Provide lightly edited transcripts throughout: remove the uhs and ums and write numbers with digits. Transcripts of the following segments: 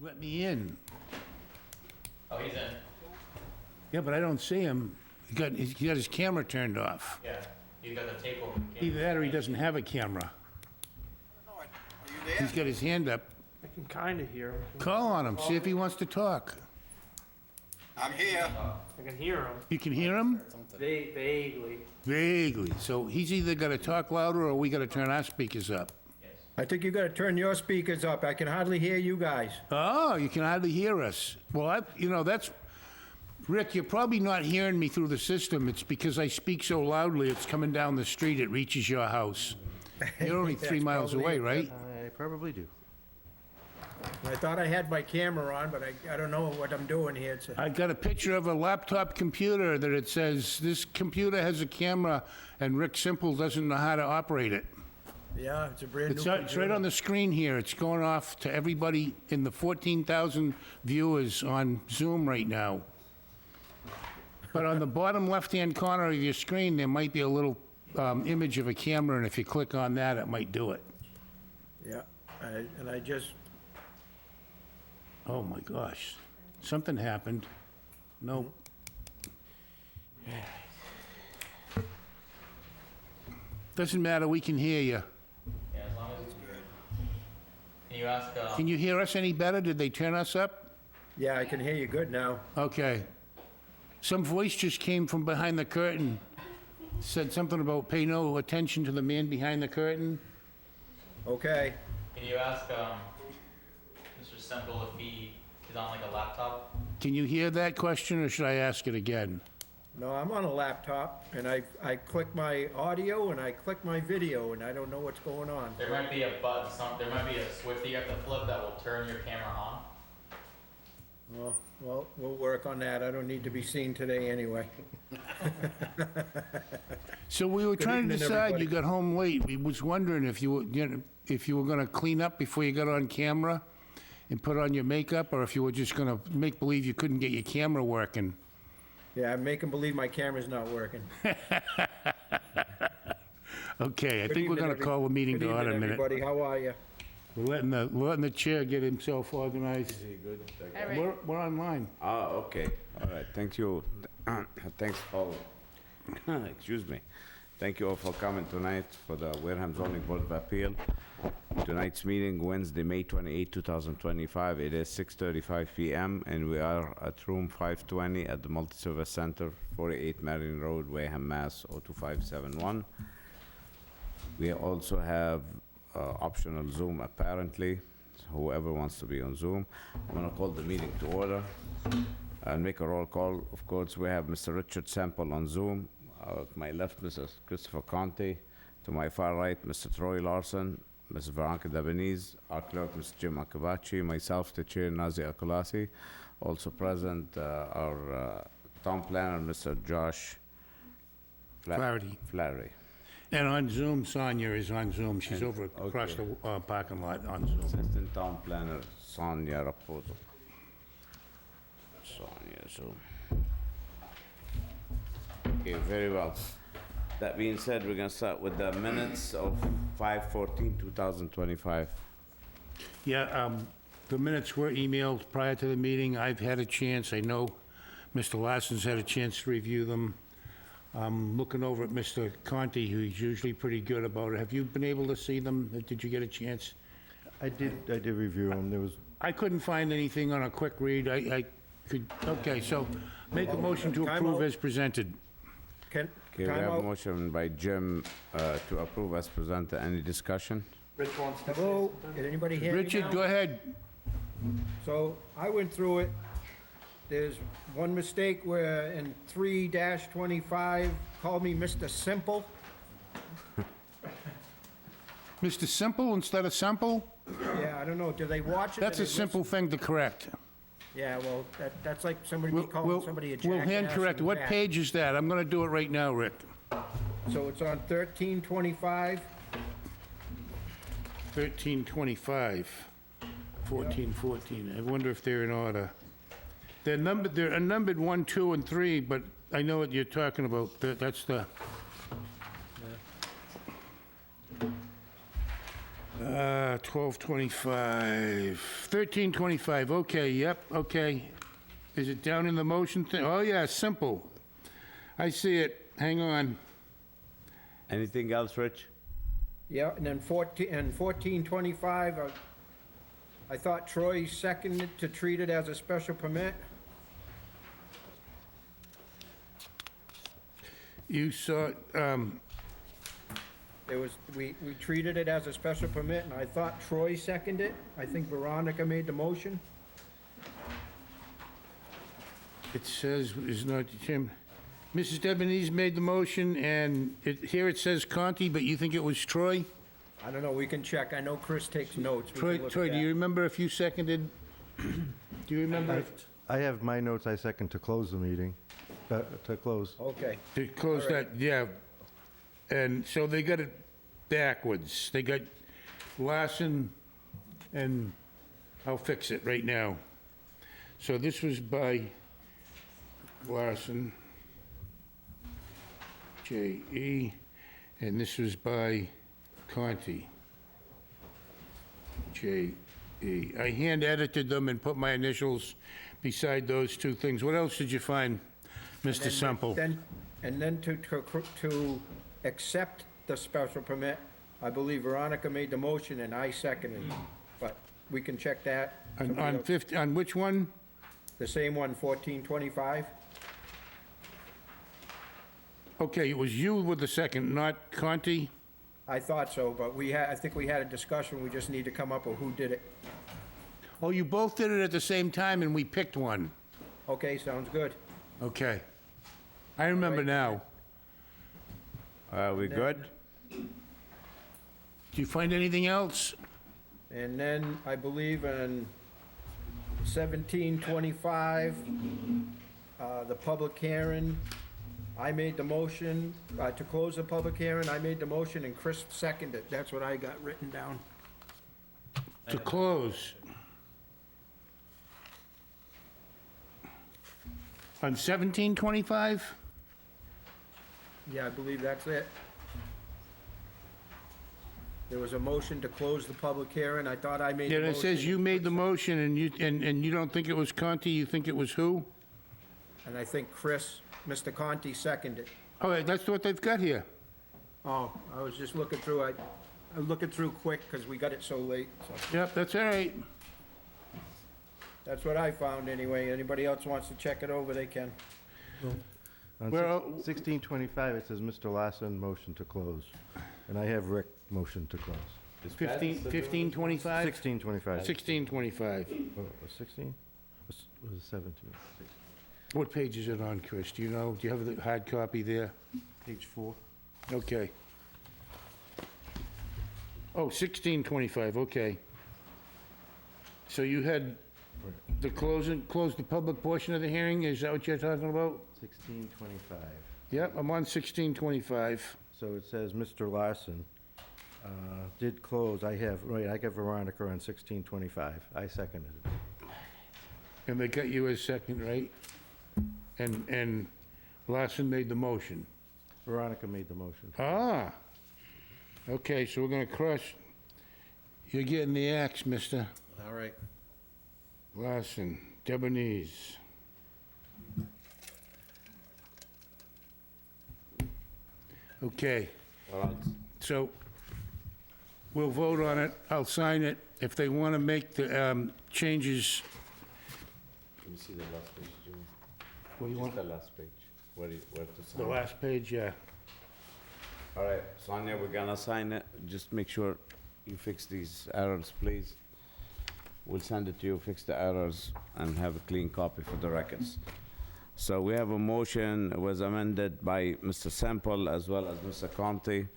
Let me in. Oh, he's in. Yeah, but I don't see him. He got his camera turned off. Yeah, he's got the tape over. Either that or he doesn't have a camera. He's got his hand up. I can kind of hear him. Call on him, see if he wants to talk. I'm here. I can hear him You can hear him? vaguely. Vaguely. So he's either got to talk louder or we got to turn our speakers up. I think you gotta turn your speakers up. I can hardly hear you guys. Oh, you can hardly hear us. Well, that's, Rick, you're probably not hearing me through the system. It's because I speak so loudly, it's coming down the street, it reaches your house. You're only 3 That's miles probably away, it. right? I probably do. I thought I had my camera on, but I don't know what I'm doing here. It's I got a picture of a laptop computer that it says, this computer has a camera and Rick Simple doesn't know how to operate it. yeah, it's a brand new It's right computer. on the screen here. It's going off to everybody in the 14,000 viewers on Zoom right now. But on the bottom left-hand corner of your screen, there might be a little image of a camera, and if you click on that, it might do it. Yeah, and I just, Oh, my gosh. Something happened. Nope. Doesn't matter, we can hear you. Yeah, as long as it's good. Can you ask, Can you hear us any better? Did they turn us up? yeah, I can hear you good now. Okay. Some voice just came from behind the curtain. Said something about pay no attention to the man behind the curtain. Okay, can you ask, Mr. Semple if he is on like a laptop? Can you hear that question, or should I ask it again? no, I'm on a laptop, and I click my audio and I click my video, and I don't know what's going on. There might be a button, there might be a switch that you have to flip that will turn your camera on. Well, we'll work on that. I don't need to be seen today anyway. So we were trying to evening, decide, you everybody. got home late. We was wondering if you were, if you were gonna clean up before you got on camera and put on your makeup, or if you were just gonna make believe you couldn't get your camera working. Yeah, I'm making believe my camera's not working. Okay, I Good think we're evening, gonna call the meeting Good to order evening, a minute. everybody. How are you? We're letting the chair get himself organized. We're online. Ah, okay, all right, thank you. Thanks all, excuse me. Thank you all for coming tonight for the Wareham Zoning Board of Appeal. Tonight's meeting, Wednesday, May 28, 2025. It is 6:35 PM, and we are at room 520 at the Multi-Service Center, 48 Marion Road, Wareham, Mass. 02571. We also have optional Zoom, apparently, whoever wants to be on Zoom. I'm gonna call the meeting to order and make a roll call. Of course, we have Mr. Richard Semple on Zoom. To my left, Mr. Christopher Conte. To my far right, Mr. Troy Larson, Ms. Veronica Debonese, our clerk, Mr. Jim Akabachi, myself, the chair, Nazi Akulasi. Also present, our town planner, Mr. Josh Flaherty. And on Zoom, Sonia is on Zoom. She's over across the parking lot on Zoom. Assistant Town Planner, Sonia Raposo. Sonia, Zoom. Okay, very well. That being said, we're gonna start with the minutes of 5/14/2025. Yeah, the minutes were emailed prior to the meeting. I've had a chance, I know Mr. Larson's had a chance to review them. I'm looking over at Mr. Conti, who's usually pretty good about it. Have you been able to see them? Did you get a chance? I did review them. There was, I couldn't find anything on a quick read. I could, okay, so make a motion to Time approve out. as presented. Can, Okay, we time have a out. motion by Jim to approve as presented. Any discussion? Rich wants to say Hello, something. can anybody hear me Richard, now? go ahead. So I went through it. There's one mistake where in 3-25, call me Mr. Simple. Mr. Simple instead of Simple? Yeah, I don't know, do they watch it? That's Do a they simple thing to correct. listen? Yeah, well, that's like somebody We'll- calling We'll somebody a we'll jackass. hand correct. in the What back. page is that? I'm gonna do it right now, Rick. So it's on 1325. 1325, 1414. I wonder if they're in order. They're numbered 1, 2, and 3, but I know what you're talking about. That's the... 1225, 1325, okay, yep, okay. Is it down in the motion thing? Oh, yeah, simple. I see it, hang on. Anything else, Rich? Yeah, and then 1425, I thought Troy seconded to treat it as a special permit. You saw, We treated it as a special permit, and I thought Troy seconded it. I think Veronica made the motion. it says, is not, Tim, Mrs. Debonese made the motion, and here it says Conti, but you think it was Troy? I don't know, we can check. I know Chris takes notes. We can look at Troy, do you that. remember if you seconded? Do you remember? I have my notes, I second to close the meeting, to close. Okay, To close All right. that, yeah. And so they got it backwards. They got Larson, and I'll fix it right now. So this was by Larson, J.E., and this was by Conti, J.E. I hand-edited them and put my initials beside those two things. What else did you find, Mr. Semple? and then to accept the special permit, I believe Veronica made the motion and I seconded it. But we can check that. Somebody On else- 50, on which one? The same one, 1425? Okay, it was you with the second, not Conti? I thought so, but I think we had a discussion, we just need to come up with who did it. Oh, you both did it at the same time and we picked one. Okay, sounds good. Okay. I remember now. We good? Do you find anything else? And then I believe in 1725, the public hearing, I made the motion to close the public hearing. I made the motion and Chris seconded. That's what I got written down. To close. On 1725? Yeah, I believe that's it. There was a motion to close the public hearing. I thought I made the Yeah, motion. it says you made the motion and you don't think it was Conti, you think it was who? And I think Chris, Mr. Conti seconded. Oh, that's what they've got here. Oh, I was just looking through, I was looking through quick because we got it so late, so. Yep, that's all right. That's what I found anyway. Anybody else wants to check it over, they can. On Well- 1625, it says Mr. Larson, motion to close. And I have Rick, motion to close. 1525? 1625. 1625. Oh, was 16? Was it 17? What page is it on, Chris? Do you know? Do you have the hard copy there? Page 4. Okay. Oh, 1625, okay. So you had the close the public portion of the hearing, is that what you're talking about? 1625. Yep, I'm on 1625. So it says Mr. Larson did close. I got Veronica on 1625. I seconded it. And they got you as second, right? And Larson made the motion. Veronica made the motion. Ah, okay, so we're gonna cross, you're getting the axe, mister. All right. Larson, Debonese. Okay, so we'll vote on it, I'll sign it. If they want to make the changes, Let me see the last page, Jimmy. what do you want? The last page, where to The last page, yeah. All right, Sonia, we're gonna sign it. Just make sure you fix these errors, please. We'll send it to you, fix the errors, and have a clean copy for the records. So we have a motion, it was amended by Mr. Semple as well as Mr. Conti.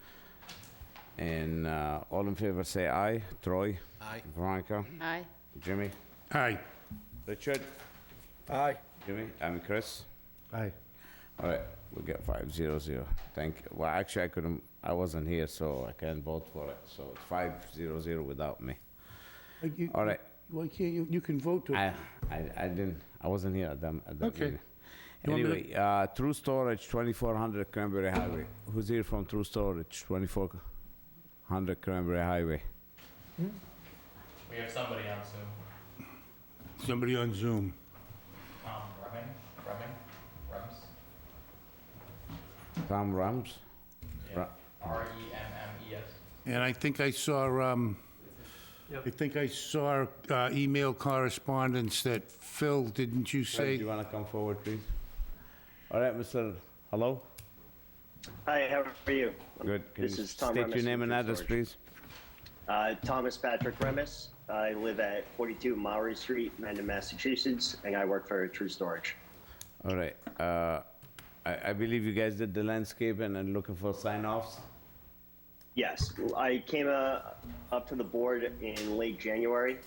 And all in favor say aye. Troy? Aye. Veronica? Aye. Jimmy? Aye. Richard? Aye. Jimmy? I'm Chris? Aye. All right, we'll get 500. Thank you. Well, actually, I wasn't here, so I can't vote for it. So it's 500 without me. All right. Why can't you can vote to, I didn't, I wasn't here at that Okay. meeting. You want me Anyway, True Storage, 2400 Cranberry Highway. Who's here from True Storage, 2400 Cranberry Highway? We have somebody on Zoom. Somebody on Zoom. Rems? Tom Rams? Yeah. Ra- REMMES. And I think I saw, email correspondence that Phil, didn't you Fred, do say? you want to come forward, please? All right, Mr. Hello? Hi, how are you? Good. Can This you is Tom state Remis your name from and True address, Storage. please? Thomas Patrick Remis. I live at 42 Maury Street, Mendon, Massachusetts, and I work for True Storage. All right. I believe you guys did the landscaping and looking for sign-offs? Yes, I came up to the board in late January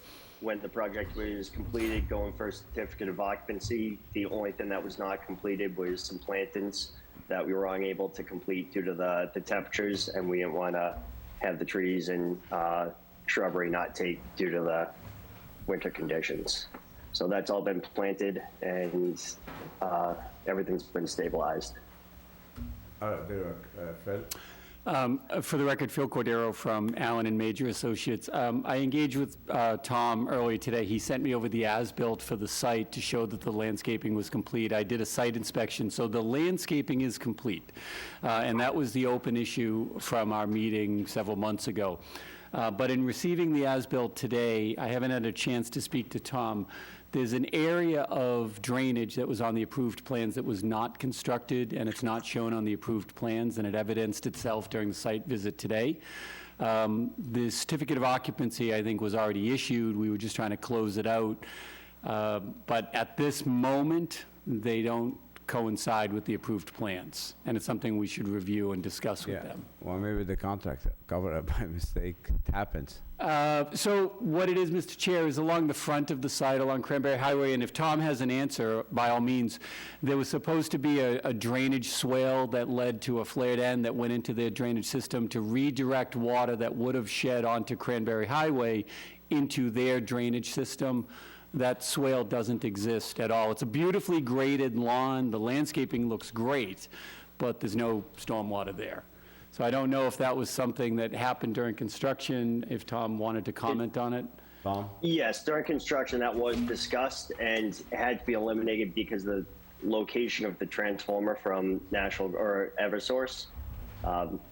when the project was completed, going for a certificate of occupancy. The only thing that was not completed was some plantings that we were unable to complete due to the temperatures, and we didn't want to have the trees and shrubbery not take due to the winter conditions. So that's all been planted, and everything's been stabilized. All right, very well. Phil? For the record, Phil Cordero from Allen and Major Associates. I engaged with Tom earlier today. He sent me over the as-built for the site to show that the landscaping was complete. I did a site inspection, so the landscaping is complete. And that was the open issue from our meeting several months ago. But in receiving the as-built today, I haven't had a chance to speak to Tom. There's an area of drainage that was on the approved plans that was not constructed, and it's not shown on the approved plans, and it evidenced itself during the site visit today. The certificate of occupancy, I think, was already issued. We were just trying to close it out. But at this moment, they don't coincide with the approved plans, and it's something we should review and discuss with Yeah. them. Well, maybe the contractor covered it by mistake. It happens. So what it is, Mr. Chair, is along the front of the site, along Cranberry Highway, and if Tom has an answer, by all means, there was supposed to be a drainage swale that led to a flared end that went into their drainage system to redirect water that would have shed onto Cranberry Highway into their drainage system. That swale doesn't exist at all. It's a beautifully graded lawn. The landscaping looks great, but there's no stormwater there. So I don't know if that was something that happened during construction, if Tom wanted to comment on it. Tom? Yes, during construction, that was discussed and had to be eliminated because of the location of the transformer from National or Eversource.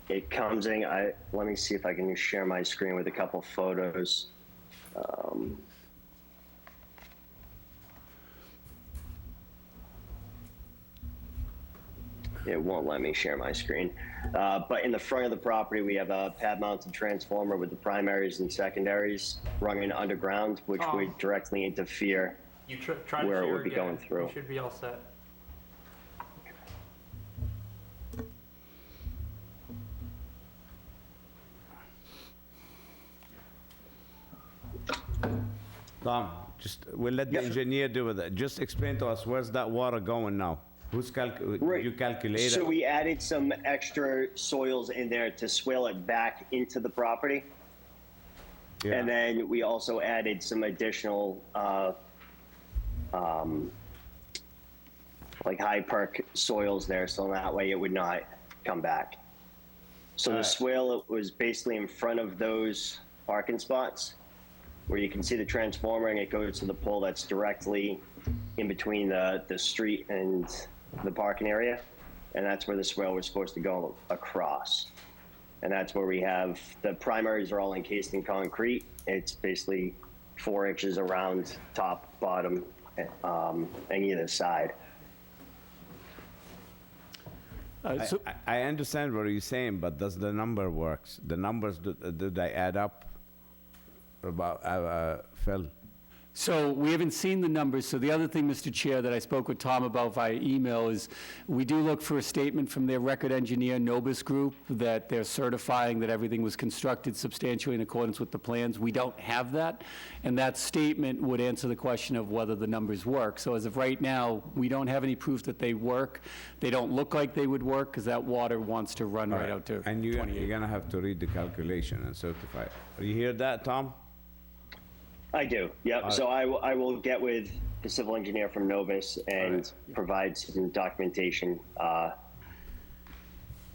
It comes in, let me see if I can share my screen with a couple photos. It won't let me share my screen. But in the front of the property, we have a pad-mounted transformer with the primaries and secondaries running underground, which would directly interfere. You try to Where it share would be again. going through. You should be all set. Tom, we'll let the Yes, sir. engineer do with it. Just explain to us, where's that water going now? Right. You calculated? So we added some extra soils in there to swale it back into the property. Yeah. And then we also added some additional, like high perk soils there, so that way it would not come back. So the Alright. swale was basically in front of those parking spots, where you can see the transformer, and it goes to the pole that's directly in between the street and the parking area, and that's where the swale was supposed to go across. And that's where we have, the primaries are all encased in concrete. It's basically 4 inches around top, bottom, and either side. So I understand what you're saying, but does the number works? The numbers, do they add up? About, Phil? So we haven't seen the numbers, so the other thing, Mr. Chair, that I spoke with Tom about via email is we do look for a statement from their record engineer, Nobis Group, that they're certifying that everything was constructed substantially in accordance with the plans. We don't have that, and that statement would answer the question of whether the numbers work. So as of right now, we don't have any proof that they work. They don't look like they would work, because that water wants to run right out to And you're 28. gonna have to read the calculation and certify. You hear that, Tom? I do, yep. So I will get with the civil engineer from Novus and provide some documentation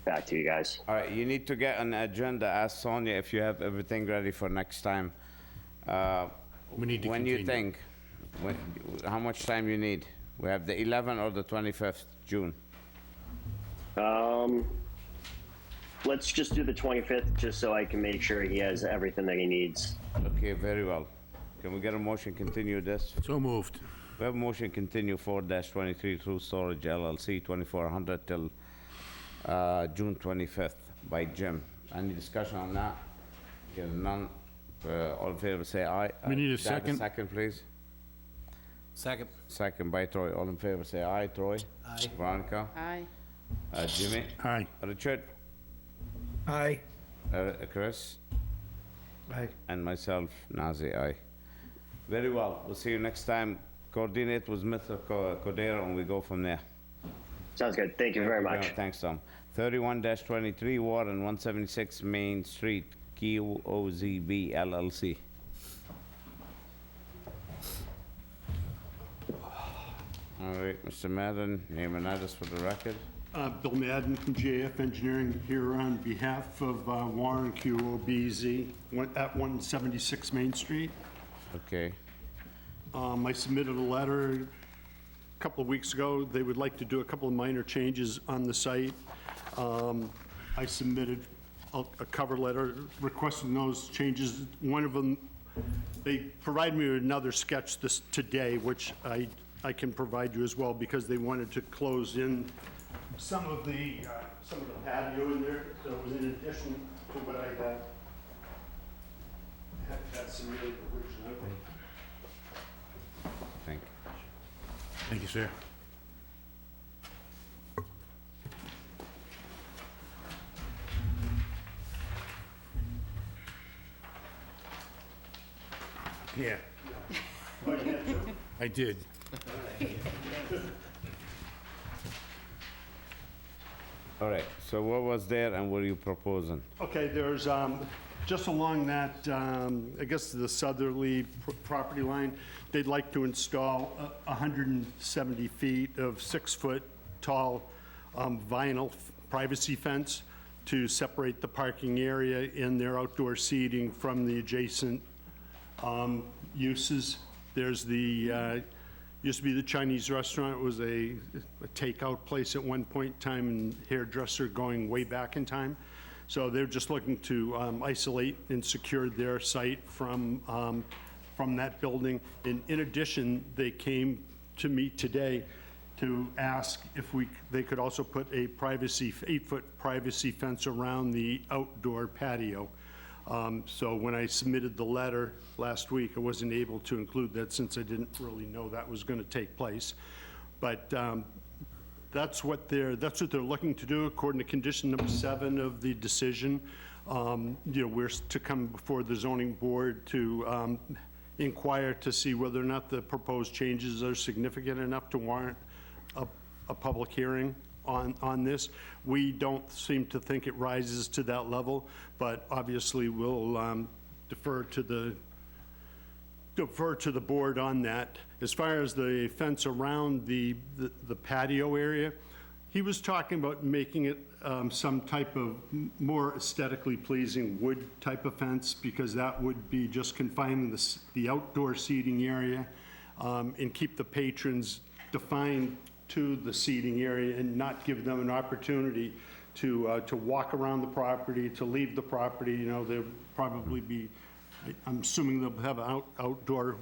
back to you guys. All right, you need to get on the agenda, ask Sonia if you have everything ready for next time. We need to When you continue. think, how much time you need? We have the 11th or the 25th June? Let's just do the 25th, just so I can make sure he has everything that he needs. Okay, very well. Can we get a motion continue this? So moved. We have a motion continue 4-23 True Storage LLC 2400 till June 25th by Jim. Any discussion on that? Hear none. All in favor say aye. We need a Can I have second. Second, please. Second. Second by Troy. All in favor say aye. Troy? Aye. Veronica? Aye. Jimmy? Aye. Richard? Aye. Chris? Aye. And myself, Nazir, aye. Very well. We'll see you next time. Coordinate with Mr. Cordero and we go from there. Sounds good. Thank you very much. Thanks, Tom. 31-23 Warren, 176 Main Street, QOZB LLC. All right, Mr. Madden, name and address for the record. Bill Madden from JF Engineering here on behalf of Warren QOBZ at 176 Main Street. Okay, I submitted a letter a couple of weeks ago. They would like to do a couple of minor changes on the site. I submitted a cover letter requesting those changes. One of them, they provided me with another sketch today, which I can provide you as well, because they wanted to close in some of the patio in there. So it was in addition to what I had submitted originally. thank you. Thank you, sir. Yeah. I did. All right, so what was there and what are you proposing? Okay, there's, just along that, I guess the southerly property line, they'd like to install 170 feet of 6-foot tall vinyl privacy fence to separate the parking area and their outdoor seating from the adjacent uses. There's the, used to be the Chinese restaurant. It was a takeout place at one point in time, and hairdresser going way back in time. So they're just looking to isolate and secure their site from that building. And in addition, they came to me today to ask if they could also put a 8-foot privacy fence around the outdoor patio. So when I submitted the letter last week, I wasn't able to include that since I didn't really know that was going to take place. But that's what they're looking to do according to condition number 7 of the decision. You know, we're to come before the zoning board to inquire to see whether or not the proposed changes are significant enough to warrant a public hearing on this. We don't seem to think it rises to that level, but obviously we'll defer to the board on that. As far as the fence around the patio area, he was talking about making it some type of more aesthetically pleasing wood type of fence, because that would be just confining the outdoor seating area and keep the patrons defined to the seating area and not give them an opportunity to walk around the property, to leave the property. You know, there'll probably be, I'm assuming they'll have outdoor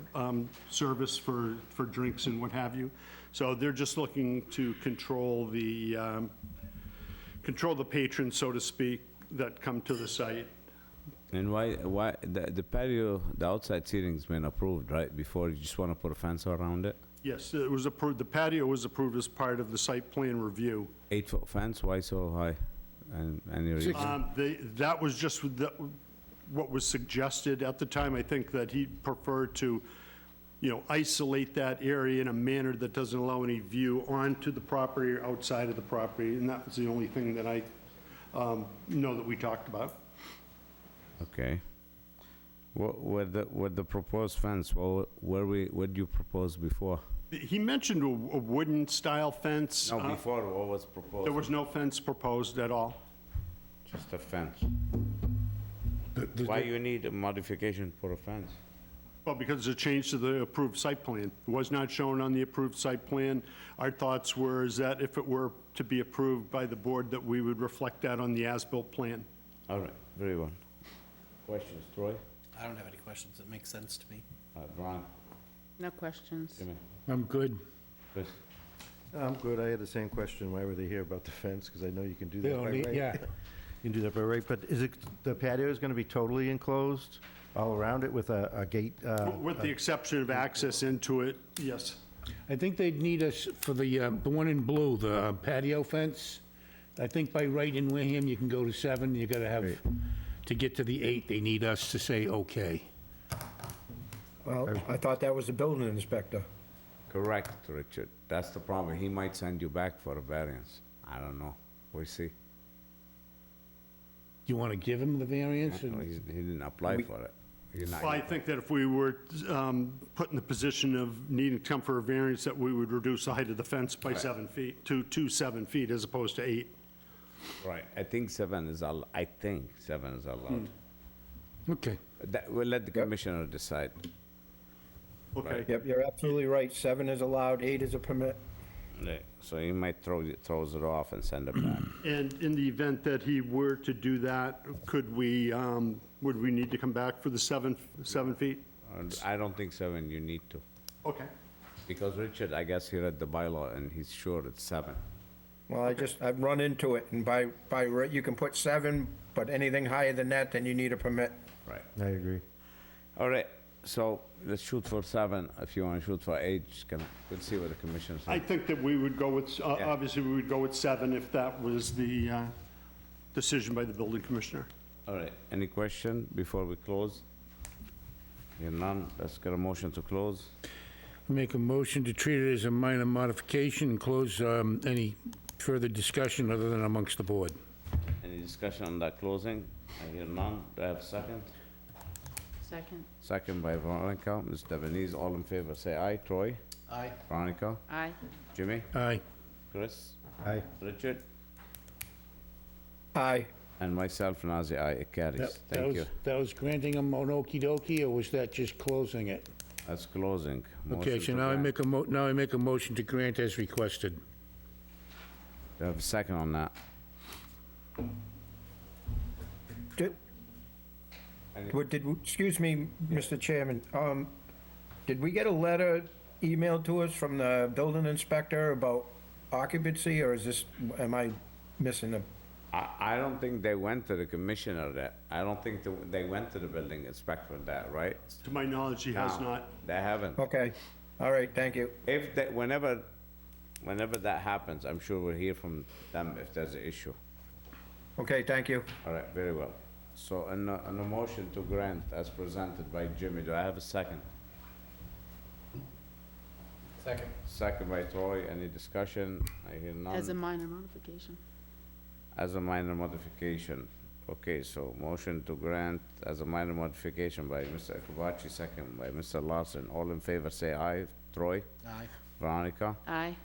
service for drinks and what have you. So they're just looking to control the patrons, so to speak, that come to the site. And why the patio, the outside seating's been approved, right? Before, you just want to put a fence around it? Yes, it was approved, the patio was approved as part of the site plan review. 8-foot fence, why so high? And any reason? That was just what was suggested at the time. I think that he preferred to, you know, isolate that area in a manner that doesn't allow any view onto the property or outside of the property, and that was the only thing that I know that we talked about. Okay. With the proposed fence, what you propose before? He mentioned a wooden style fence. No, before, what was proposed? There was no fence proposed at all. Just a fence. The- Why you need a modification for a fence? Well, because it's a change to the approved site plan. It was not shown on the approved site plan. Our thoughts were is that if it were to be approved by the board, that we would reflect that on the as-built plan. All right, very well. Questions, Troy? I don't have any questions. It makes sense to me. Ron, No questions. Jimmy, I'm good. Chris? I'm good. I had the same question. Why were they here about the fence? Because I know you can do They that by only- right. yeah. You can do that by right, but is it, the patio is going to be totally enclosed all around it with a gate? With the exception of access into it, yes. I think they'd need us for the one in blue, the patio fence. I think by right in Wareham, you can go to 7, you gotta have, Right. to get to the 8, they need us to say, okay. Well, I thought that was the building inspector. Correct, Richard. That's the problem. He might send you back for a variance. I don't know. We'll see. You wanna give him the variance? No, and- He didn't apply for it. You're not Well, I gonna- think that if we were put in the position of needing to come for a variance, that we would reduce the height of the fence by 7 feet, to 7 feet as opposed to 8. Right, I think 7 is allowed. Okay. We'll let the commissioner decide. Okay. Yep, you're absolutely right. 7 is allowed, 8 is a permit. Right, so he might throws it off and send it back. And in the event that he were to do that, could we, would we need to come back for the 7 feet? And I don't think 7 you need to. Okay. Because Richard, I guess he read the bylaw and he's sure it's 7. Well, I've run into it, and by right, you can put 7, but anything higher than that, then you need a permit. Right. I agree. All right, so let's shoot for 7. If you want to shoot for 8, just we'll see what the commissioner I says. think that we would go with, obviously, we would go with 7 if that was the decision by the building commissioner. All right, any question before we close? Hear none, let's get a motion to close. Make a motion to treat it as a minor modification and close any further discussion other than amongst the board. Any discussion on that closing? I hear none, do I have a second? Second. Second by Veronica, Ms. Devenese, all in favor, say aye. Troy? Aye. Veronica? Aye. Jimmy? Aye. Chris? Aye. Richard? Aye. And myself, Nazir, aye, it carries. Thank you. That was granting them an okey-dokey, or was that just closing it? That's closing. Okay, Motion so to now grant. I make a motion to grant as requested. Do I have a second on that? Excuse me, Mr. Chairman, did we get a letter emailed to us from the building inspector about occupancy, or is this, am I missing a? I don't think they went to the commissioner that, I don't think they went to the building inspector with that, right? To my knowledge, he has No, not. They haven't. Okay, all right, thank you. If they, whenever that happens, I'm sure we'll hear from them if there's an issue. Okay, thank you. All right, very well. So, on the motion to grant as presented by Jimmy, do I have a second? Second. Second by Troy, any discussion? I hear none. As a minor modification. As a minor modification. Okay, so motion to grant as a minor modification by Mr. Akabachi, second by Mr. Larson. All in favor, say aye. Troy? Aye. Veronica? Aye.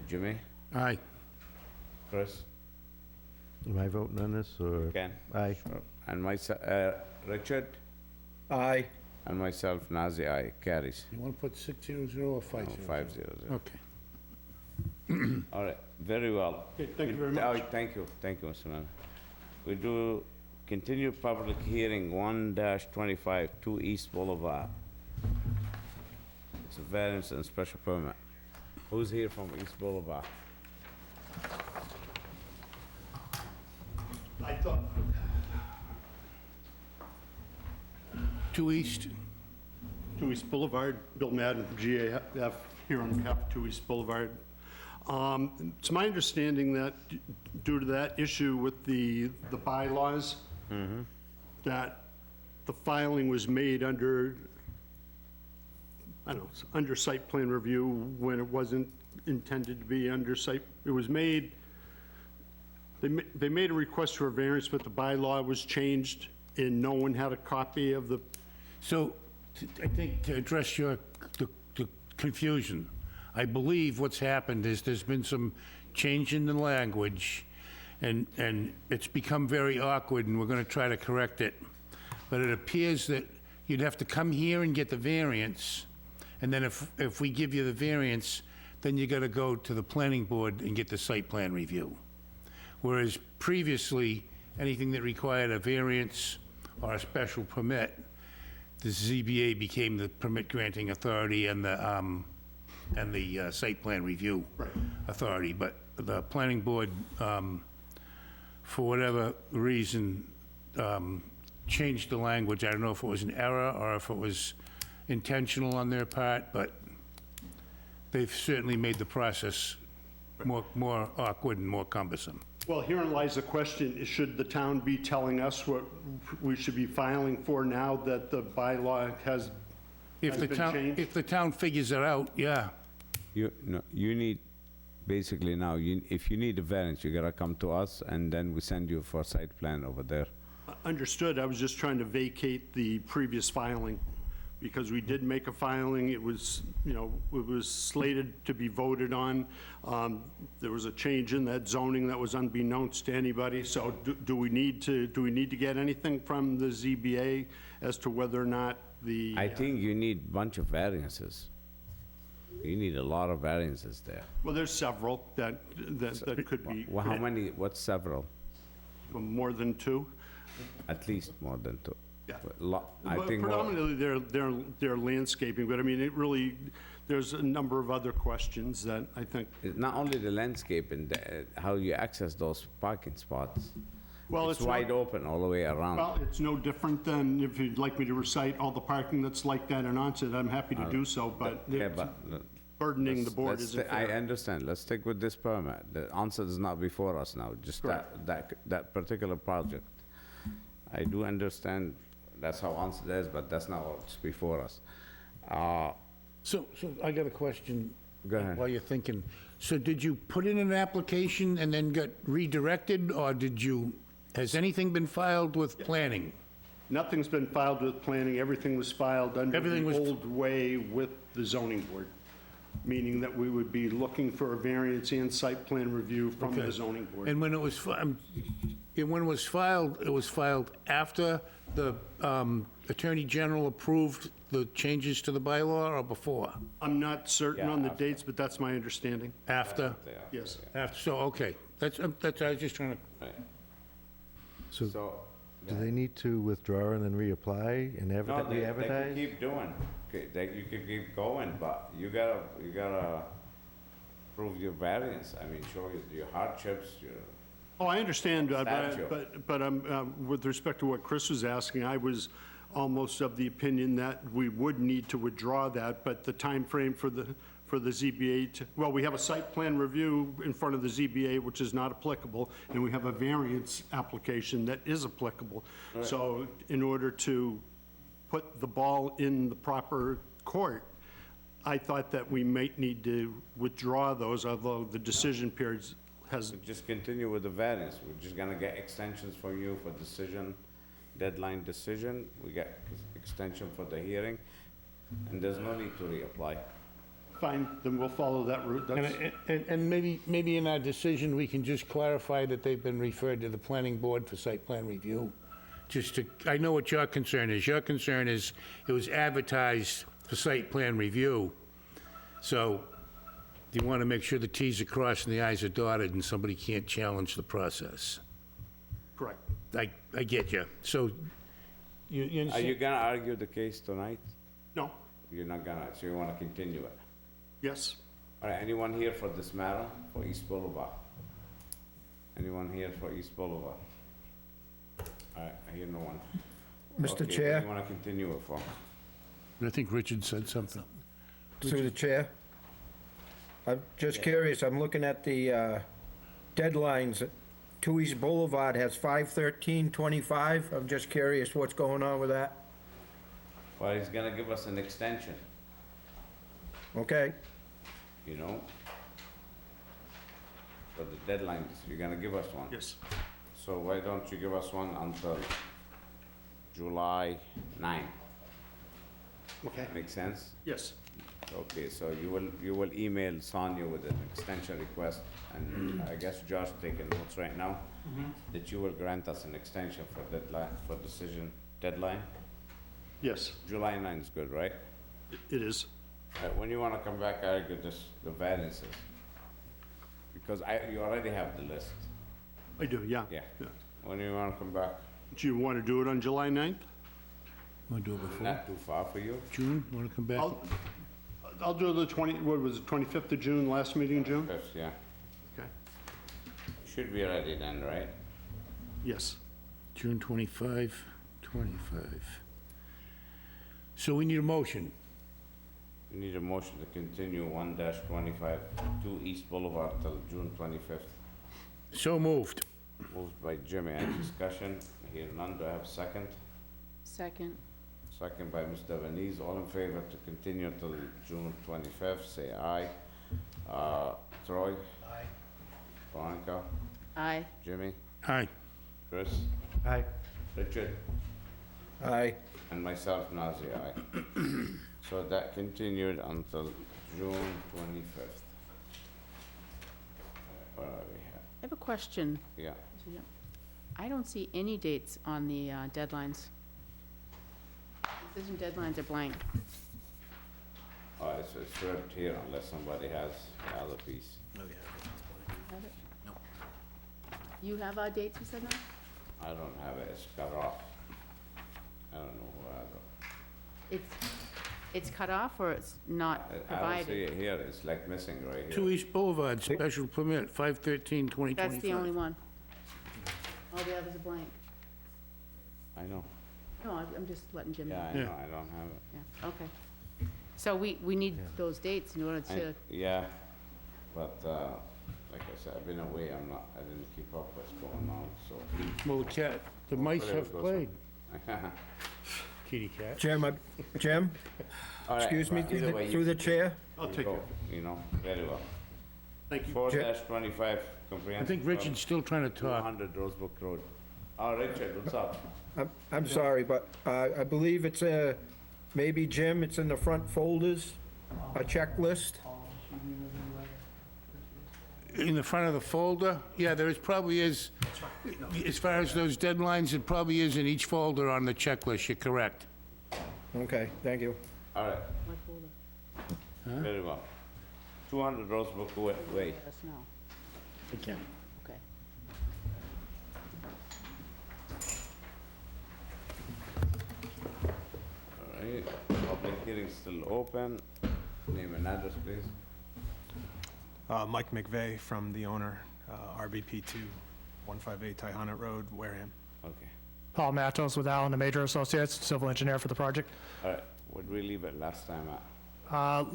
Jimmy? Aye. Chris? Am I voting on this, or? Ken? Aye. Sure. And myself, Richard? Aye. And myself, Nazir, aye. Carries. You want to put 600 or 500? 500. Okay. All right, very well. Okay, thank you very Oh, much. thank you, Mr. Mayor. We do continue public hearing 1-25, 2 East Boulevard. It's a variance and special permit. Who's here from East Boulevard? I thought, 2 East, 2 East Boulevard, Bill Madden, GAF, here on behalf of 2 East Boulevard. It's my understanding that due to that issue with the bylaws, that the filing was made under, I don't know, under site plan review when it wasn't intended to be under site, it was made, they made a request for a variance, but the bylaw was changed and no one had a copy of the. so I think to address the confusion, I believe what's happened is there's been some change in the language, and it's become very awkward, and we're gonna try to correct it. But it appears that you'd have to come here and get the variance, and then if we give you the variance, then you gotta go to the planning board and get the site plan review. Whereas previously, anything that required a variance or a special permit, the ZBA became the permit granting authority and the site plan review authority. But the planning board, for whatever reason, changed the language. I don't know if it was an error or if it was intentional on their part, but they've certainly made the process more awkward and more cumbersome. Well, herein lies the question, should the town be telling us what we should be filing for now that the bylaw has been changed? If the town figures it out, yeah. No, you need, basically now, if you need a variance, you gotta come to us, and then we send you for site plan over there. Understood, I was just trying to vacate the previous filing, because we did make a filing, it was, it was slated to be voted on. There was a change in that zoning that was unbeknownst to anybody, so do we need to get anything from the ZBA as to whether or not the... I think you need bunch of variances. You need a lot of variances there. Well, there's several that could be... Well, how many, what's several? More than two? At least more than two. Yeah. I But think more. predominantly, they're landscaping, but I mean, it really, there's a number of other questions that I think, It's not only the landscape and how you access those parking spots. well, It's it's wide not, open all the way around. well, it's no different than if you'd like me to recite all the parking that's like that in Onset, I'm happy to do so, but Yeah, but burdening the board let's isn't I fair. understand, let's stick with this permit. The answer is not before us now, just that particular project. I do understand that's how answer is, but that's not what's before us. So I got a question. Go ahead. While you're thinking. So did you put in an application and then got redirected, or has anything been filed with planning? Nothing's been filed with planning, everything was filed under Everything the was- old way with the zoning board, meaning that we would be looking for a variance and site plan review from the Okay. zoning board. And when it was, when it was filed after the Attorney General approved the changes to the bylaw or before? I'm not certain Yeah, on the after. dates, but that's my understanding. After? Yes. After, so, okay. That's, I was just trying to, So So, do they need to withdraw and then reapply and no, they can re-advertise? keep doing, okay, you can keep going, but you gotta prove your variance. I mean, show your hardships, your, Oh, I understand, Statute. but with respect to what Chris was asking, I was almost of the opinion that we would need to withdraw that, but the time frame for the ZBA to, well, we have a site plan review in front of the ZBA, which is not applicable, and we have a variance application that is applicable. So in order to put the ball in the proper court, I thought that we might need to withdraw those, although the decision periods has, just continue with the variance. We're just gonna get extensions from you for decision, deadline decision. We get extension for the hearing, and there's no need to reapply. fine, then we'll follow that route. That's- and maybe in our decision, we can just clarify that they've been referred to the planning board for site plan review. Just to, I know what your concern is. Your concern is it was advertised for site plan review. So you want to make sure the Ts are crossed and the Is are dotted and somebody can't challenge the process. Correct. I get you. So you Are you understand? gonna argue the case tonight? No, You're not gonna, so you wanna continue it? yes. All right, anyone here for this matter, for East Boulevard? Anyone here for East Boulevard? All right, I hear no one. Mr. Okay, what Chair, do you wanna continue it for? I think Richard said something. through the chair. I'm just curious, I'm looking at the deadlines. 2 East Boulevard has 5/13/25. I'm just curious what's going on with that. Well, he's gonna give us an extension, Okay, you know? For the deadlines, you're gonna give us one. Yes. So why don't you give us one until July 9? Okay. Make sense? Yes. Okay, so you will email Sonia with an extension request, and I guess Josh taking notes right now, that you will grant us an extension for deadline, for decision deadline? Yes, July 9 is good, right? it is. When you wanna come back, argue the variances? Because you already have the list, I do, yeah. yeah. When you wanna come back? Do you want to do it on July 9th? Want to do it before? Not too far for you? June, want to come back? I'll do the what was it, 25th of June, last meeting in June? Yes, yeah. Okay, Should be ready then, right? yes. June 25. So we need a motion. We need a motion to continue 1-25 to East Boulevard till June 25th. So moved. Moved by Jimmy. Any discussion? Here none. Do I have a second? Second. Second by Mr. Venese. All in favor to continue till June 25th, say aye. Troy? Aye. Veronica? Aye. Jimmy? Aye. Chris? Aye. Richard? Aye. And myself, Nazir, aye. So that continued until June 25th. Where are we I have a question. here? Yeah. I don't see any dates on the deadlines. Decision deadlines are blank. Oh, it's ripped here unless somebody has the other piece. Oh, yeah. Have it? No. You have our dates, you said now? I don't have it, it's cut off. I don't know where I go. It's cut off or it's not I don't see provided? it here, it's like missing right 2 here. East Boulevard, special permit, 5/13/2025. That's the only one. All the others are blank. I know, No, I'm just letting Jim know. yeah, I Yeah. know, I don't have it. Yeah, okay. So we need those dates in order to, Yeah, but, like I said, I've been away, I didn't keep up what's going on, so. Well, the mice Hopefully it have goes played. Kitty cat. Jim, All right, excuse me, but either way, through the chair? I'll take go, it. You know, very well. Thank you. 4-25 I comprehensive. think Richard's still trying to talk. 200 Rosebrook Road. Oh, Richard, what's up? I'm sorry, but I believe it's maybe, Jim, it's in the front folders, a checklist. In the front of the folder? Yeah, probably is. As far as those deadlines, it probably is in each folder on the checklist, you're correct. Okay, thank you. All right, what folder? very well. 200 Rosebrook Way. Let us know. Again. Okay. All right, public hearing still open. Name and address, please. Mike McVeigh from the owner, RBP 2, 158 Tyhonet Road, Wareham. Okay, Paul Matos with Allen and Major Associates, civil engineer for the project. all right, where'd we leave it last time at?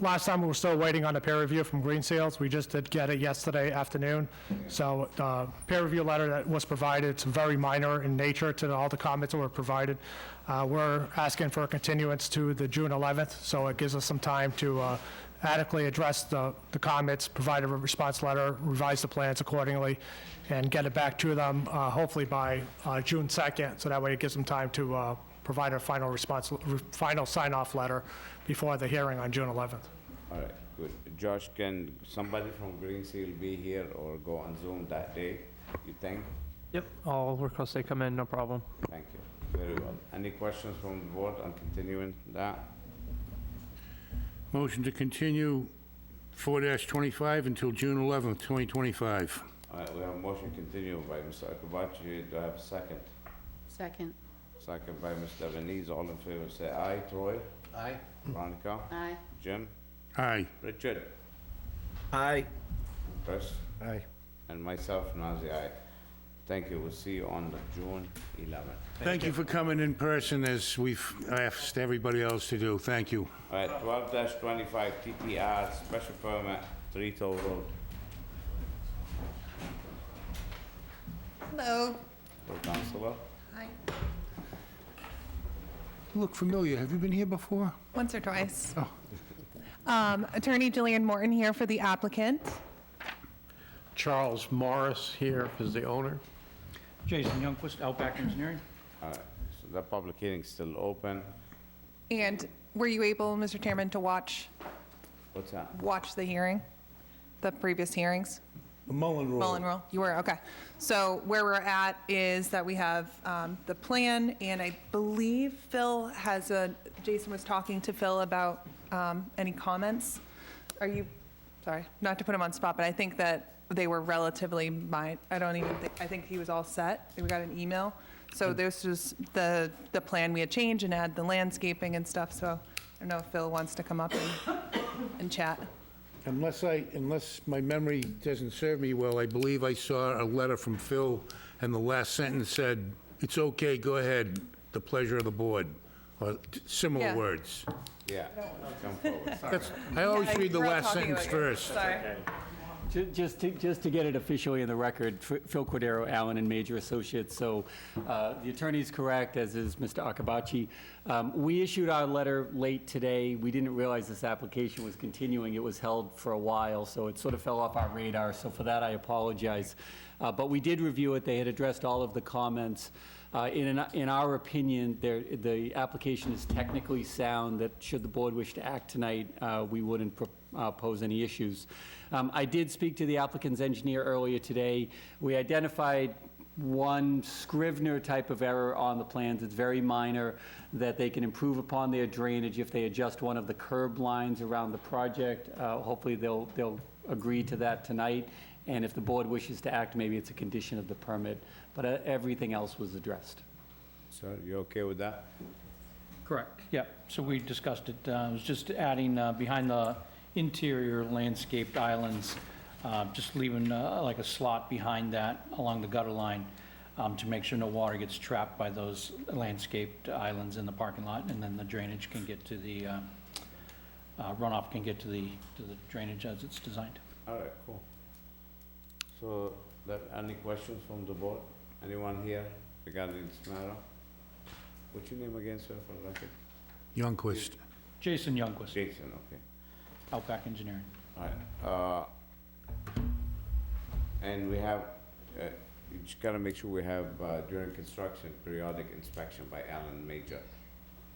Last time, we were still waiting on the peer review from Green Seals. We just did get it yesterday afternoon. So the peer review letter that was provided, it's very minor in nature to all the comments that were provided. We're asking for a continuance to the June 11th, so it gives us some time to adequately address the comments, provide a response letter, revise the plans accordingly, and get it back to them hopefully by June 2nd, so that way it gives them time to provide a final response, final sign-off letter before the hearing on June 11th. All right, good. Josh, can somebody from Green Seal be here or go on Zoom that day, you think? Yep, I'll request they come in, no problem. Thank you, very well. Any questions from the board on continuing that? Motion to continue 4-25 until June 11th, 2025. All right, we have a motion continue by Mr. Akabachi. Do I have a second? Second. Second by Mr. Venese. All in favor, say aye. Troy? Aye. Veronica? Aye. Jim? Aye. Richard? Aye. Chris? Aye. And myself, Nazir, aye. Thank you. We'll see you on the June 11th. Thank you for coming in person, as we've asked everybody else to do. Thank you. All right, 12-25 TTR, special permit, Three Toll Road. Hello. For Councilor? Hi. You look familiar. Have you been here before? Once or twice. Oh. Attorney Jillian Morton here for the applicant. Charles Morris here is the owner. Jason Youngquist, Outback Engineering. All right, so the public hearing's still open. And were you able, Mr. Chairman, to watch What's that? watched the hearing, the previous hearings? The Mullen Rule. Mullen Rule, you were, okay. So where we're at is that we have the plan, and I believe Phil has Jason was talking to Phil about any comments. Are you, sorry, not to put him on spot, but I think that they were relatively I think he was all set. We got an email. So this was the plan we had changed and add the landscaping and stuff, so I don't know if Phil wants to come up and chat. Unless my memory doesn't serve me well, I believe I saw a letter from Phil, and the last sentence said, "It's okay, go ahead, the pleasure of the board," or similar Yeah. words. Yeah, come forward. I always Yeah, read the we're all last talking sentence about you. first. Sorry. Just to get it officially in the record, Phil Cordero, Allen and Major Associates. So the attorney's correct, as is Mr. Akabachi. We issued our letter late today. We didn't realize this application was continuing. It was held for a while, so it sort of fell off our radar. So for that, I apologize. But we did review it. They had addressed all of the comments. In our opinion, the application is technically sound, that should the board wish to act tonight, we wouldn't pose any issues. I did speak to the applicant's engineer earlier today. We identified one Scrivener type of error on the plans. It's very minor, that they can improve upon their drainage if they adjust one of the curb lines around the project. Hopefully, they'll agree to that tonight. And if the board wishes to act, maybe it's a condition of the permit. But everything else was addressed. So you okay with that? Correct, yeah. So we discussed it. It was just adding behind the interior landscaped islands, just leaving like a slot behind that along the gutter line to make sure no water gets trapped by those landscaped islands in the parking lot, and then the drainage can get to the, runoff can get to the drainage as it's designed. All right, cool. So, any questions from the board? Anyone here regarding this matter? What's your name again, sir, for the record? Youngquist. Jason Youngquist, Jason, okay. Outback Engineering. All right. And we have, you just gotta make sure we have, during construction, periodic inspection by Allen Major.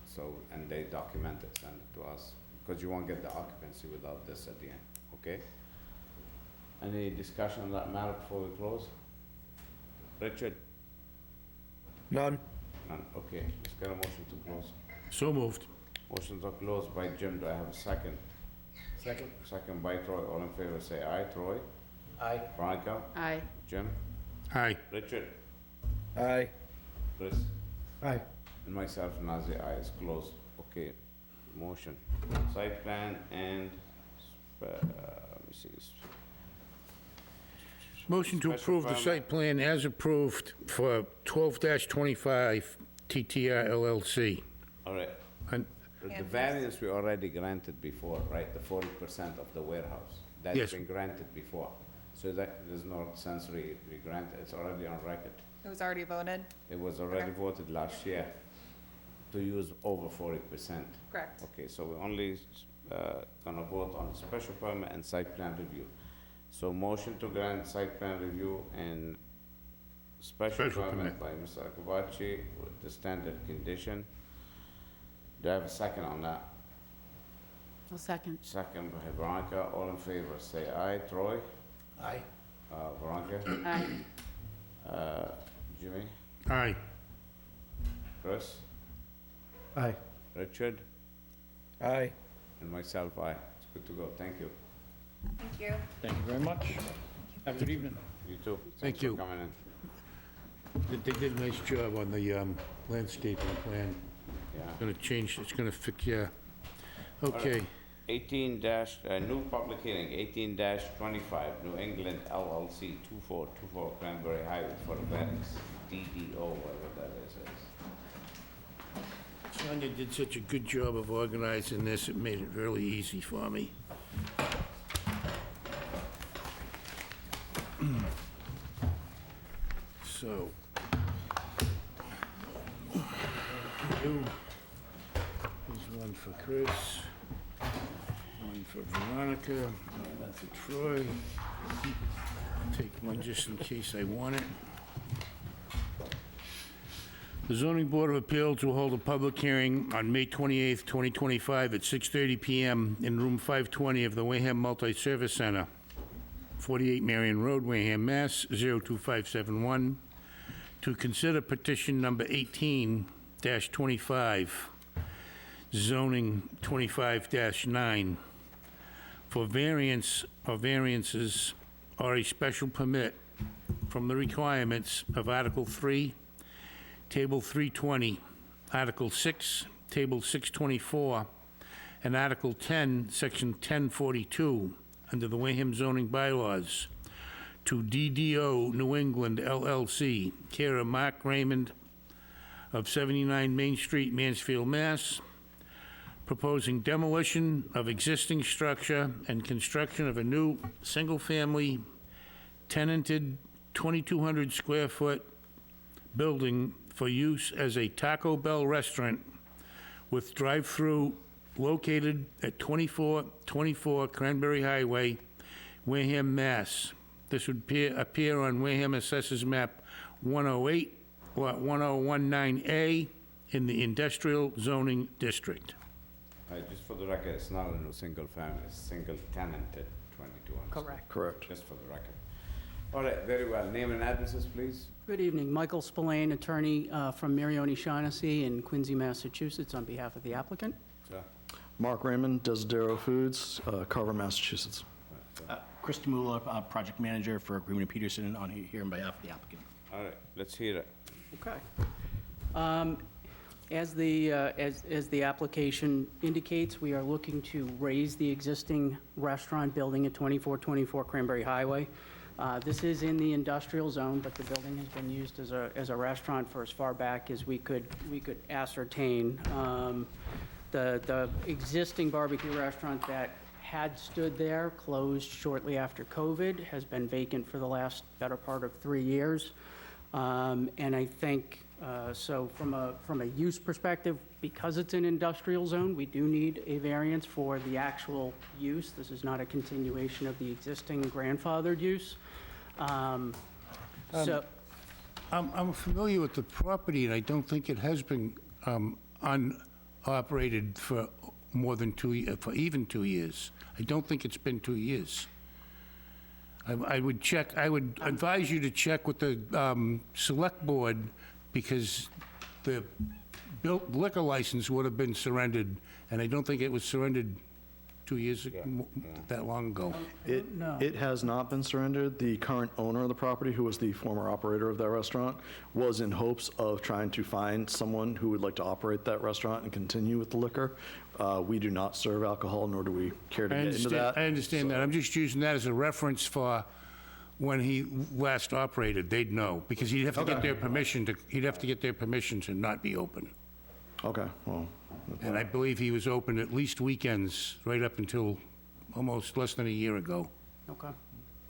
So, and they document it, send it to us, because you won't get the occupancy without this at the end, okay? Any discussion on that matter before we close? Richard? None? None, okay. Let's get a motion to close. So moved. Motion to close by Jim, do I have a second? Second. Second by Troy, all in favor, say aye. Troy? Aye. Veronica? Aye. Jim? Aye. Richard? Aye. Chris? Aye. And myself, Nazir, aye, is closed. Okay, motion. Site plan and, let me see. Motion to Special approve the permit. site plan as approved for 12-25 TTR LLC. All right. And- The variance we already granted before, right? The 40% of the warehouse. That's Yes. been granted before. So that, there's no sense re-grant, it's already on record. It was already voted? It was already Okay. voted last year to use over 40%. Correct. Okay, so we're only gonna vote on special permit and site plan review. So motion to grant site plan review and special Special permit permit. by Mr. Akabachi with the standard condition. Do I have a second on that? I'll second. Second by Veronica, all in favor, say aye. Troy? Aye. Veronica? Aye. Jimmy? Aye. Chris? Aye. Richard? Aye. And myself, aye. It's good to go, thank you. Thank you. Thank you very much. Have a good evening. You too. Thank Thanks for you. coming in. They did a nice job on the landscaping plan. Yeah. Gonna change, it's gonna fix, yeah. Okay. 18 dash, new public hearing, 18-25, New England LLC, 2424 Cranberry Highway for the variance, DDO, whatever that is. Sonia did such a good job of organizing this, it made it really easy for me. So. You. Here's one for Chris. One for Veronica. One for Troy. Take one just in case I want it. The Zoning Board of Appeals will hold a public hearing on May 28th, 2025 at 6:30 PM in Room 520 of the Wareham Multi-Service Center, 48 Marion Road, Wareham, Mass. 02571, to consider petition number 18-25, zoning 25-9, for variance or variances or a special permit from the requirements of Article 3, Table 320, Article 6, Table 624, and Article 10, Section 1042, under the Wareham zoning bylaws, to DDO New England LLC, care of Mark Raymond of 79 Main Street, Mansfield, Mass., proposing demolition of existing structure and construction of a new single-family tenanted 2,200 square foot building for use as a Taco Bell restaurant with drive-through located at 2424 Cranberry Highway, Wareham, Mass. This would appear on Wareham Assessors Map 108, Lot 1019A, in the Industrial Zoning District. Just for the record, it's not a new single family, it's single tenanted 2200. Correct. Correct. Just for the record. All right, very well. Name and addresses, please. Good evening. Michael Spillane, attorney from Marioni Shaughnessy in Quincy, Massachusetts, on behalf of the applicant. Sir. Mark Raymond, Desidero Foods, Carver, Massachusetts. Chris Demula, project manager for Greenwood Peterson, on here on behalf of the applicant. All right, let's hear it. Okay. As the application indicates, we are looking to raise the existing restaurant building at 2424 Cranberry Highway. This is in the industrial zone, but the building has been used as a restaurant for as far back as we could ascertain. The existing barbecue restaurant that had stood there closed shortly after COVID, has been vacant for the last better part of 3 years. And I think, so from a use perspective, because it's an industrial zone, we do need a variance for the actual use. This is not a continuation of the existing grandfathered use. So, I'm familiar with the property, and I don't think it has been unoperated for more than for even 2 years. I don't think it's been 2 years. I would check, I would advise you to check with the select board, because the liquor license would have been surrendered, and I don't think it was surrendered 2 years ago, that long ago. It has not been surrendered. The current owner of the property, who was the former operator of that restaurant, was in hopes of trying to find someone who would like to operate that restaurant and continue with the liquor. We do not serve alcohol, nor do we care to get into that. I understand that. I'm just using that as a reference for when he last operated. They'd know, because he'd have to get their permission to not be open. Okay, well. And I believe he was open at least weekends right up until almost less than a year ago. okay.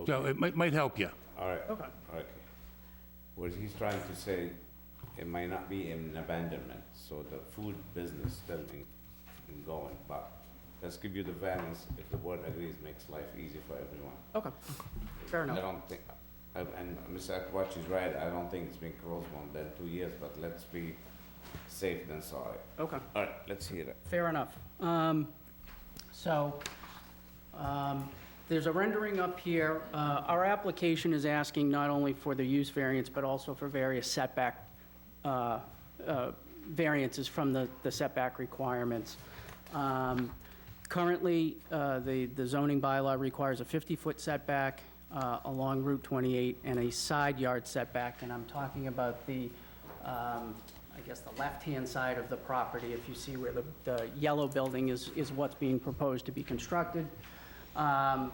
So it might help you. All right. Okay. Okay. What he's trying to say, it might not be in abandonment, so the food business still in going, but let's give you the variance. If the board agrees, makes life easy for everyone. Okay, fair I enough. don't think, and Mr. Akwach is right, I don't think it's been closed more than 2 years, but let's be safe than sorry. Okay. All right, let's hear it. Fair enough. There's a rendering up here. Our application is asking not only for the use variance, but also for various setback variances from the setback requirements. Currently, the zoning bylaw requires a 50-foot setback along Route 28 and a side yard setback, and I'm talking about the I guess the left-hand side of the property. If you see where the yellow building is what's being proposed to be constructed. And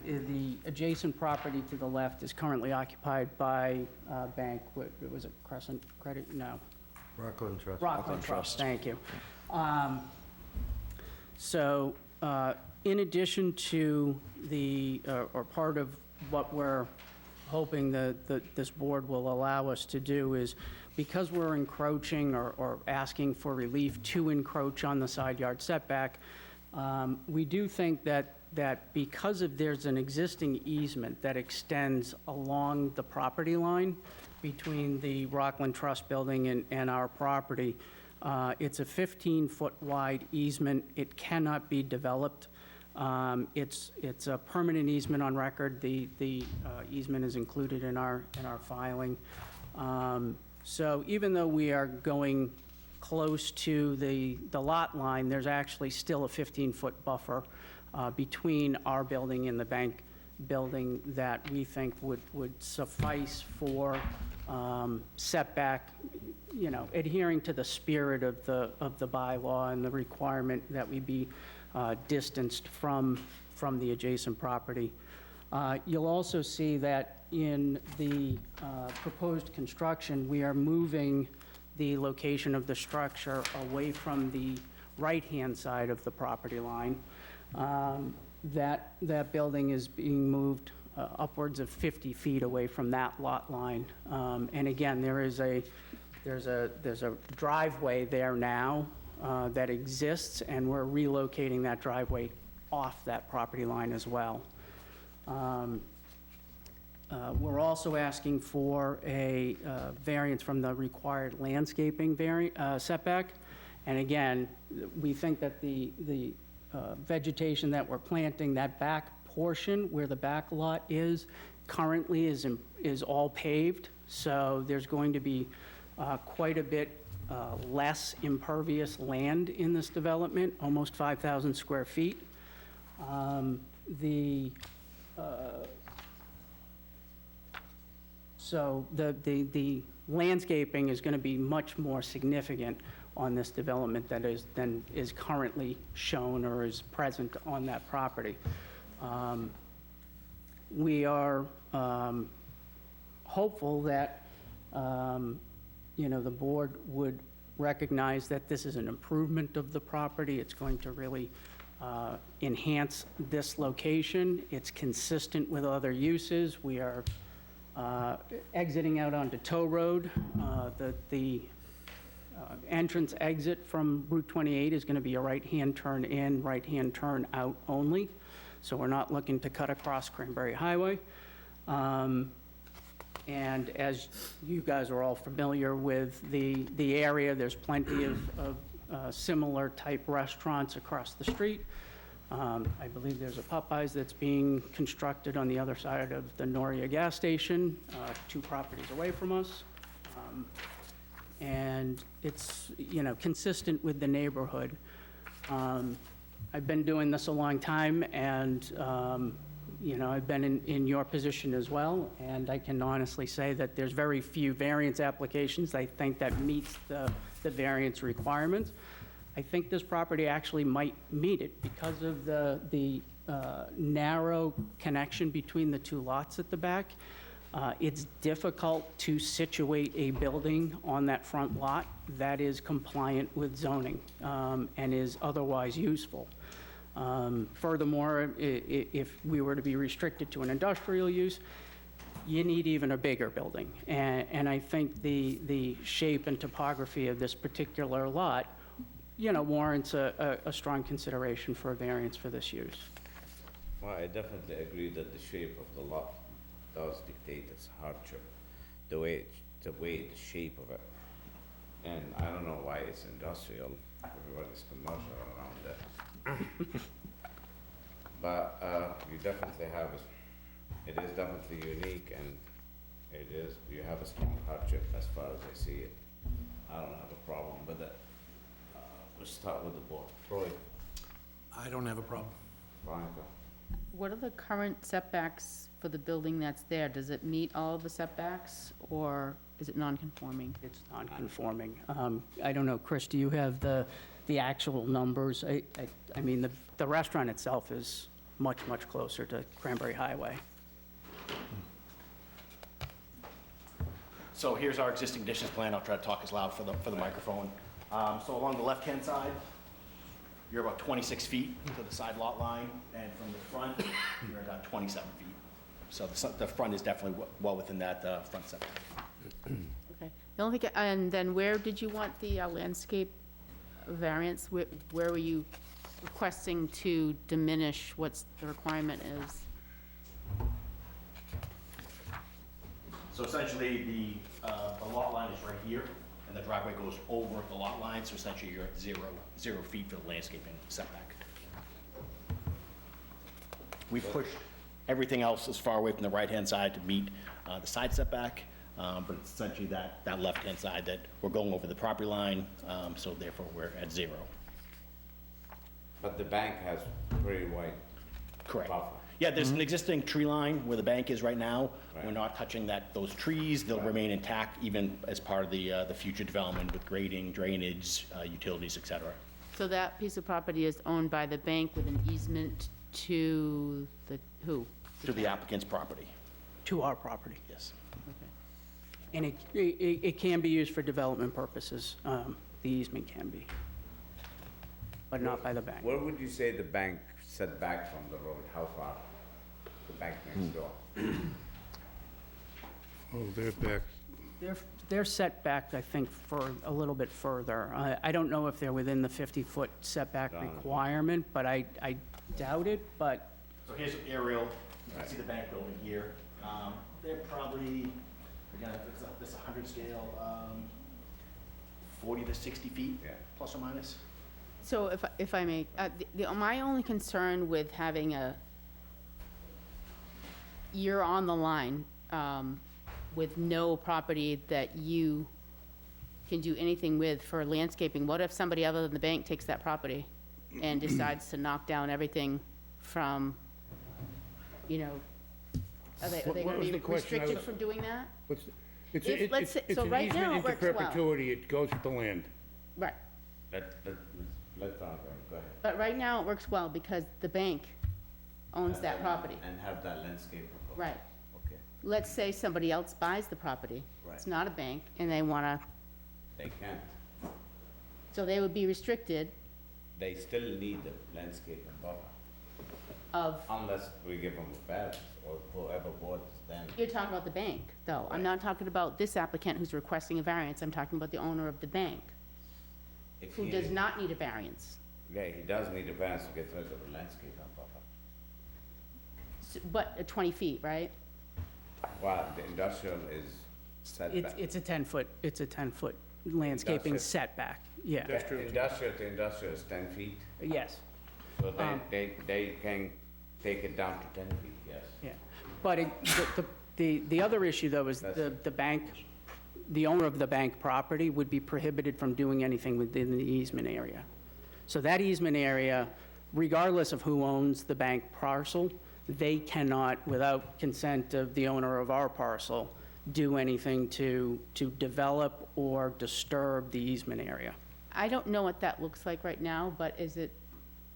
the adjacent property to the left is currently occupied by a bank. Was it Crescent Credit? No. Rockland Trust. Rockland Trust, thank you. So in addition to or part of what we're hoping that this board will allow us to do is, because we're encroaching or asking for relief to encroach on the side yard setback, We do think that because there's an existing easement that extends along the property line between the Rockland Trust Building and our property, it's a 15-foot wide easement. It cannot be developed. It's a permanent easement on record. The easement is included in our filing. So even though we are going close to the lot line, there's actually still a 15-foot buffer between our building and the bank building that we think would suffice for setback, adhering to the spirit of the bylaw and the requirement that we be distanced from the adjacent property. You'll also see that in the proposed construction, we are moving the location of the structure away from the right-hand side of the property line. That building is being moved upwards of 50 feet away from that lot line. And again, there's a driveway there now that exists, and we're relocating that driveway off that property line as well. We're also asking for a variance from the required landscaping setback. And again, we think that the vegetation that we're planting, that back portion where the back lot is, currently is all paved. So there's going to be quite a bit less impervious land in this development, almost 5,000 square feet. So the landscaping is going to be much more significant on this development than is currently shown or is present on that property. We are hopeful that the board would recognize that this is an improvement of the property. It's going to really enhance this location. It's consistent with other uses. We are exiting out onto Tow Road. The entrance exit from Route 28 is going to be a right-hand turn in, right-hand turn out only. So we're not looking to cut across Cranberry Highway. And as you guys are all familiar with the area, there's plenty of similar type restaurants across the street. I believe there's a Popeyes that's being constructed on the other side of the Noria gas station, 2 properties away from us. And it's, consistent with the neighborhood. I've been doing this a long time, and, I've been in your position as well, and I can honestly say that there's very few variance applications, I think, that meets the variance requirements. I think this property actually might meet it because of the narrow connection between the 2 lots at the back. It's difficult to situate a building on that front lot that is compliant with zoning and is otherwise useful. Furthermore, if we were to be restricted to an industrial use, you need even a bigger building. And I think the shape and topography of this particular lot, warrants a strong consideration for a variance for this use. Well, I definitely agree that the shape of the lot does dictate its hardship, the shape of it. And I don't know why it's industrial, everybody's commercial around it. But you definitely have, it is definitely unique, and you have a strong hardship as far as I see it. I don't have a problem with it. We'll start with the board. Troy? I don't have a problem. Veronica? What are the current setbacks for the building that's there? Does it meet all of the setbacks, or is it non-conforming? It's non-conforming. I don't know, Chris, do you have the actual numbers? I mean, the restaurant itself is much, much closer to Cranberry Highway. So here's our existing conditions plan. I'll try to talk as loud for the microphone. So along the left-hand side, you're about 26 feet to the side lot line, and from the front, you're about 27 feet. So the front is definitely well within that front setback. Okay. The only thing, and then where did you want the landscape variance? Where were you requesting to diminish what the requirement is? So essentially, the lot line is right here, and the driveway goes over the lot line, so essentially you're at 0 feet for the landscaping setback. We've pushed everything else as far away from the right-hand side to meet the side setback, but it's essentially that left-hand side that we're going over the property line, so therefore we're at 0. But the bank has pretty wide Correct. buffer. Yeah, there's an existing tree line where the bank is right now. We're not touching those trees. They'll remain intact even as part of the future development with grading, drainage, utilities, et cetera. So that piece of property is owned by the bank with an easement to the, who? To the applicant's property. To our property. Yes. And it can be used for development purposes. The easement can be, but not by the bank. Where would you say the bank set back from the road? How far? The bank next door? Oh, they're back. They're set back, I think, for a little bit further. I don't know if they're within the 50-foot setback requirement, but I doubt it, but So here's an aerial. You can see the bank building here. They're probably, again, it's a 100 scale, 40 to 60 feet, plus or minus. So if I may, my only concern with having you're on the line with no property that you can do anything with for landscaping, what if somebody other than the bank takes that property and decides to knock down everything from, you know, are they What gonna was be the question? restricted from doing that? It's let's say- so an right now easement it into works well. perpetuity, it goes with the land. Right, Let Frank go ahead. but right now it works well because the bank owns that property. And have that landscape. Right. Okay, Let's say somebody else buys the property. It's Right. not a bank, and they wanna, they can't. so they would be restricted They still need the landscape and buffer, of, unless we give them a variance or whoever bought them. you're talking about the bank, though. I'm not talking about this applicant who's requesting a variance. I'm talking about the owner of the bank, If who he- does not need a variance. Yeah, he does need a variance to get rid of the landscape and buffer. But 20 feet, right? Well, the industrial is set back. it's a 10-foot landscaping Industrial. setback, yeah. Industrial to industrial is 10 feet, Yes, so they can take it down to 10 feet, yes. yeah. But the other issue, though, is the bank, the owner of the bank property would be prohibited from doing anything within the easement area. So that easement area, regardless of who owns the bank parcel, they cannot, without consent of the owner of our parcel, do anything to develop or disturb the easement area. I don't know what that looks like right now, but is it,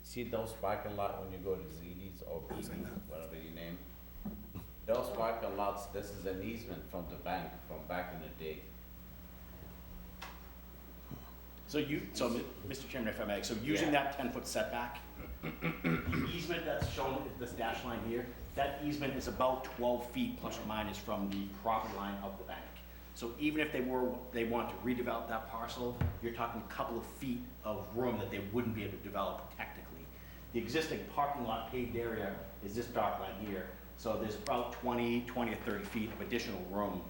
See those parking lot when you go to ZD's or BB's, whatever you name? Those parking lots, this is an easement from the bank from back in the day. So Mr. Chairman, if I may, so using that 10-foot setback, the easement that's shown at this dash line here, that easement is about 12 feet plus or minus from the property line of the bank. So even if they want to redevelop that parcel, you're talking a couple of feet of room that they wouldn't be able to develop technically. The existing parking lot paved area is this dark line here. So there's about 20 or 30 feet of additional room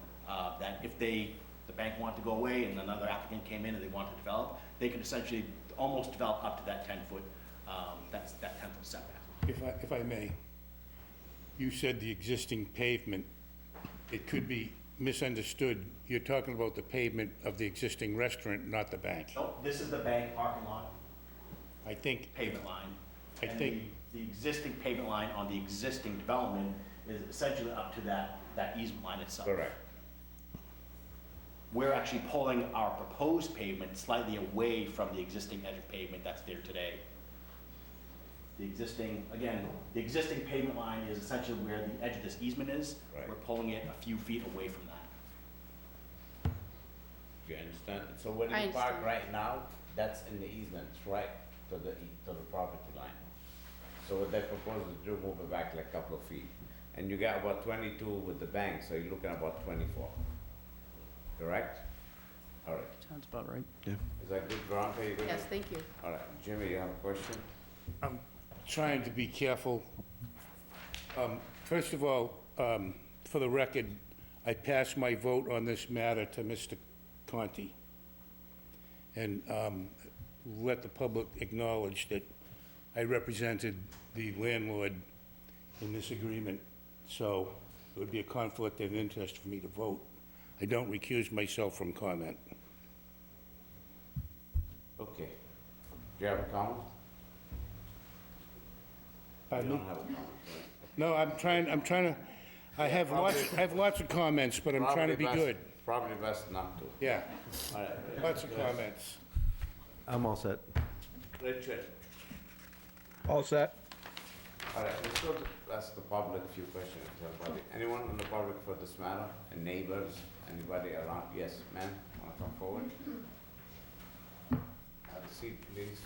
that if the bank wanted to go away and another applicant came in and they wanted to develop, they could essentially almost develop up to that 10-foot, that 10-foot setback. If I may, you said the existing pavement, it could be misunderstood. You're talking about the pavement of the existing restaurant, not the bank. Nope, this is the bank parking lot I think, pavement line. I And think- the existing pavement line on the existing development is essentially up to that easement line itself. Correct. We're actually pulling our proposed pavement slightly away from the existing edge of pavement that's there today. The existing pavement line is essentially where the edge of this easement is. Right. We're pulling it a few feet away from that. You understand? So when I you park understand. right now, that's in the easement, it's right to the property line. So what they propose to do, move it back like a couple of feet. And you got about 22 with the bank, so you're looking at about 24. Correct? All right. Sounds about right. Is that good, Veronica? You good? yes, thank you. All right. Jimmy, you have a question? I'm trying to be careful. First of all, for the record, I passed my vote on this matter to Mr. Conti, and let the public acknowledge that I represented the landlord in this agreement, so it would be a conflict of interest for me to vote. I don't recuse myself from comment. Okay. Do you have a comment? Pardon You me? don't have a comment, right? No, I'm trying to, I have lots of comments, but I'm trying to be Probably good. best- Probably best not to. Yeah, All right. lots of comments. I'm all set. Richard? All set? All right, let's go to, ask the public a few questions. Everybody, anyone in the public for this matter? And neighbors, anybody around? Yes, ma'am, wanna come forward? Have a seat, please.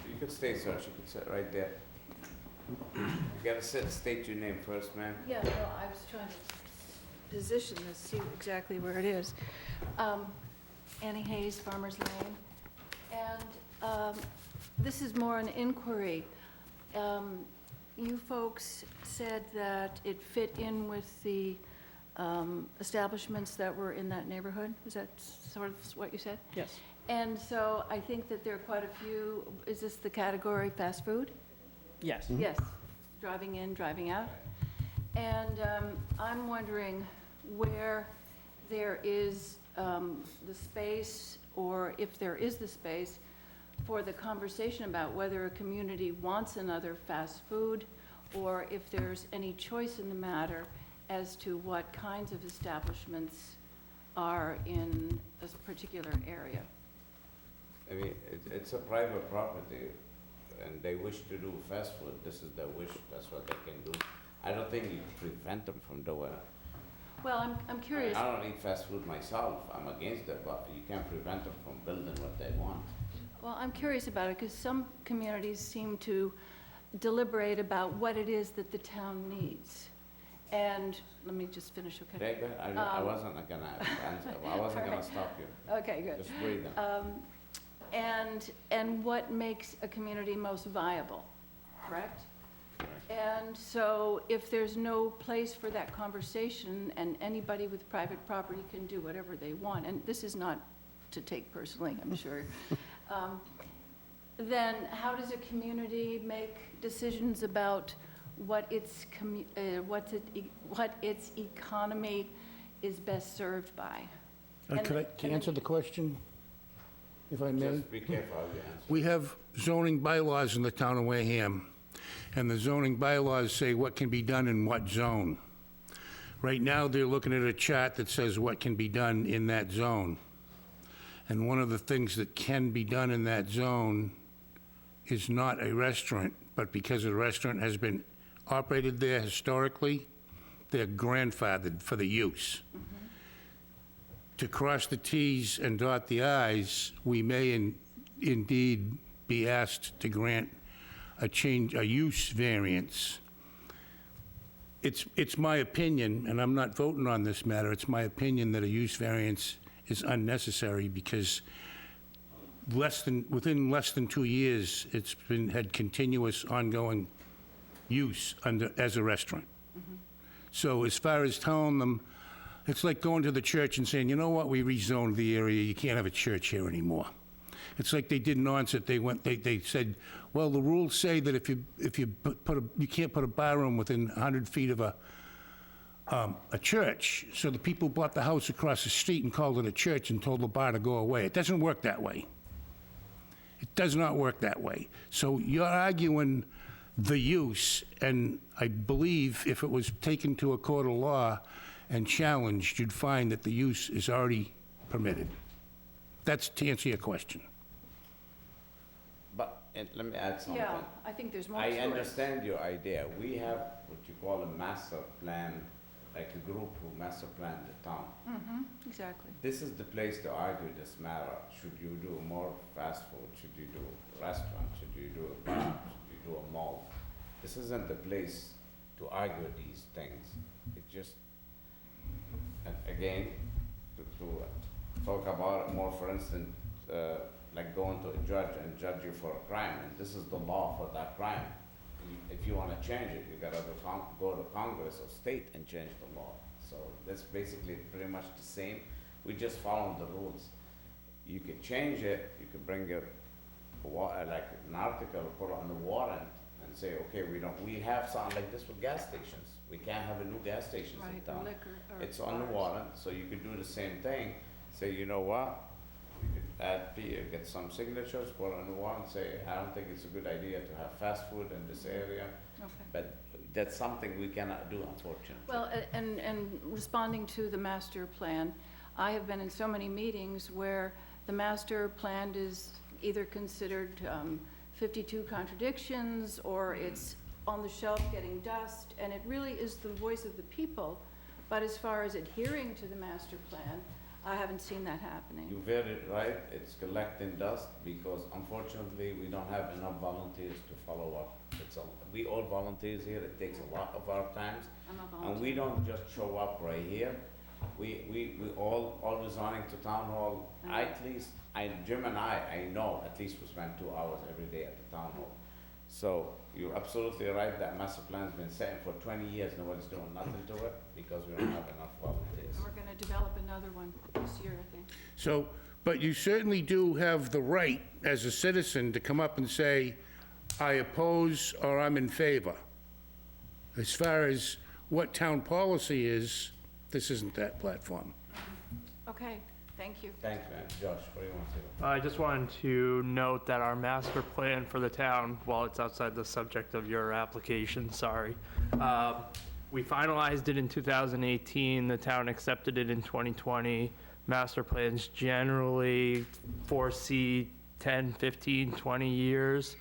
You could stay, sir, you could sit right there. You gotta sit, state your name first, ma'am. Yeah, no, I was trying to position this, see exactly where it is. Annie Hayes, Farmers Lane. And this is more an inquiry. You folks said that it fit in with the establishments that were in that neighborhood? Is that sort of what you said? Yes. And so I think that there are quite a few, is this the category fast food? Yes. Yes, driving in, driving out. And I'm wondering where there is the space, or if there is the space, for the conversation about whether a community wants another fast food, or if there's any choice in the matter as to what kinds of establishments are in a particular area. I mean, it's a private property, and they wish to do fast food. This is their wish, that's what they can do. I don't think you can prevent them from doing it. Well, I'm curious. I don't eat fast food myself, I'm against it, but you can't prevent them from building what they want. Well, I'm curious about it, because some communities seem to deliberate about what it is that the town needs. And, let me just finish, okay? Okay, good. I wasn't gonna answer, I wasn't gonna stop you. Okay, good. Just breathe in. And what makes a community most viable, correct? And so if there's no place for that conversation, and anybody with private property can do whatever they want, and this is not to take personally, I'm sure, then how does a community make decisions about what its economy is best served by? Can I answer the question, if I may? Just be careful how you answer. We have zoning bylaws in the town of Wareham, and the zoning bylaws say what can be done in what zone. Right now, they're looking at a chart that says what can be done in that zone. And one of the things that can be done in that zone is not a restaurant, but because a restaurant has been operated there historically, they're grandfathered for the use. To cross the Ts and dot the Is, we may indeed be asked to grant a use variance. It's my opinion, and I'm not voting on this matter, it's my opinion that a use variance is unnecessary because within less than 2 years, it's had continuous ongoing use as a restaurant. So as far as telling them, it's like going to the church and saying, you know what, we rezoned the area, you can't have a church here anymore. It's like they did in Onset, they said, well, the rules say that if you you can't put a bar room within 100 feet of a church, so the people bought the house across the street and called it a church and told the bar to go away. It doesn't work that way. It does not work that way. So you're arguing the use, and I believe if it was taken to a court of law and challenged, you'd find that the use is already permitted. That's to answer your question. But, let me add something. Yeah, I think there's more to I it. understand your idea. We have what you call a master plan, like a group who master plan the town. Exactly. This is the place to argue this matter. Should you do more fast food? Should you do restaurant? Should you do a bar? Should you do a mall? This isn't the place to argue these things. It just, and again, to talk about it more, for instance, like going to a judge and judge you for a crime, and this is the law for that crime. If you wanna change it, you gotta go to Congress or state and change the law. So that's basically pretty much the same, we just follow the rules. You can change it, you can bring your, like an article, put it on the warrant, and say, okay, we have something like this with gas stations. We can't have a new gas stations in Right, town. liquor or It's on the bars. warrant, so you could do the same thing, say, you know what? We could add, get some signatures, put it on the warrant, say, I don't think it's a good idea to have fast food in this area. Okay. But that's something we cannot do, unfortunately. Well, and responding to the master plan, I have been in so many meetings where the master plan is either considered 52 contradictions, or it's on the shelf getting dust, and it really is the voice of the people. But as far as adhering to the master plan, I haven't seen that happening. You're very right, it's collecting dust, because unfortunately, we don't have enough volunteers to follow up. We all volunteers here, it takes a lot of our times, I'm a and we volunteer. don't just show up right here. We all always running to town hall. At least, Jim and I know, at least we spend 2 hours every day at the town hall. So you're absolutely right, that master plan's been set for 20 years, nobody's doing nothing to it, because we don't have enough volunteers. And we're gonna develop another one this year, I think. So, but you certainly do have the right, as a citizen, to come up and say, I oppose or I'm in favor. As far as what town policy is, this isn't that platform. Okay, thank you. Thanks, man. Josh, what do you want to say? I just wanted to note that our master plan for the town, while it's outside the subject of your application, sorry, we finalized it in 2018, the town accepted it in 2020. Master plans generally foresee 10, 15, 20 years.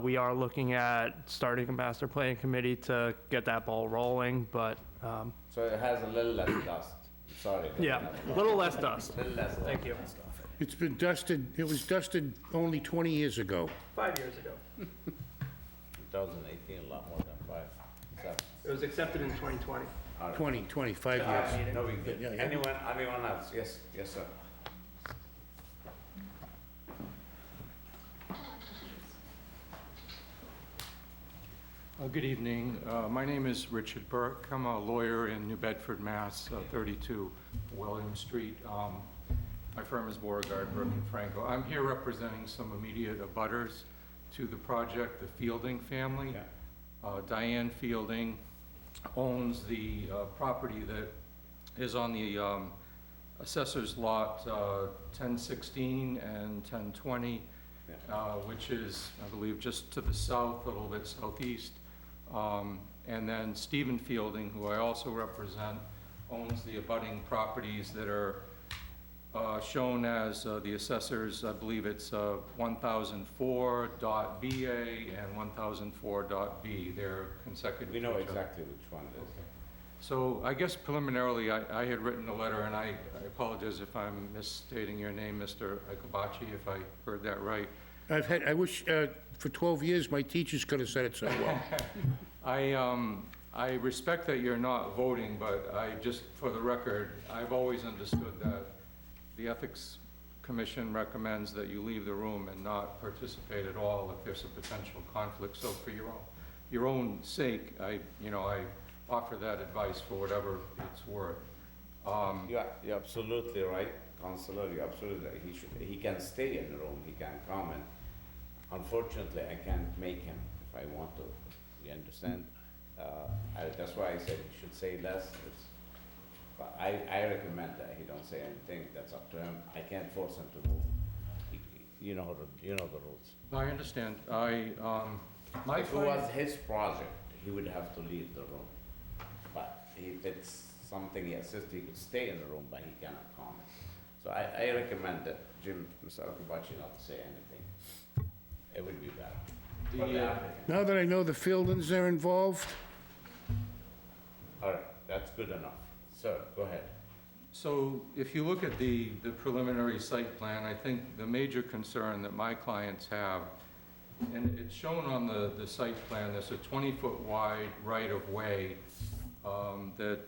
We are looking at starting a master plan committee to get that ball rolling, but So it has a little less dust, sorry. yeah, a little less dust. Little less. Thank you. It's been dusted, it was dusted only 20 years ago. 5 years ago. 2018, a lot more than 5. It was accepted in 2020. 25 years. No big deal. Yeah, yeah. Anyone else? Yes, sir. Good evening. My name is Richard Burke. I'm a lawyer in New Bedford, Mass., 32 William Street. My firm is Beauregard, Burke and Franco. I'm here representing some immediate abutters to the project, the Fielding family. Diane Fielding owns the property that is on the assessor's lot 1016 and 1020, which is, I believe, just to the south, a little bit southeast. And then Stephen Fielding, who I also represent, owns the abutting properties that are shown as the assessors. I believe it's 1004.BA and 1004.B. They're consecutive. We know to each other. exactly which one it is. So I guess preliminarily, I had written a letter, and I apologize if I'm misstating your name, Mr. Akabachi, if I heard that right. I wish, for 12 years, my teachers could have said it so well. I respect that you're not voting, but I just, for the record, I've always understood that the Ethics Commission recommends that you leave the room and not participate at all if there's a potential conflict. So for your own sake, I offer that advice for whatever it's worth. You're absolutely right, Counselor, you're absolutely right. He can stay in the room, he can comment. Unfortunately, I can't make him if I want to, you understand? That's why I said he should say less. But I recommend that he don't say anything, that's up to him. I can't force him to move. You know the rules. I understand. If it was his project, he would have to leave the room. But if it's something he assists, he could stay in the room, but he cannot comment. So I recommend that Mr. Akabachi not to say anything. It would be better. For the applicant. Now that I know the Fieldings are involved, All right, that's good enough. Sir, go ahead. So if you look at the preliminary site plan, I think the major concern that my clients have, and it's shown on the site plan, there's a 20-foot wide right-of-way that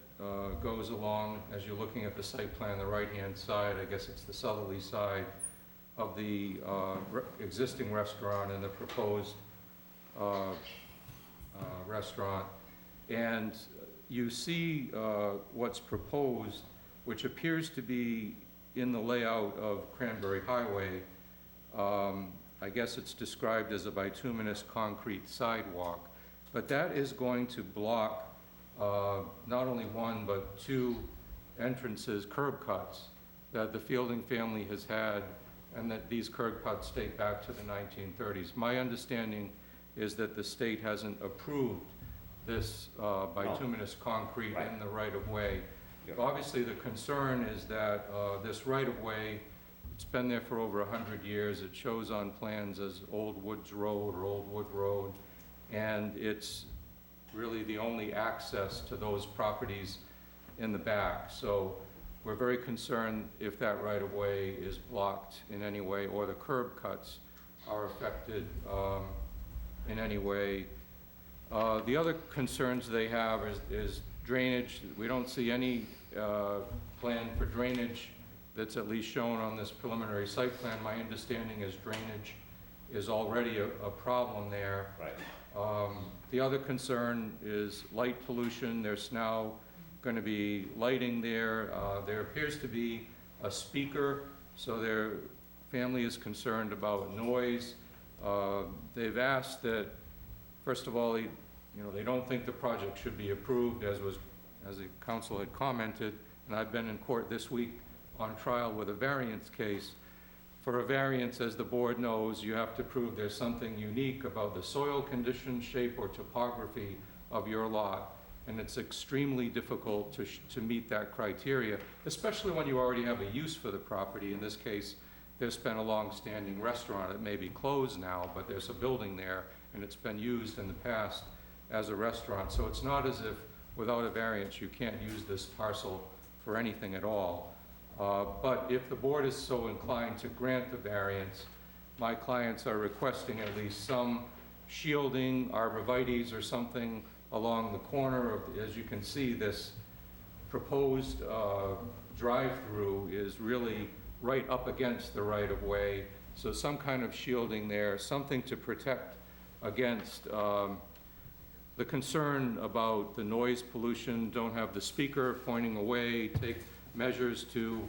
goes along, as you're looking at the site plan, the right-hand side, I guess it's the southerly side, of the existing restaurant and the proposed restaurant. And you see what's proposed, which appears to be in the layout of Cranberry Highway. I guess it's described as a bituminous concrete sidewalk, but that is going to block not only one, but two entrances, curb cuts, that the Fielding family has had, and that these curb cuts date back to the 1930s. My understanding is that the state hasn't approved this bituminous concrete in the right-of-way. Obviously, the concern is that this right-of-way, it's been there for over 100 years. It shows on plans as Old Woods Road or Old Wood Road, and it's really the only access to those properties in the back. So we're very concerned if that right-of-way is blocked in any way or the curb cuts are affected in any way. The other concerns they have is drainage. We don't see any plan for drainage that's at least shown on this preliminary site plan. My understanding is drainage is already a problem there. Right. The other concern is light pollution. There's now going to be lighting there. There appears to be a speaker, so their family is concerned about noise. They've asked that, first of all, they don't think the project should be approved, as the council had commented, and I've been in court this week on trial with a variance case. For a variance, as the board knows, you have to prove there's something unique about the soil condition, shape, or topography of your lot, and it's extremely difficult to meet that criteria, especially when you already have a use for the property. In this case, there's been a long-standing restaurant. It may be closed now, but there's a building there, and it's been used in the past as a restaurant. So it's not as if without a variance you can't use this parcel for anything at all. But if the board is so inclined to grant the variance, my clients are requesting at least some shielding, arborvitaes or something along the corner of, as you can see, this proposed drive-through is really right up against the right-of-way. So some kind of shielding there, something to protect against the concern about the noise pollution. Don't have the speaker pointing away, take measures to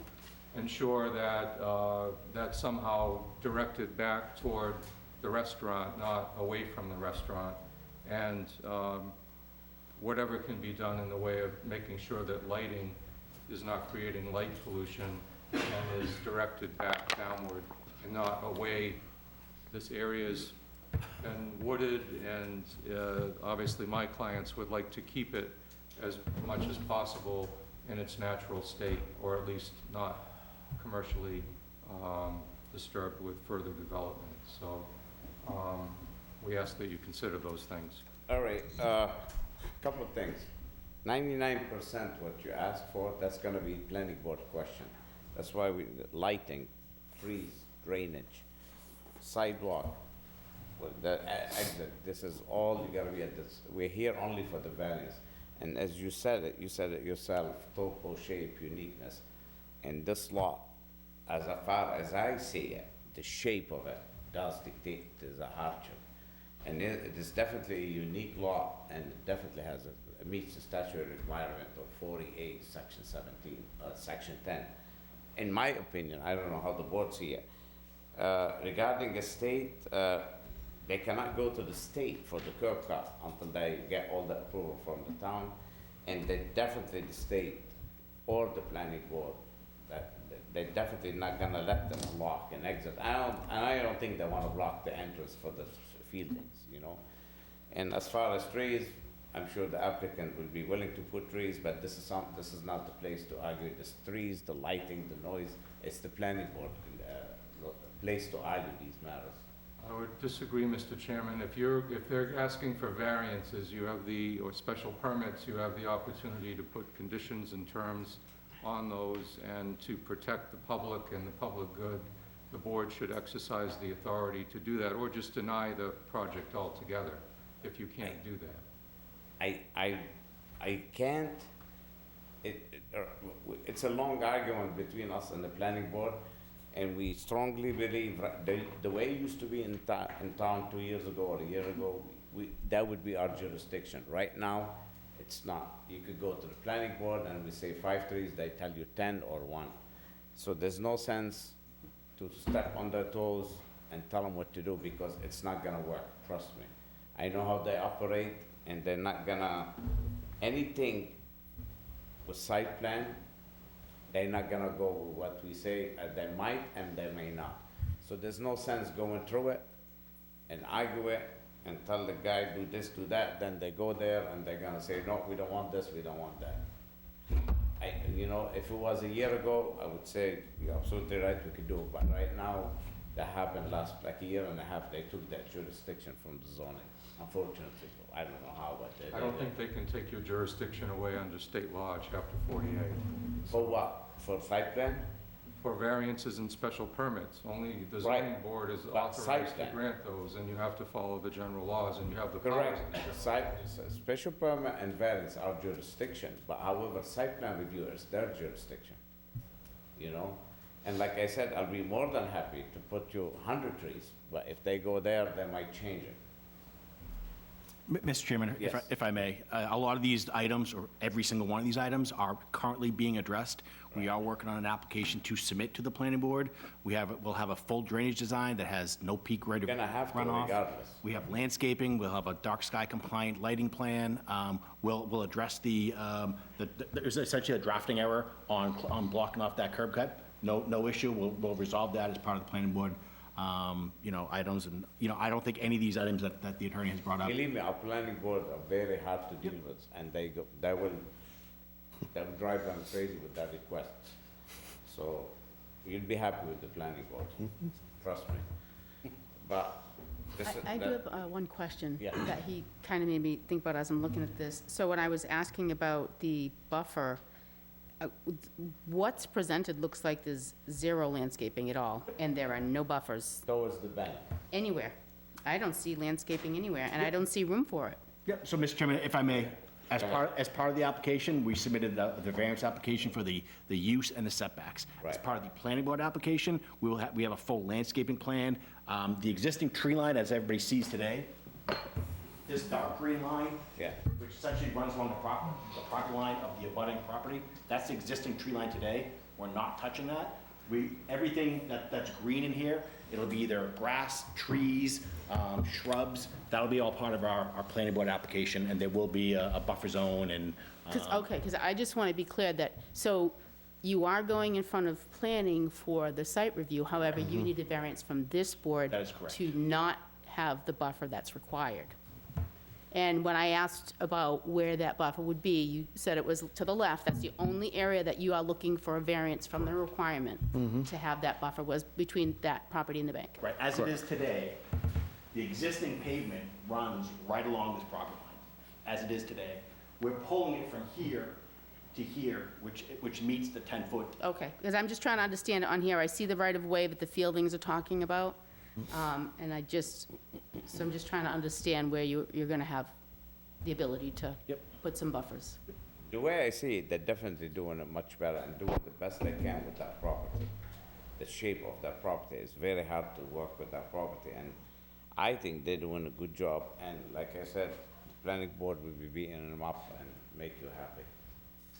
ensure that that's somehow directed back toward the restaurant, not away from the restaurant. And whatever can be done in the way of making sure that lighting is not creating light pollution and is directed back downward and not away. This area is been wooded, and obviously my clients would like to keep it as much as possible in its natural state, or at least not commercially disturbed with further development. So we ask that you consider those things. All right, couple of things. 99% what you asked for, that's gonna be planning board question. That's why lighting, trees, drainage, sidewalk, the exit, this is all you gotta be at this. We're here only for the variance. And as you said it yourself, topo, shape, uniqueness. And this lot, as far as I see it, the shape of it does dictate there's a hardship. And it is definitely a unique lot, and it definitely has it meets the statutory requirement of 48, section 17, section 10. In my opinion, I don't know how the board see it. Regarding the state, they cannot go to the state for the curb cut until they get all the approval from the town. And they definitely, the state or the planning board, that they're definitely not gonna let them block and exit. I don't think they wanna block the entrance for the fieldings, you know? And as far as trees, I'm sure the applicant will be willing to put trees, but this is not the place to argue. The trees, the lighting, the noise, it's the planning board place to argue these matters. I would disagree, Mr. Chairman. If they're asking for variances, or special permits, you have the opportunity to put conditions and terms on those, and to protect the public and the public good, the board should exercise the authority to do that, or just deny the project altogether, if you can't do that. I can't, it's a long argument between us and the planning board. And we strongly believe, the way it used to be in town 2 years ago or a year ago, that would be our jurisdiction. Right now, it's not. You could go to the planning board and we say 5 trees, they tell you 10 or 1. So there's no sense to step on their toes and tell them what to do, because it's not gonna work, trust me. I know how they operate, and they're not gonna, anything with site plan, they're not gonna go with what we say, they might and they may not. So there's no sense going through it and argue it and tell the guy, do this, do that, then they go there and they're gonna say, no, we don't want this, we don't want that. You know, if it was a year ago, I would say, you're absolutely right, we could do it, but right now, that happened last, like a year and a half, they took that jurisdiction from the zoning, unfortunately. I don't know how, but they I don't did think they can take your jurisdiction away under state law, chapter 48. For what? For site plan? For variances and special permits. Only the Right. zoning board is But site authorized to plan. grant those, and you have to follow the general laws, and you have the powers. Correct. The site, special permit and variance are jurisdiction, but however, site plan review is their jurisdiction, you know? And like I said, I'll be more than happy to put you 100 trees, but if they go there, they might change it. Mr. Chairman, Yes. if I may, a lot of these items, or every single one of these items, are currently being addressed. We are working on an application to submit to the planning board. We'll have a full drainage design that has no peak rate of Gonna have to runoff. regardless. We have landscaping, we'll have a dark sky compliant lighting plan. We'll address there's essentially a drafting error on blocking off that curb cut. No issue, we'll resolve that as part of the planning board, items. And, I don't think any of these items that the attorney has brought up. Believe me, our planning board are very hard to deal with, and they will drive them crazy with their requests. So you'll be happy with the planning board, trust me. But this is. I do have one question Yeah. that he kind of made me think about as I'm looking at this. So when I was asking about the buffer, what's presented looks like there's zero landscaping at all, and there are no buffers Towards the bank. anywhere. I don't see landscaping anywhere, and I don't see room for it. Yep, so Mr. Chairman, if I may, as part of the application, we submitted the variance application for the use and the setbacks. As Right. part of the planning board application, we have a full landscaping plan. The existing tree line, as everybody sees today, this dark green line, Yeah. which essentially runs along the property line of the abutting property, that's the existing tree line today. We're not touching that. Everything that's green in here, it'll be either grass, trees, shrubs. That'll be all part of our planning board application, and there will be a buffer zone and. Because I just want to be clear that, so you are going in front of planning for the site review, however, you need a variance from this board. That is correct. To not have the buffer that's required. And when I asked about where that buffer would be, you said it was to the left. That's the only area that you are looking for a variance from the requirement to have that buffer was between that property and the bank. Right, as it is today, the existing pavement runs right along this property line, as it is today. We're pulling it from here to here, which meets the 10-foot. Okay, because I'm just trying to understand it on here. I see the right-of-way that the Fieldings are talking about. And I'm just trying to understand where you're going to have the ability to put some buffers. The way I see it, they're definitely doing it much better and doing the best they can with that property. The shape of that property is very hard to work with that property, and I think they're doing a good job. And like I said, the planning board will be beating them up and make you happy.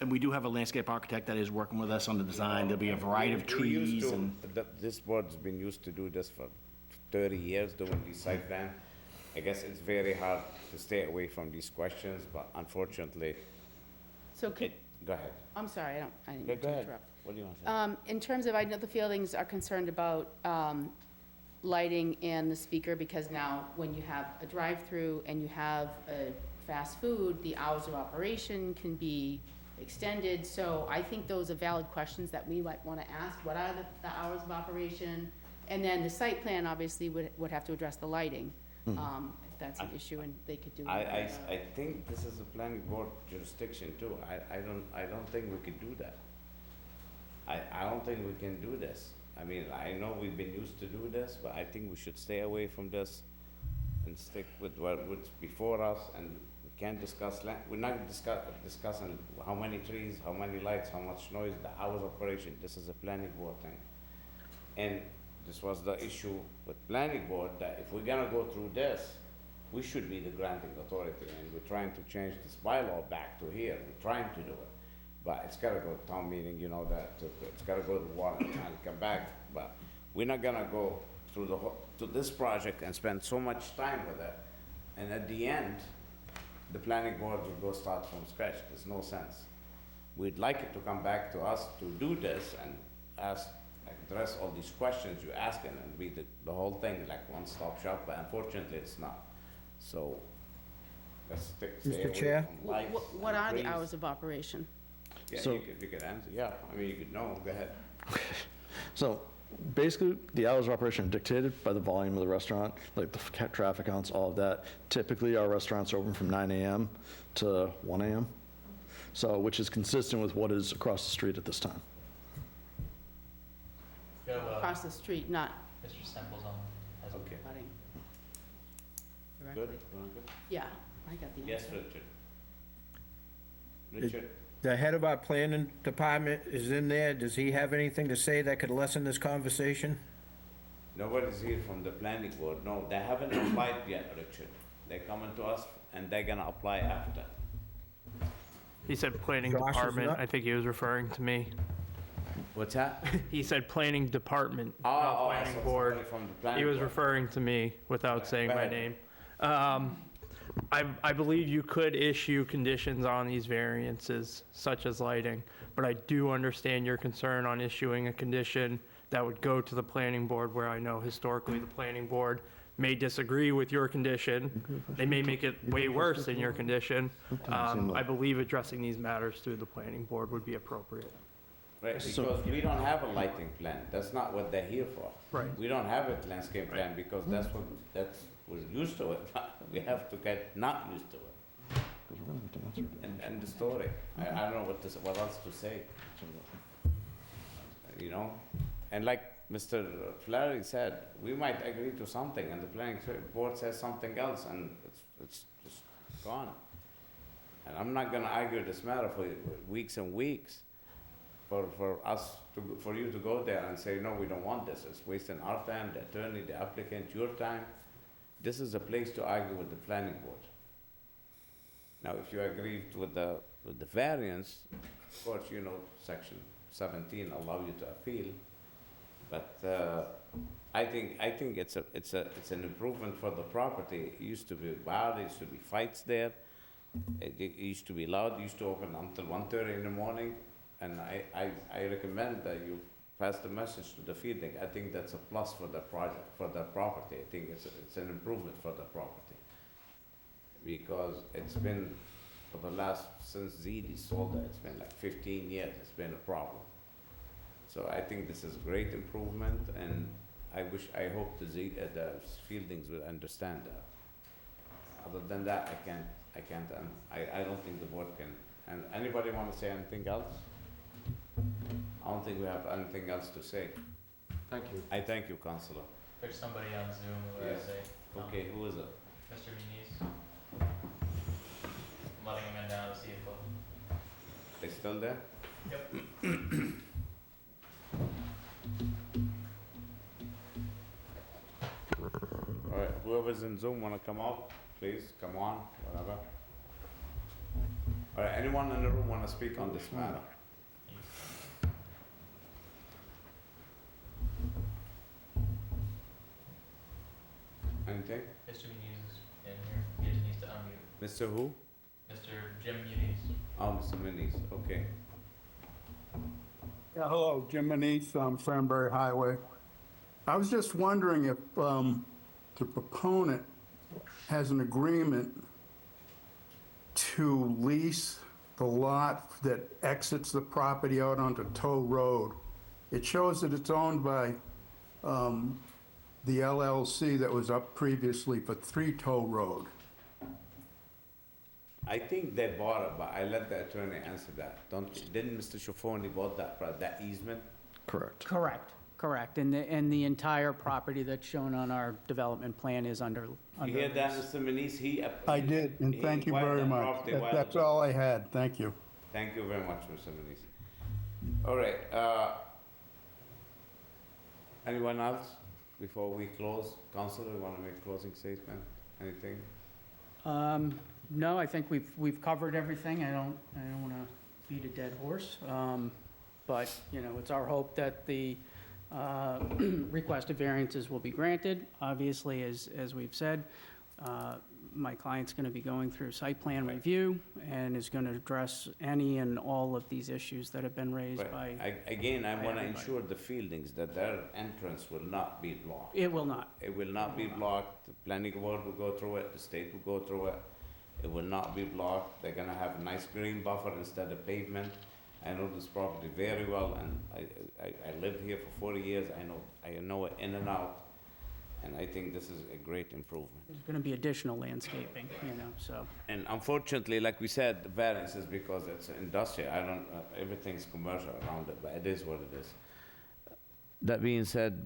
And we do have a landscape architect that is working with us on the design. There'll be a variety of We used trees to- and. This board's been used to do this for 30 years, doing these site plan. I guess it's very hard to stay away from these questions, but unfortunately, So, go ahead. I'm sorry, I didn't Yeah, mean go to ahead. interrupt. What do you want to say? In terms of, I know the Fieldings are concerned about lighting and the speaker, because now when you have a drive-through and you have a fast food, the hours of operation can be extended. So I think those are valid questions that we might want to ask. What are the hours of operation? And then the site plan obviously would have to address the lighting, if that's an issue, and they could do. I think this is a planning board jurisdiction too. I don't think we could do that. I don't think we can do this. I mean, I know we've been used to do this, but I think we should stay away from this and stick with what's before us, and we can't discuss, we're not discussing how many trees, how many lights, how much noise, the hours of operation. This is a planning board thing. And this was the issue with planning board, that if we're gonna go through this, we should be the granting authority, and we're trying to change this bylaw back to here, we're trying to do it. But it's gotta go to town meeting, you know that, it's gotta go to Wareham and come back, but we're not gonna go through the whole, to this project and spend so much time with it, and at the end, the planning board will go start from scratch, there's no sense. We'd like it to come back to us to do this and address all these questions you're asking and be the whole thing like one-stop shop, but unfortunately it's not. So, let's stay away Chair? from lights What and are the trees. hours of operation? Yeah, So- you could answer, yeah, I mean, you could know, go ahead. So basically, the hours of operation are dictated by the volume of the restaurant, like the traffic counts, all of that. Typically, our restaurants are open from 9 a.m. to 1 a.m., so, which is consistent with what is across the street at this time. Go, Across the street, not Mr. Semple's on, has Okay. abutting. Good, Directly. good. Yeah, I got the Yes, answer. Richard. Richard? The head of our planning department is in there. Does he have anything to say that could lessen this conversation? Nobody's here from the planning board, no, they haven't applied yet, Richard. They're coming to us and they're gonna apply after. He said planning Josh is department. not- I think he was referring to me. What's that? He said planning department, Oh, not I planning saw board. somebody from the planning He was board. referring to me without saying go my ahead. name. I believe you could issue conditions on these variances, such as lighting, but I do understand your concern on issuing a condition that would go to the planning board, where I know historically the planning board may disagree with your condition. They may make it way worse than your condition. I believe addressing these matters through the planning board would be appropriate. Right, because we don't have a lighting plan, that's not what they're here for. Right. We don't have a landscape plan because we're used to it, we have to get not used to it. And the story, I don't know what else to say. You know, and like Mr. Flaherty said, we might agree to something and the planning board says something else and it's just gone. And I'm not gonna argue this matter for weeks and weeks. For you to go there and say, no, we don't want this, it's wasting our time, the attorney, the applicant, your time. This is a place to argue with the planning board. Now, if you agree with the variance, of course, you know, section 17 allow you to appeal. But I think it's an improvement for the property. It used to be bad, there used to be fights there. It used to be loud, it used to open until 1:30 in the morning. And I recommend that you pass the message to the fielding. I think that's a plus for the project, for the property. I think it's an improvement for the property. Because it's been, for the last, since Zedi sold it, it's been like 15 years, it's been a problem. So I think this is great improvement, and I hope the fieldings will understand that. Other than that, I don't think the board can. And anybody want to say anything else? I don't think we have anything else to say. Thank you. I thank you, Counselor. There's somebody on Zoom who I Yes. say. Okay, who is it? Mr. Muniz. I'm letting him in now to see if They still there? Yep. All right, whoever's in Zoom wanna come up, please, come on, whatever. All right, anyone in the room wanna speak on this matter? Anything? Mr. Muniz is in here. He just needs to unmute. Mr. Who? Mr. Jim Muniz. Oh, Mr. Minis, okay. Yeah, hello, Jim Manise, Cranberry Highway. I was just wondering if the proponent has an agreement to lease the lot that exits the property out onto Tow Road. It shows that it's owned by the LLC that was up previously for 3 Tow Road. I think they bought it, but I let the attorney answer that. Didn't Mr. Schifoni bought that easement? Correct. Correct. And the entire property that's shown on our development plan is under You hear that, lease. Mr. Minis? I did, and he thank you acquired very that much. property while That's ago. all I had, thank you. Thank you very much, Mr. Minis. All right, Anyone else before we close? Counselor, want to make a closing statement? Anything? No, I think we've covered everything. I don't want to beat a dead horse. But, you know, it's our hope that the requested variances will be granted. Obviously, as we've said, my client's going to be going through site plan review and is going to address any and all of these issues that have been raised by. Again, I by want to everybody. ensure the fieldings that their entrance will not be blocked. It will not. It will not be blocked. The planning board will go through it, the state will go through it. It will not be blocked. They're gonna have a nice green buffer instead of pavement. I know this property very well, and I lived here for 40 years. I know it in and out. And I think this is a great improvement. There's going to be additional landscaping, you know, so. And unfortunately, like we said, the variance is because it's industrial. Everything's commercial around it, but it is what it is. That being said,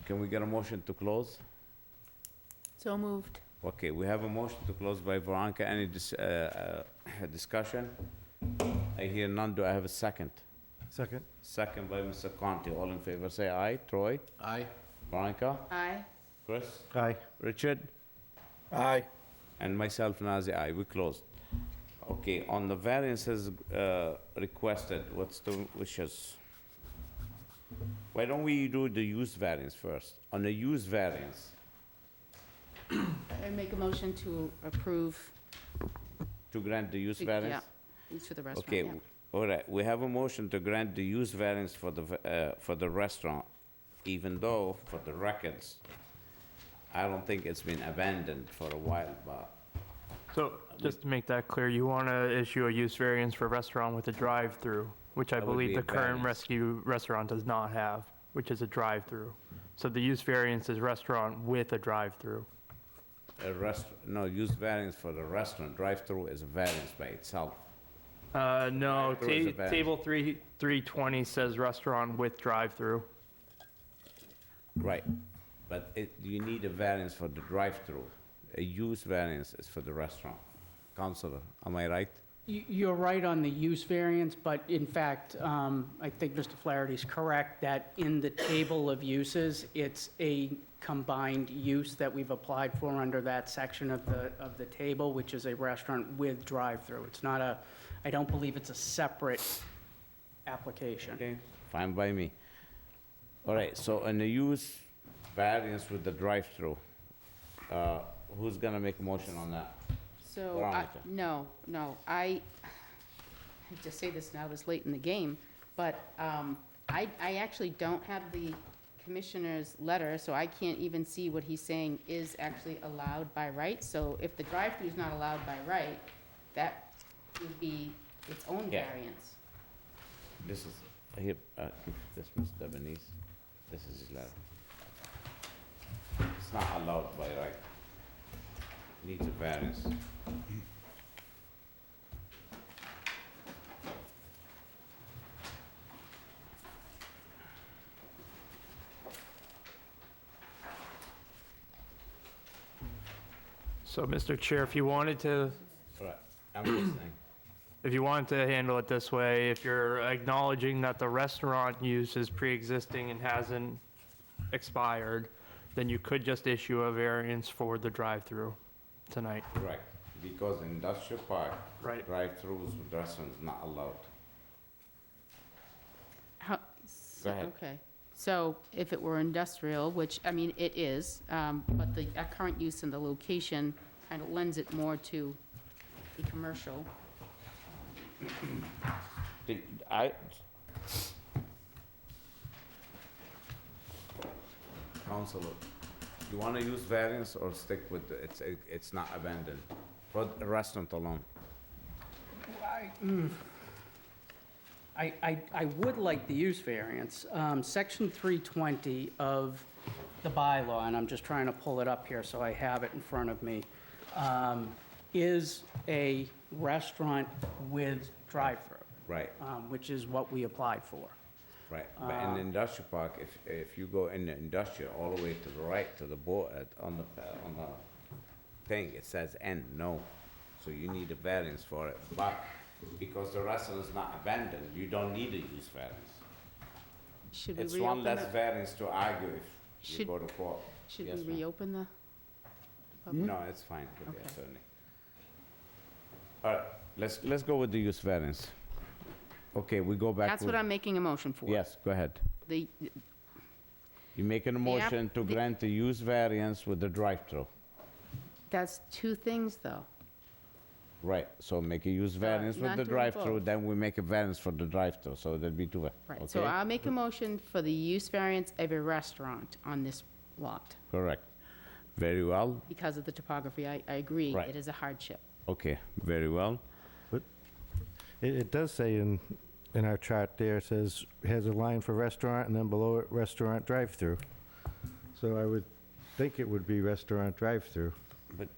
can we get a motion to close? So moved. Okay, we have a motion to close by Veronica. Any discussion? I hear none. Do I have a second? Second. Second by Mr. Conti. All in favor, say aye. Troy? Aye. Veronica? Aye. Chris? Aye. Richard? Aye. And myself, Nazir, aye. We closed. Okay, on the variances requested, what's the wishes? Why don't we do the use variance first? On the use variance, I make a motion to approve. to grant the use variance? Yeah, it's for the restaurant, Okay, yeah. all right, we have a motion to grant the use variance for the restaurant, even though, for the records, I don't think it's been abandoned for a while, but So, just to make that clear, you want to issue a use variance for restaurant with a drive-through, which I That would believe be the a current variance. rescue restaurant does not have, which is a drive-through. So the use variance is restaurant with a drive-through. no, use variance for the restaurant, drive-through is a variance by itself. No, Drive-through is a variance. table 320 says restaurant with drive-through. Right, but you need a variance for the drive-through. A use variance is for the restaurant. Counselor, am I right? You're right on the use variance, but in fact, I think Mr. Flaherty's correct that in the table of uses, it's a combined use that we've applied for under that section of the table, which is a restaurant with drive-through. It's not I don't believe it's a separate application. Okay, fine by me. All right, so on the use variance with the drive-through, who's gonna make a motion on that? So, Veronica. no, I hate to say this now, this late in the game, but I actually don't have the commissioner's letter, so I can't even see what he's saying is actually allowed by right. So if the drive-through is not allowed by right, that would be its own Yeah. variance. This is, here, this Ms. Debonese, this is his letter. It's not allowed by right. Needs a variance. So, Mr. Chair, if you wanted to, All right, I'm listening. if you wanted to handle it this way, if you're acknowledging that the restaurant use is pre-existing and hasn't expired, then you could just issue a variance for the drive-through tonight. Correct, because industrial park, Right. drive-throughs with restaurants not allowed. Go ahead. Okay, so if it were industrial, which, I mean, it is, but the current use and the location kind of lends it more to the commercial. Counselor, you want to use variance or stick with, it's not abandoned? For the restaurant alone? I would like the use variance. Section 320 of the bylaw, and I'm just trying to pull it up here so I have it in front of me, is a restaurant with drive-through. Right. Which is what we applied for. Right, but in the industrial park, if you go in the industrial, all the way to the right, to the board, on the thing, it says N, no. So you need a variance for it, but because the restaurant is not abandoned, you don't need a use variance. Should we It's one reopen less it? variance to argue if you Should- go to court. Should Yes, we ma'am. reopen the? public? No, it's fine with the Okay. attorney. All right, let's go with the use variance. Okay, we go back. That's what I'm making a motion for. Yes, go ahead. The, You're making a The app- motion to the- grant the use variance with the drive-through. that's two things, though. Right, so make a use variance with not the doing drive-through, both. then we make a variance for the drive-through, so there'd be two, Right, so okay? I'll make a motion for the use variance of a restaurant on this lot. Correct. Very well, Because of the topography, I agree, Right. it is a hardship. okay, very well. It does say in our chart there, it says, has a line for restaurant, and then below it, restaurant drive-through. So I would think it would be restaurant drive-through. But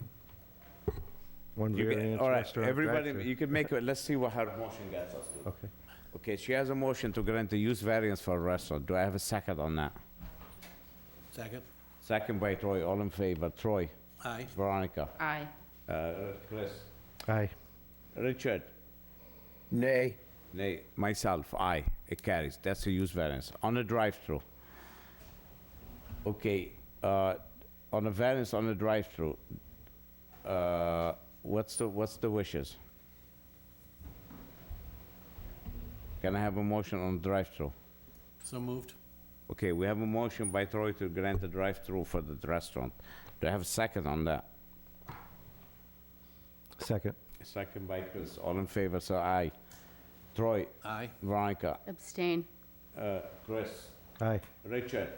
One you variance, all right, restaurant everybody, drive-through. you can make, let's see what her motion gets us to. Okay. Okay, she has a motion to grant the use variance for a restaurant. Do I have a second on that? Second. Second by Troy, all in favor. Troy? Aye. Veronica? Aye. Chris? Aye. Richard? Nay. Nay. Myself, aye. It carries. That's a use variance. On a drive-through. Okay, on a variance on a drive-through, what's the wishes? Can I have a motion on drive-through? So moved. Okay, we have a motion by Troy to grant the drive-through for the restaurant. Do I have a second on that? Second. Second by Chris. All in favor, say aye. Troy? Aye. Veronica? Abstain. Chris? Aye. Richard?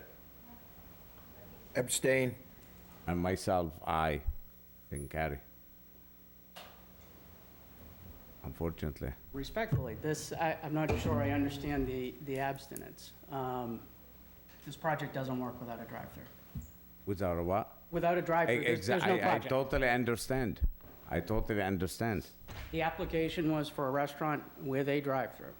Abstain. And myself, aye. Can carry. Unfortunately. Respectfully, I'm not sure I understand the abstinence. This project doesn't work without a drive-through. Without a what? Without a drive-through, there's no I project. totally understand. I totally understand. The application was for a restaurant with a drive-through.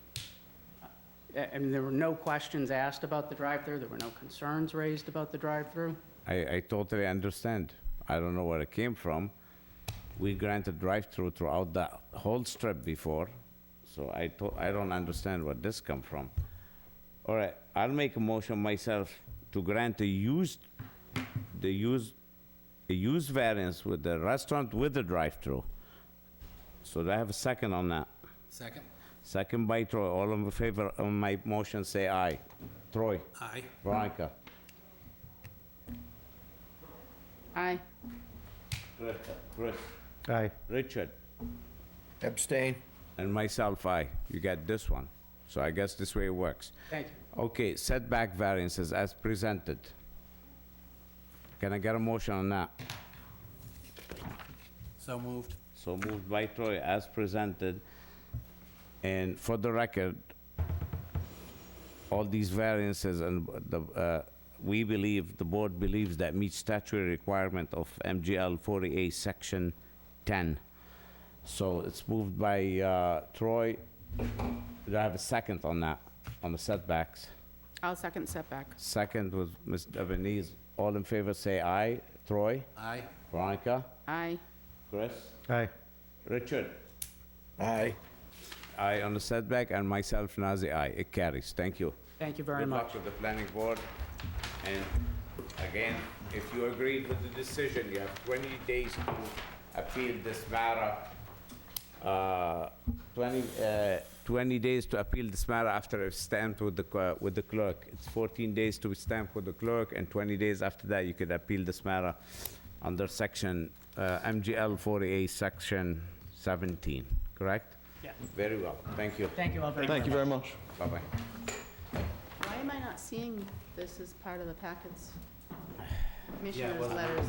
I mean, there were no questions asked about the drive-through, there were no concerns raised about the drive-through. I totally understand. I don't know where it came from. We granted drive-through throughout the whole strip before, so I don't understand where this come from. All right, I'll make a motion myself to grant the use variance with the restaurant with the drive-through. So do I have a second on that? Second. Second by Troy. All in favor of my motion, say aye. Troy? Aye. Veronica? Aye. Chris? Aye. Richard? Abstain. And myself, aye. You get this one. So I guess this way it works. Thank you. Okay, setback variances as presented. Can I get a motion on that? So moved. So moved by Troy as presented. And for the record, all these variances and we believe, the board believes that meets statutory requirement of MGL 40A Section 10. So it's moved by Troy. Do I have a second on that, on the setbacks? I'll second setback. Second was Ms. Devenese. All in favor, say aye. Troy? Aye. Veronica? Aye. Chris? Aye. Richard? Aye. Aye on the setback, and myself, Nazir, aye. It carries. Thank you. Thank you very Good much. luck with the planning board. And again, if you agreed with the decision, you have 20 days to appeal this matter. 20 days to appeal this matter after it's stamped with the clerk. It's 14 days to stamp with the clerk, and 20 days after that, you could appeal this matter under section, MGL 40A, section 17, correct? Yes. Very well. Thank you. Thank you all very much. Thank you very much. Bye-bye. Why am I not seeing this as part of the packets? Yeah, Commissioners' well, letters.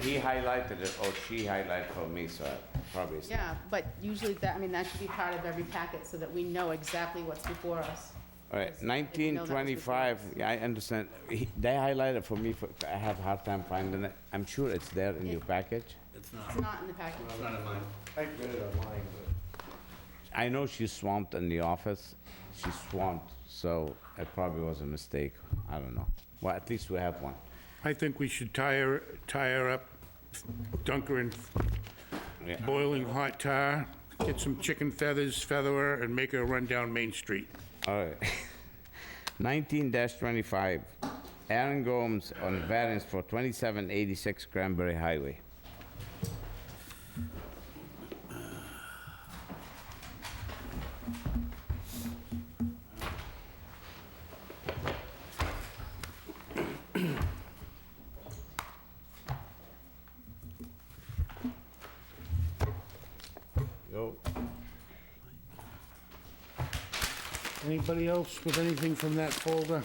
he highlighted it, or she highlighted for me, so I probably. Yeah, but usually that, I mean, that should be part of every packet so that we know exactly what's before us. All right, 1925, yeah, I understand. They highlighted for me, I have a hard time finding it. I'm sure it's there in your package. It's not. It's not in the packet. It's not in mine. I read it online, but I know she's swamped in the office. She's swamped, so it probably was a mistake. I don't know. Well, at least we have one. I think we should tie her up, dunk her in Yeah. boiling hot tar, get some chicken feathers, feather her, and make her run down Main Street. All right. 19-25, Aaron Gomes on variance for 2786 Cranberry Highway. Yo. Anybody else with anything from that folder?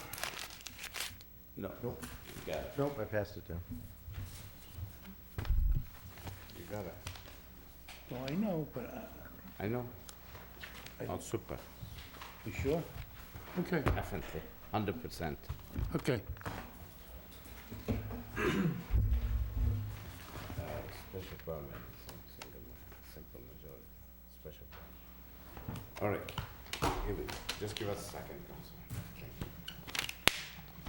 No. Nope. You got it. Nope, I passed it down. You got it. Well, I know, but, I know. Oh, super. you sure? Okay, Definitely. 100%. okay. Special permit, simple majority, special permit. All right, just give us a second,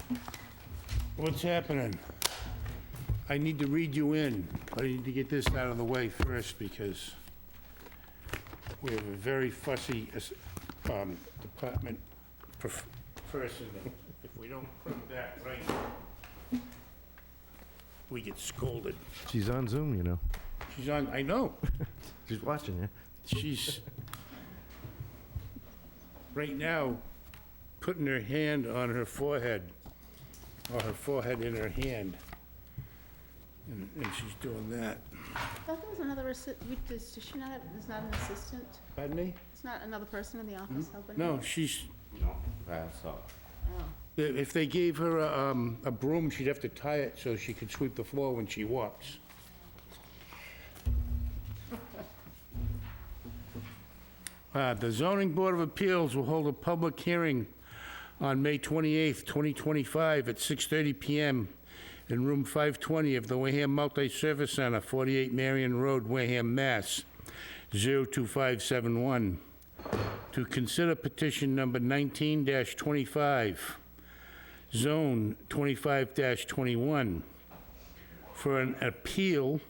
Council. What's happening? I need to read you in, but I need to get this out of the way first because we have a very fussy department person that if we don't put that right, we get scolded. She's on Zoom, you know. She's on, I know. She's watching you. She's right now putting her hand on her forehead, or her forehead in her hand. And she's doing that. I thought there was another, does she not have, there's not an assistant? Pardon me? It's not another person in the office helping? No, she's, No, that's all. Oh. if they gave her a broom, she'd have to tie it so she could sweep the floor when she walks. The Zoning Board of Appeals will hold a public hearing on May 28th, 2025 at 6:30 PM in room 520 of the Wareham Multi-Service Center, 48 Marion Road, Wareham, Mass. 02571, to consider petition number 19-25, zone 25-21, for an appeal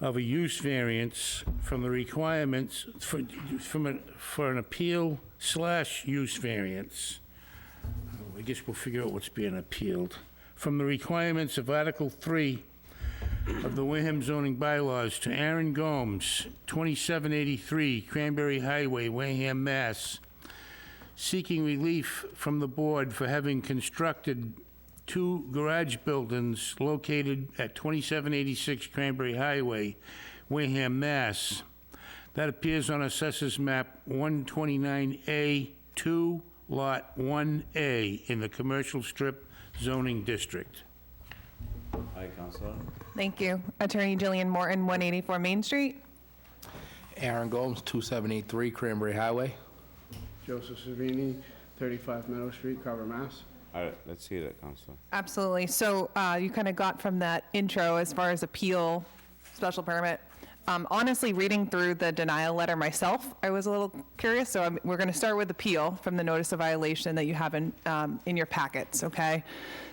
of a use variance from the requirements, for an appeal / use variance. I guess we'll figure out what's being appealed. From the requirements of Article 3 of the Wareham zoning bylaws to Aaron Gomes, 2783 Cranberry Highway, Wareham, Mass., seeking relief from the board for having constructed 2 garage buildings located at 2786 Cranberry Highway, Wareham, Mass. That appears on Assessors Map 129A2, Lot 1A, in the Commercial Strip zoning district. Hi, Councilor. Thank you. Attorney Jillian Morton, 184 Main Street. Aaron Gomes, 2783 Cranberry Highway. Joseph Savini, 35 Meadow Street, Carver, Mass. All right, let's hear it, Councilor. Absolutely. So you kind of got from that intro as far as appeal, special permit. Honestly, reading through the denial letter myself, I was a little curious. So we're going to start with appeal from the notice of violation that you have in your packets, okay?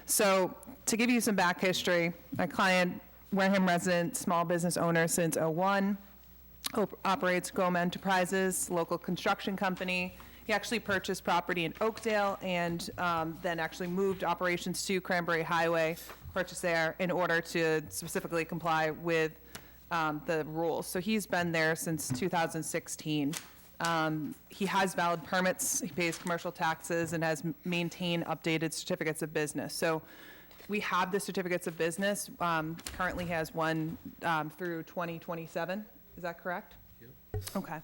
So to give you some back history, my client, Wareham resident, small business owner since '01, operates Gome Enterprises, local construction company. He actually purchased property in Oakdale and then actually moved operations to Cranberry Highway, purchased there in order to specifically comply with the rules. So he's been there since 2016. He has valid permits, he pays commercial taxes, and has maintained updated certificates of business. So we have the certificates of business. Currently has one through 2027. Is that correct? Yep. Okay.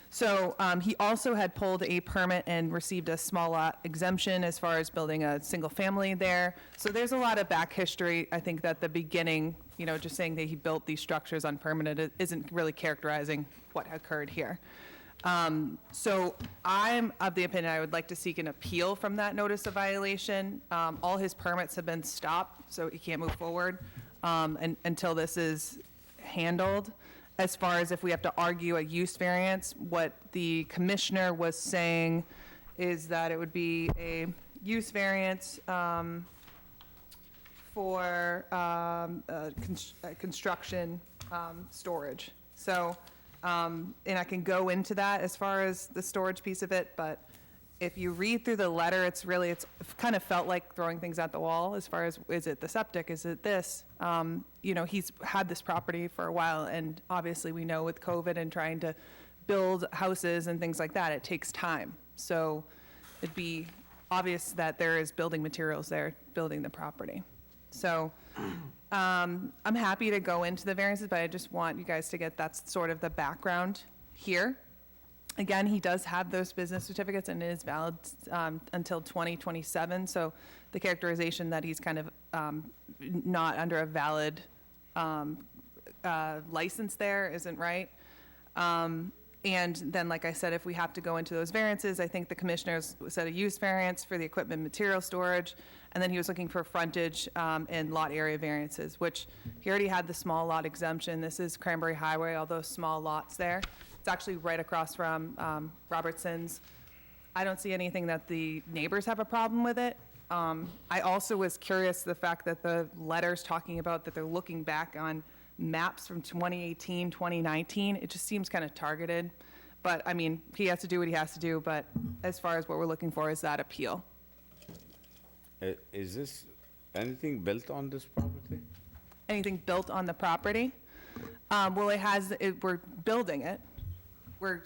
So he also had pulled a permit and received a small lot exemption as far as building a single family there. So there's a lot of back history. I think that the beginning, just saying that he built these structures unpermitted isn't really characterizing what occurred here. So I'm of the opinion I would like to seek an appeal from that notice of violation. All his permits have been stopped, so he can't move forward until this is handled. As far as if we have to argue a use variance, what the commissioner was saying is that it would be a use variance for construction storage. So, and I can go into that as far as the storage piece of it, but if you read through the letter, it's kind of felt like throwing things at the wall as far as, is it the septic, is it this? You know, he's had this property for a while, and obviously we know with COVID and trying to build houses and things like that, it takes time. So it'd be obvious that there is building materials there building the property. So I'm happy to go into the variances, but I just want you guys to get that's sort of the background here. Again, he does have those business certificates and it is valid until 2027. So the characterization that he's kind of not under a valid license there isn't right. And then, like I said, if we have to go into those variances, I think the commissioners set a use variance for the equipment material storage, and then he was looking for frontage and lot area variances, which he already had the small lot exemption. This is Cranberry Highway, all those small lots there. It's actually right across from Robertson's. I don't see anything that the neighbors have a problem with it. I also was curious the fact that the letter's talking about that they're looking back on maps from 2018, 2019. It just seems kind of targeted. But, I mean, he has to do what he has to do, but as far as what we're looking for is that appeal. Is this anything built on this property? Anything built on the property? Well, we're building it. You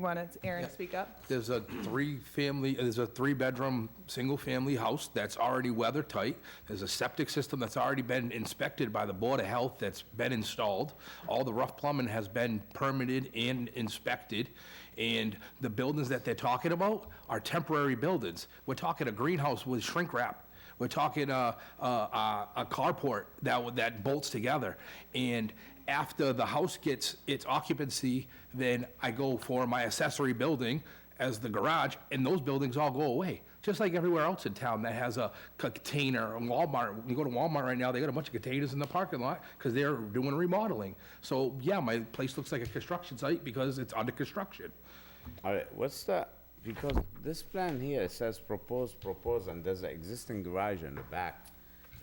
want Aaron to speak up? There's a three-bedroom, single-family house that's already weather tight. There's a septic system that's already been inspected by the Board of Health that's been installed. All the rough plumbing has been permitted and inspected. And the buildings that they're talking about are temporary buildings. We're talking a greenhouse with shrink wrap. We're talking a carport that bolts together. And after the house gets its occupancy, then I go for my accessory building as the garage, and those buildings all go away. Just like everywhere else in town that has a container, Walmart. When you go to Walmart right now, they got a bunch of containers in the parking lot because they're doing remodeling. So yeah, my place looks like a construction site because it's under construction. All right, because this plan here says proposed, and there's an existing garage in the back.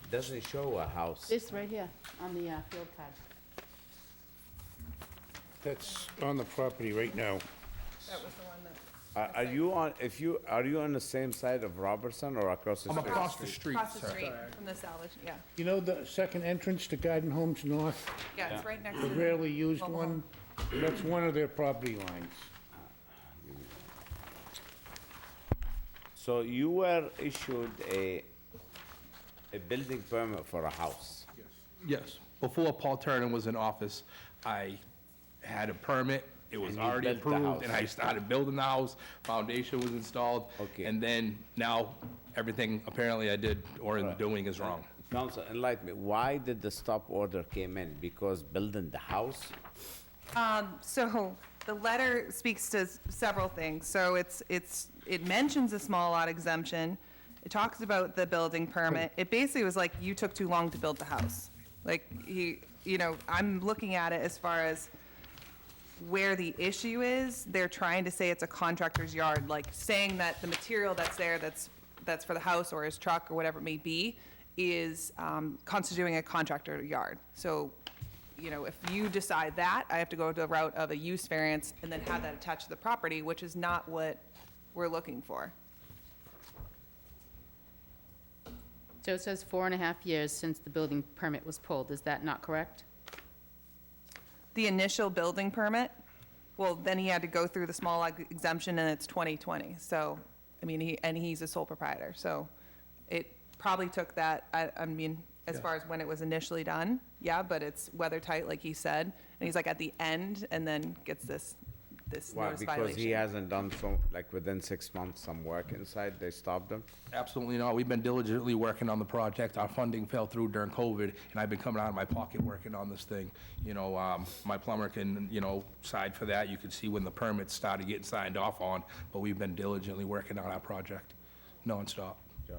It doesn't show a house. This right here on the field card. That's on the property right now. That was the one that. Are you on the same side of Robertson or across the I'm street? across the street, Across the sir. street from the salvage, yeah. You know the second entrance to Garden Homes North, Yeah, it's right next the to rarely used one? That's one of their property lines. So you were issued a building permit for a house? Yes. Before Paul Turner was in office, I had a permit. It was And you already built the approved, house. and I started building the house. Foundation was installed. Okay. And then now, everything apparently I did or am doing is wrong. Counsel, enlighten me, why did the stop order came in? Because building the house? So the letter speaks to several things. So it mentions a small lot exemption. It talks about the building permit. It basically was like, you took too long to build the house. Like, I'm looking at it as far as where the issue is. They're trying to say it's a contractor's yard, like saying that the material that's there, that's for the house or his truck or whatever it may be, is constituting a contractor yard. So, if you decide that, I have to go the route of a use variance and then have that attached to the property, which is not what we're looking for. So it says 4.5 years since the building permit was pulled. Is that not correct? The initial building permit, well, then he had to go through the small lot exemption and it's 2020. So, he's a sole proprietor. So it probably took that, as far as when it was initially done, yeah, but it's weather tight, like he said. And he's like at the end and then gets this Why, notice because violation. he hasn't done within 6 months some work inside, they stopped him? Absolutely not. We've been diligently working on the project. Our funding fell through during COVID, and I've been coming out of my pocket working on this thing. My plumber can, side for that. You can see when the permits started getting signed off on, but we've been diligently working on our project, nonstop. Josh?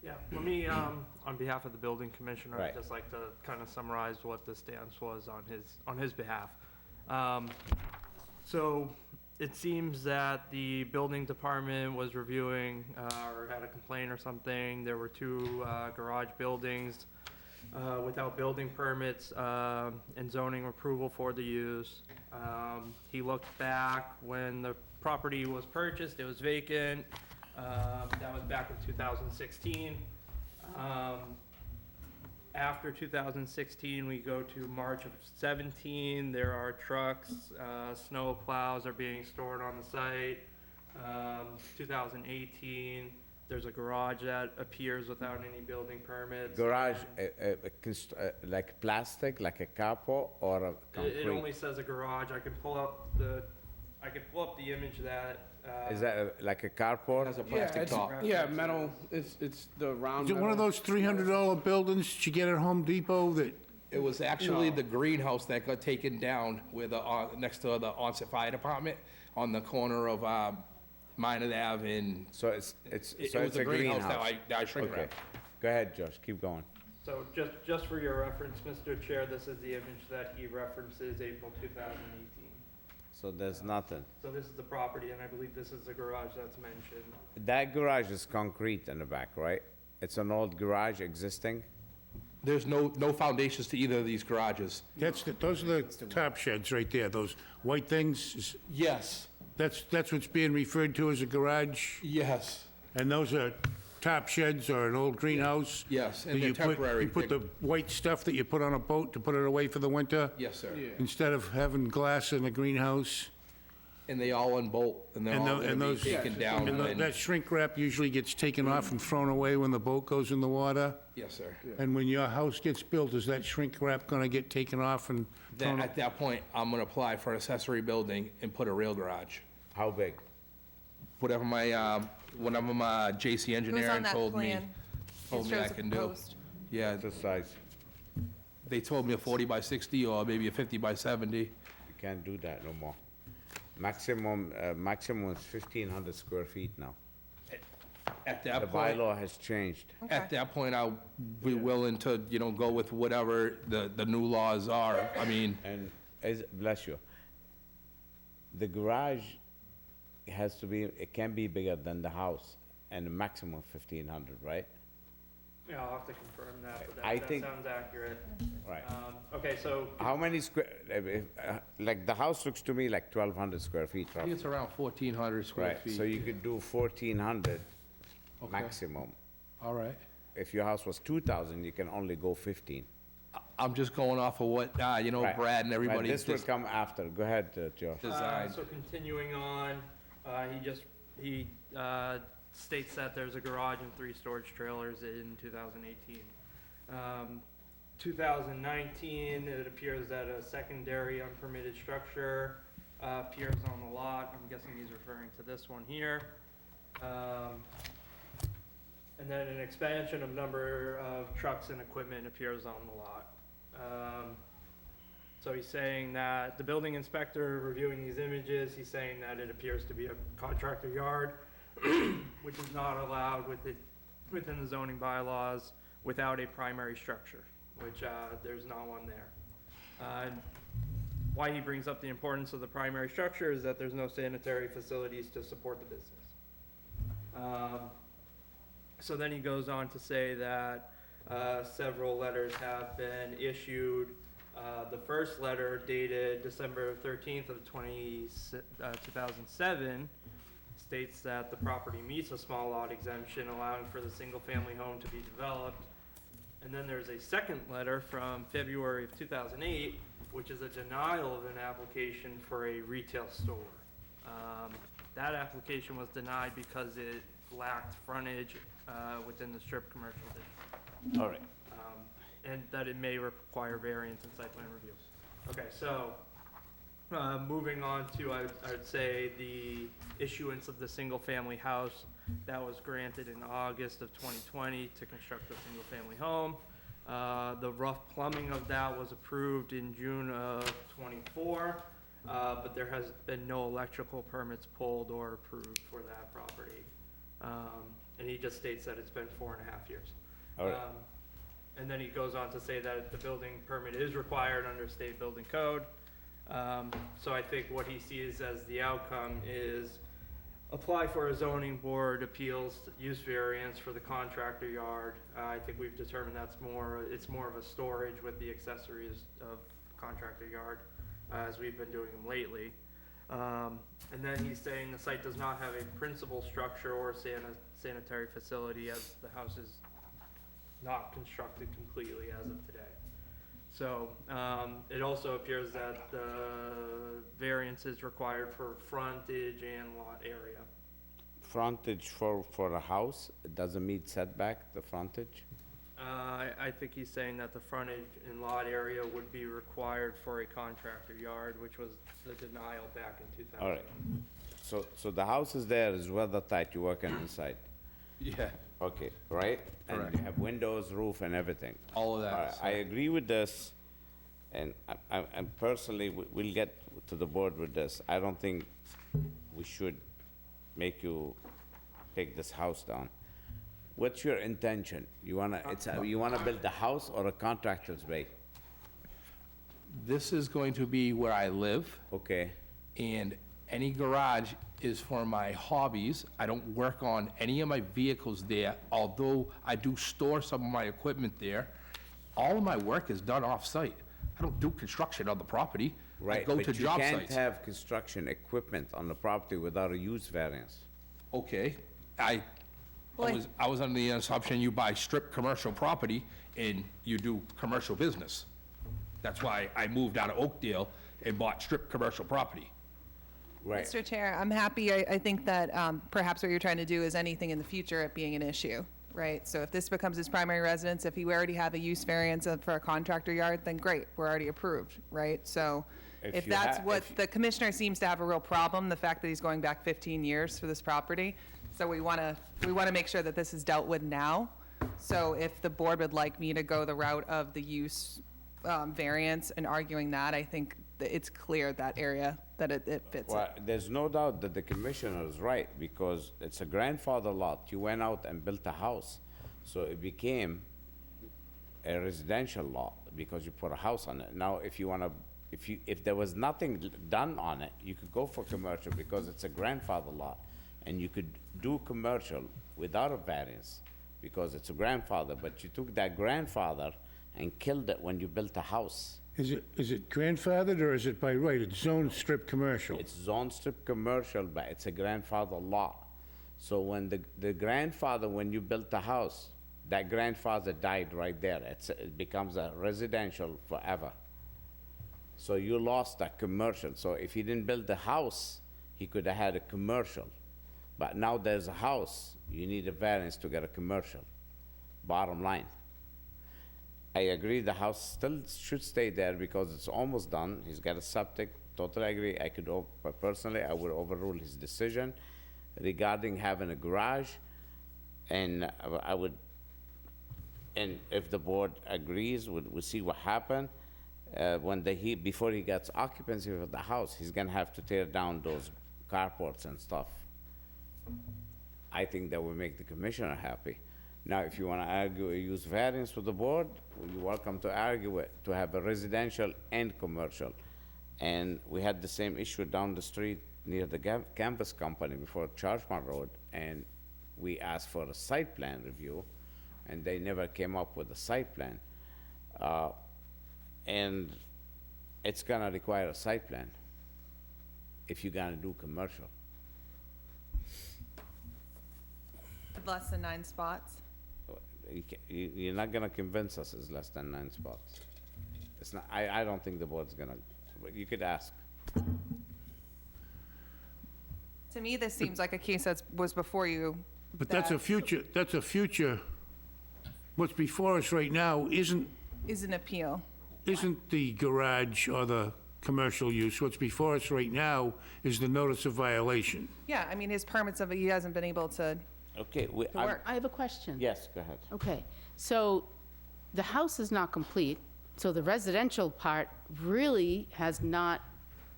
Yeah, let me, on behalf of the building commissioner, Right. I'd just like to kind of summarize what the stance was on his behalf. So it seems that the building department was reviewing or had a complaint or something. There were 2 garage buildings without building permits and zoning approval for the use. He looked back when the property was purchased, it was vacant. That was back in 2016. After 2016, we go to March of 17. There are trucks, snow plows are being stored on the site. 2018, there's a garage that appears without any building permits. Garage, like plastic, like a carport or a concrete? It only says a garage. I can pull up the image that. Is that like a carport? Has a plastic top. Yeah, metal, it's the round Is it one of metal. those $300 buildings that you get at Home Depot that, It was actually the greenhouse that got taken down with next to the onset fire department on the corner of Minot Ave and. So it's It was a greenhouse that I shrink Okay. wrapped. Go ahead, Josh, keep going. So just for your reference, Mr. Chair, this is the image that he references, April 2018. So there's nothing. So this is the property, and I believe this is the garage that's mentioned. That garage is concrete in the back, right? It's an old garage existing? There's no foundations to either of these garages. those are the top sheds right there, those white things? Yes, That's what's being referred to as a garage? yes, And those are top sheds or an old greenhouse? yes, and that they're you put- temporary. You put the white stuff that you put on a boat to put it away for the winter? Yes, sir. Instead of having glass in a greenhouse? And they all unbolt, and they're all gonna be those taken down. and and- that shrink wrap usually gets taken off and thrown away when the boat goes in the water? Yes, sir. And when your house gets built, is that shrink wrap gonna get taken off and thrown? At that point, I'm gonna apply for an accessory building and put a real garage. How big? Whatever my JC It was engineering on that told me plan. I shows a can do. post. Yeah, The size? they told me a 40 by 60 or maybe a 50 by 70. You can't do that no more. Maximum is 1,500 square feet now. At The that point, bylaw has changed. at that point, I'll be willing to, go with whatever the new laws are. I mean, And bless you, the garage it can be bigger than the house, and a maximum of 1,500, right? Yeah, I'll have to confirm that, but I that think- sounds accurate. Right. Okay, so How many like, the house looks to me like 1,200 square feet, I think roughly. it's around 1,400 square Right, feet. so you could do 1,400 Okay. maximum. All right. If your house was 2,000, you can only go 15. I'm just going off of what, Right. Brad and Right, everybody this will just come after. Go ahead, Josh. designed. So continuing on, he states that there's a garage and 3 storage trailers in 2018. 2019, it appears that a secondary unpermitted structure appears on the lot. I'm guessing he's referring to this one here. And then an expansion of number of trucks and equipment appears on the lot. So he's saying that the building inspector reviewing these images, he's saying that it appears to be a contractor yard, which is not allowed within the zoning bylaws without a primary structure, which there's not one there. And why he brings up the importance of the primary structure is that there's no sanitary facilities to support the business. So then he goes on to say that several letters have been issued. The first letter dated December 13th of 2007 states that the property meets a small lot exemption allowing for the single-family home to be developed. And then there's a second letter from February of 2008, which is a denial of an application for a retail store. That application was denied because it lacked frontage within the strip commercial district. All right. And that it may require variance in site plan review. Okay, so, moving on to, I would say, the issuance of the single-family house that was granted in August of 2020 to construct a single-family home. The rough plumbing of that was approved in June of '24, but there has been no electrical permits pulled or approved for that property. And he just states that it's been 4.5 years. All right. And then he goes on to say that the building permit is required under state building code. So I think what he sees as the outcome is apply for a zoning board appeals use variance for the contractor yard. I think we've determined it's more of a storage with the accessories of contractor yard, as we've been doing them lately. And then he's saying the site does not have a principal structure or sanitary facility as the house is not constructed completely as of today. So, it also appears that the variance is required for frontage and lot area. Frontage for a house, it doesn't meet setback, the frontage? I think he's saying that the frontage and lot area would be required for a contractor yard, which was the denial back in 2000. All right. So the house is there, is weather tight, you're working inside? Yeah, Okay, right? And Correct. you have windows, roof, and everything. all of that. All right, I agree with this, and I'm personally, we'll get to the board with this. I don't think we should make you take this house down. What's your intention? You wanna build a house or a contractor's bay? This is going to be where I live, Okay, and any garage is for my hobbies. I don't work on any of my vehicles there, although I do store some of my equipment there. All of my work is done off-site. I don't do construction on the property. I right, go to but you job can't sites. have construction equipment on the property without a use variance. Okay, I was under the assumption you buy strip commercial property and you do commercial business. That's why I moved out of Oakdale and bought strip commercial property. Right. Mr. Chair, I'm happy, I think that perhaps what you're trying to do is anything in the future it being an issue, right? So if this becomes his primary residence, if he already have a use variance for a contractor yard, then great, we're already approved, right? So if that's what the commissioner seems to have a real problem, the fact that he's going back 15 years for this property. So we want to make sure that this is dealt with now. So if the board would like me to go the route of the use variance and arguing that, I think that it's clear that area, that it fits Well, it. there's no doubt that the commissioner is right, because it's a grandfather lot. You went out and built a house, so it became a residential lot because you put a house on it. Now, if there was nothing done on it, you could go for commercial because it's a grandfather lot. And you could do commercial without a variance because it's a grandfather, but you took that grandfather and killed it when you built a house. Is it grandfathered or is it by right? It's zone strip commercial. It's zone strip commercial, but it's a grandfather lot. So when the grandfather, when you built the house, that grandfather died right there. It becomes a residential forever. So you lost that commercial. So if he didn't build the house, he could have had a commercial. But now there's a house, you need a variance to get a commercial, bottom line. I agree the house still should stay there because it's almost done. He's got a septic, totally agree. Personally, I would overrule his decision regarding having a garage. And and if the board agrees, we'll see what happens. Before he gets occupancy of the house, he's gonna have to tear down those carports and stuff. I think that will make the commissioner happy. Now, if you want to argue a use variance with the board, you're welcome to argue it, to have a residential and commercial. And we had the same issue down the street near the campus company before Charchmont Road, and we asked for a site plan review, and they never came up with a site plan. And it's gonna require a site plan if you're gonna do commercial. Less than 9 spots. You're not gonna convince us it's less than 9 spots. It's not, I don't think the board's gonna, but you could ask. To me, this seems like a case that was before you. But that's a future, what's before us right now isn't Is an appeal. the garage or the commercial use. What's before us right now is the notice of violation. Yeah, I mean, his permits of, he hasn't been able to. Okay, I have a question. yes, go ahead. Okay, so the house is not complete, so the residential part really has not,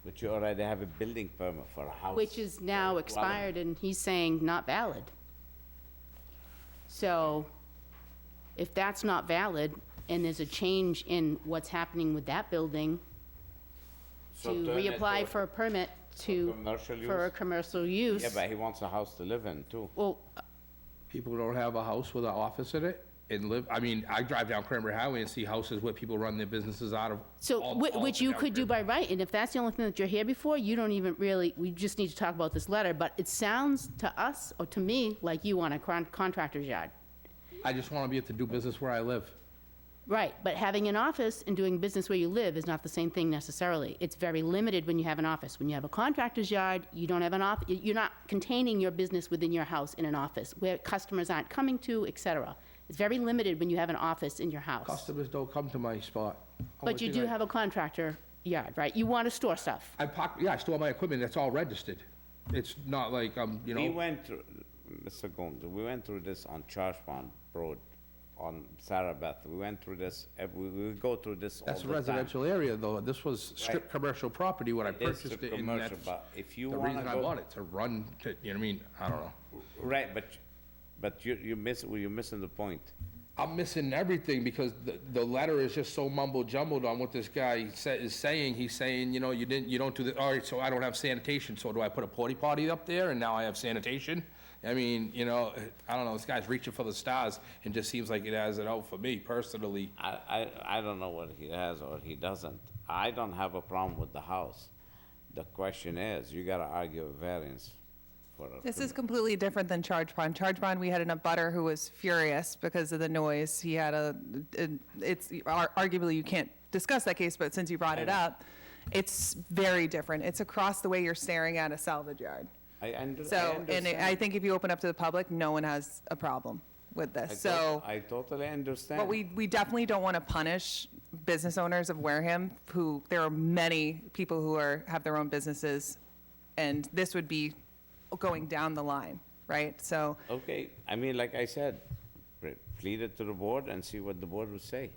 But you already have a building permit for a house. which is now expired, and he's saying not valid. So if that's not valid, and there's a change in what's happening with that building, So to turn it reapply to- for a permit to, commercial for a use? commercial use. Yeah, but he wants a house to live in too. Well, People don't have a house with an office in it? and live, I mean, I drive down Cranberry Highway and see houses where people run their businesses out of. So, which you could do by right, and if that's the only thing that you're here before, you don't even really, we just need to talk about this letter, but it sounds to us, or to me, like you want a contractor's yard. I just want to be able to do business where I live. Right, but having an office and doing business where you live is not the same thing necessarily. It's very limited when you have an office. When you have a contractor's yard, you don't have an office, you're not containing your business within your house in an office where customers aren't coming to, et cetera. It's very limited when you have an office in your house. Customers don't come to my spot. But you do have a contractor yard, right? You want to store stuff. I store my equipment, that's all registered. It's not like, you know. We went through, Mr. Gomes, we went through this on Charles Pond Road, on Sarah Beth. We went through this, we go through this all the time. That's a residential area, though. This was strip commercial property when I It is purchased strip it, and commercial, that's but if you the wanna reason I go- bought it, to run, to, you know what I mean? I don't know. Right, but you're missing the point. I'm missing everything because the letter is just so mumble jumbled on what this guy is saying. He's saying, you know, you don't do the, all right, so I don't have sanitation, so do I put a porta potty up there and now I have sanitation? I mean, you know, I don't know, this guy's reaching for the stars and just seems like it has it out for me personally. I don't know what he has or he doesn't. I don't have a problem with the house. The question is, you gotta argue a variance for it. This is completely different than Charge Pond. Charge Pond, we had an abutter who was furious because of the noise. He had it's arguably you can't discuss that case, but since you brought it up, it's very different. It's across the way you're staring at a salvage yard. I So, and understand. I think if you open up to the public, no one has a problem with this. So, I totally understand. but we definitely don't want to punish business owners of Wareham who, there are many people who have their own businesses, and this would be going down the line, right? So, Okay, I mean, like I said, plead it to the board and see what the board would say.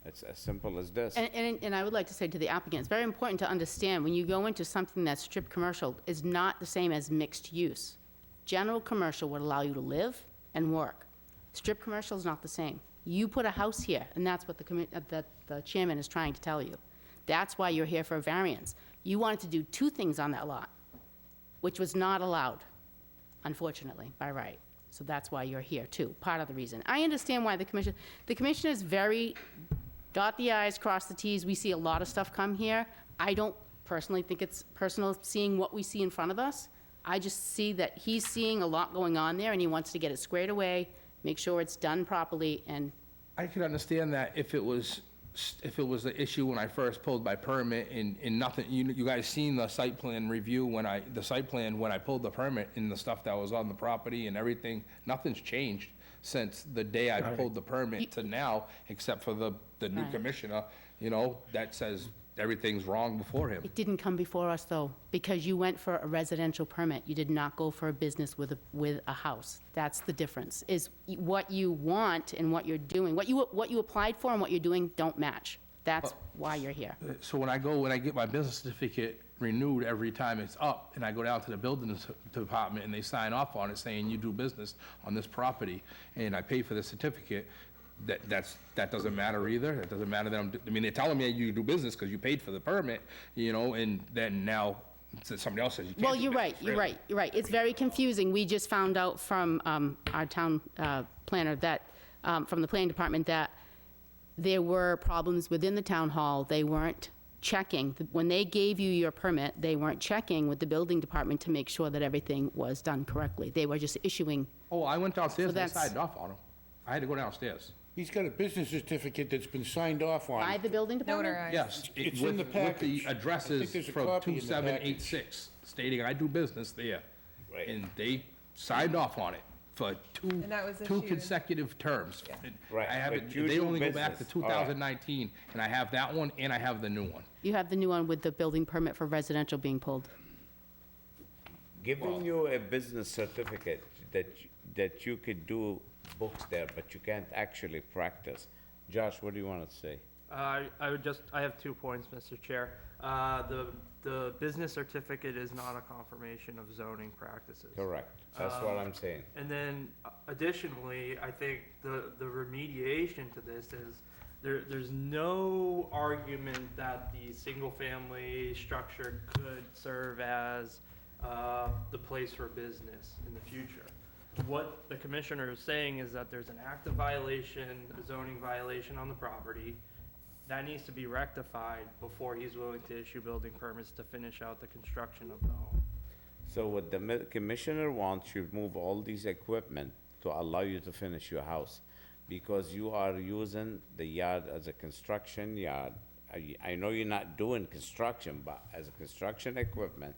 It's as simple as this. And I would like to say to the applicant, it's very important to understand, when you go into something that's strip commercial, is not the same as mixed use. General commercial would allow you to live and work. Strip commercial is not the same. You put a house here, and that's what the chairman is trying to tell you. That's why you're here for a variance. You wanted to do two things on that lot, which was not allowed, unfortunately, by right. So that's why you're here, too, part of the reason. I understand why the commission is very, dot the i's, cross the t's. We see a lot of stuff come here. I don't personally think it's personal seeing what we see in front of us. I just see that he's seeing a lot going on there, and he wants to get it squared away, make sure it's done properly, and I could understand that if it was the issue when I first pulled my permit and nothing, you guys seen the site plan review when I pulled the permit and the stuff that was on the property and everything, nothing's changed since the day I pulled the permit to now, except for the new Right. commissioner, you know, that says everything's wrong before him. it didn't come before us, though, because you went for a residential permit. You did not go for a business with a house. That's the difference, is what you want and what you're doing. What you applied for and what you're doing don't match. That's why you're here. So when I get my business certificate renewed every time it's up, and I go down to the building department and they sign off on it saying you do business on this property, and I pay for the certificate, that doesn't matter either? It doesn't matter that they're telling me you do business because you paid for the permit, you know, and then now somebody else says you can't Well, do you're business, right, you're right. It's very confusing. We just found out from our town planner that, from the planning department, that there were problems within the town hall. They weren't checking. When they gave you your permit, they weren't checking with the building department to make sure that everything was done correctly. They were just issuing. Oh, I went downstairs and they that's- signed off on them. I had to go downstairs. He's got a business certificate that's been signed off on. By the building department? notarized. Yes. It's with- in the With package. the I addresses think there's a from copy in the 2786 stating I do business there. Right. And they signed off on it for And that was two issued- consecutive terms. And Right, I have but it, you they do only go back to business. All right. 2019, and I have that one and I have the new one. You have the new one with the building permit for residential being pulled. Giving you a business certificate that you could do books there, but you can't actually practice. Josh, what do you want to say? I have 2 points, Mr. Chair. The business certificate is not a confirmation of zoning practices. Correct. That's what I'm saying. And then additionally, I think the remediation to this is there's no argument that the single-family structure could serve as the place for business in the future. what the commissioner is saying is that there's an active violation, a zoning violation on the property. That needs to be rectified before he's willing to issue building permits to finish out the construction of the home. So what the commissioner wants, you move all these equipment to allow you to finish your house, because you are using the yard as a construction yard. I know you're not doing construction, but as a construction equipment,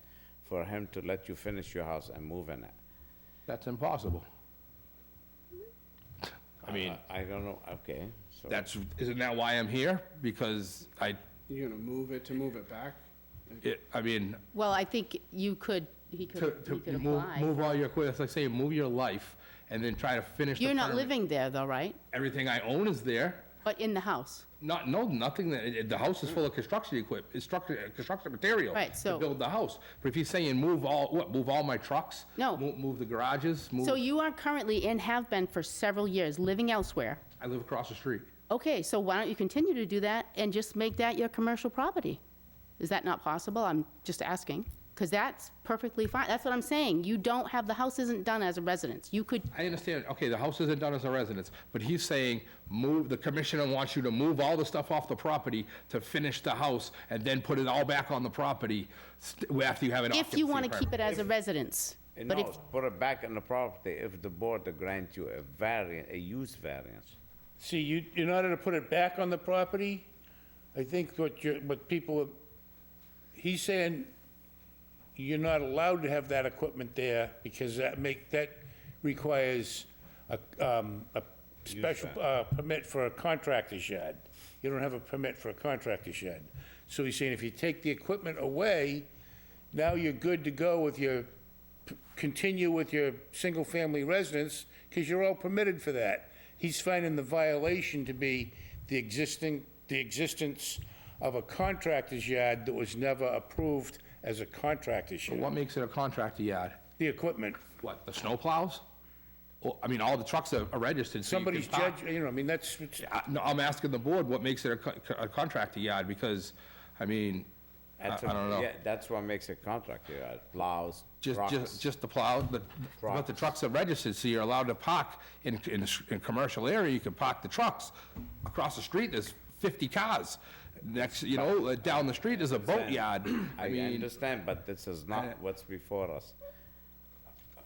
for him to let you finish your house and move in it. That's impossible. I mean, I don't know, okay, so. isn't that why I'm here? Because You're gonna move it back? I mean, Well, I think he could to apply. move all your equipment, like say, move your life, and then try to finish the You're not permit. living there though, right? Everything I own is there. But in the house? Nothing, the house is full of construction construction material. Right, To so- build the house. But if he's saying move all my trucks? No. Move the garages, move, So you are currently, and have been for several years, living elsewhere. I live across the street. Okay, so why don't you continue to do that and just make that your commercial property? Is that not possible? I'm just asking. Because that's perfectly fine. That's what I'm saying. You don't have, the house isn't done as a residence. You could, I understand, okay, the house isn't done as a residence, but he's saying, the commissioner wants you to move all the stuff off the property to finish the house, and then put it all back on the property after you have an occupancy if you want to permit. keep it as a residence. But if, No, put it back on the property if the board grant you a use variance. See, you, in order to put it back on the property, I think he's saying you're not allowed to have that equipment there because that requires a special permit for a contractor's shed. You don't have a permit for a contractor's shed. So he's saying if you take the equipment away, now you're good to go with continue with your single-family residence because you're all permitted for that. He's finding the violation to be the existence of a contractor's yard that was never approved as a contractor's But shed. what makes it a contractor yard? The equipment. What, the snow plows? Well, I mean, all the trucks are registered, so you can Somebody's park. judge, I mean, that's, No, I'm asking the board what makes it a contractor yard, because, I mean, I don't know. Yeah, that's what makes a contractor yard, plows, Just trucks. the plow, but the trucks are registered, so you're allowed to park in a commercial area, you can park the trucks. Across the street, there's 50 cars. Next, down the street is a boat yard. I understand, but this is not what's before us.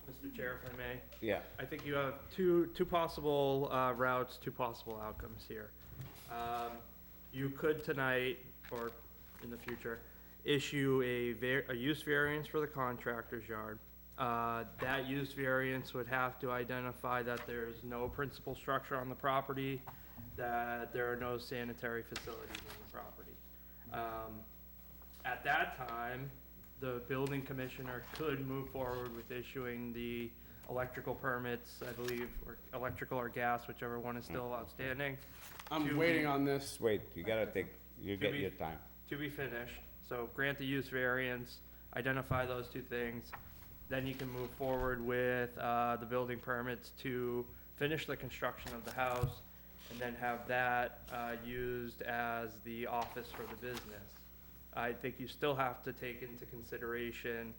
Mr. Chair, if I may? Yeah. I think you have two possible routes, two possible outcomes here. You could tonight, or in the future, issue a use variance for the contractor's yard. That use variance would have to identify that there's no principal structure on the property, that there are no sanitary facilities on the property. At that time, the building commissioner could move forward with issuing the electrical permits, I believe, or electrical or gas, whichever one is still outstanding. I'm waiting on this. Wait, you get your time. To be finished, so grant the use variance, identify those two things, then you can move forward with the building permits to finish the construction of the house, and then have that used as the office for the business. I think you still have to take into consideration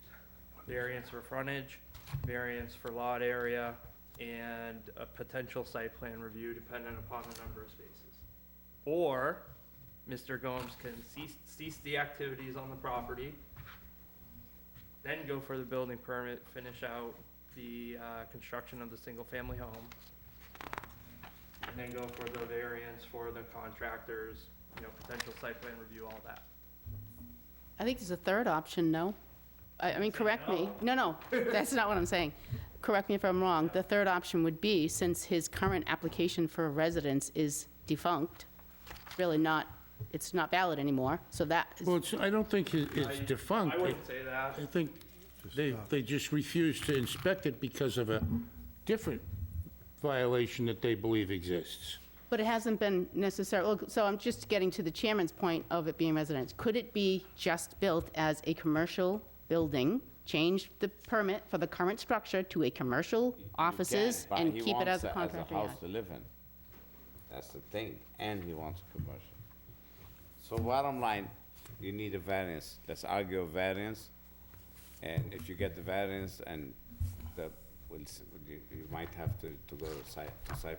variance for frontage, variance for lot area, and a potential site plan review dependent upon the number of spaces. Or Mr. Gomes can cease the activities on the property, then go for the building permit, finish out the construction of the single-family home, and then go for the variance for the contractors, potential site plan review, all that. I think there's a third option, no? I mean, correct me. No, that's not what I'm saying. Correct me if I'm wrong. The third option would be, since his current application for a residence is defunct, really not, it's not valid anymore, so that is. well, I don't think it's defunct. I wouldn't say that. I think they just refused to inspect it because of a different violation that they believe exists. But it hasn't been necessarily, so I'm just getting to the chairman's point of it being residence. Could it be just built as a commercial building, change the permit for the current structure to a commercial offices, But and he keep it as a wants contractor a yard? house to live in. That's the thing, and he wants commercial. So bottom line, you need a variance. Let's argue a variance, and if you get the variance and the You might have to go to site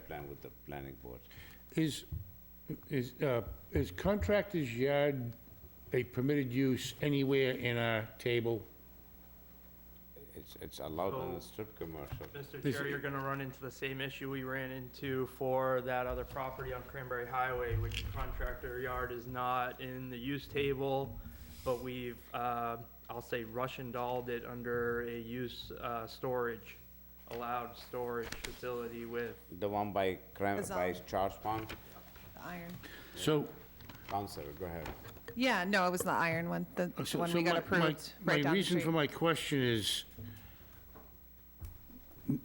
plan with the planning board. Is contractor's yard a permitted use anywhere in our table? It's allowed in the strip commercial. Mr. Chair, you're gonna run into the same issue we ran into for that other property on Cranberry Highway, which contractor yard is not in the use table, but we've, I'll say Russian dolled it under a use, storage, allowed storage facility with. The one by by Charles Pond? The iron. So, Counselor, go ahead. Yeah, no, it was the iron one, the one we got approved right down My the reason street. for my question is,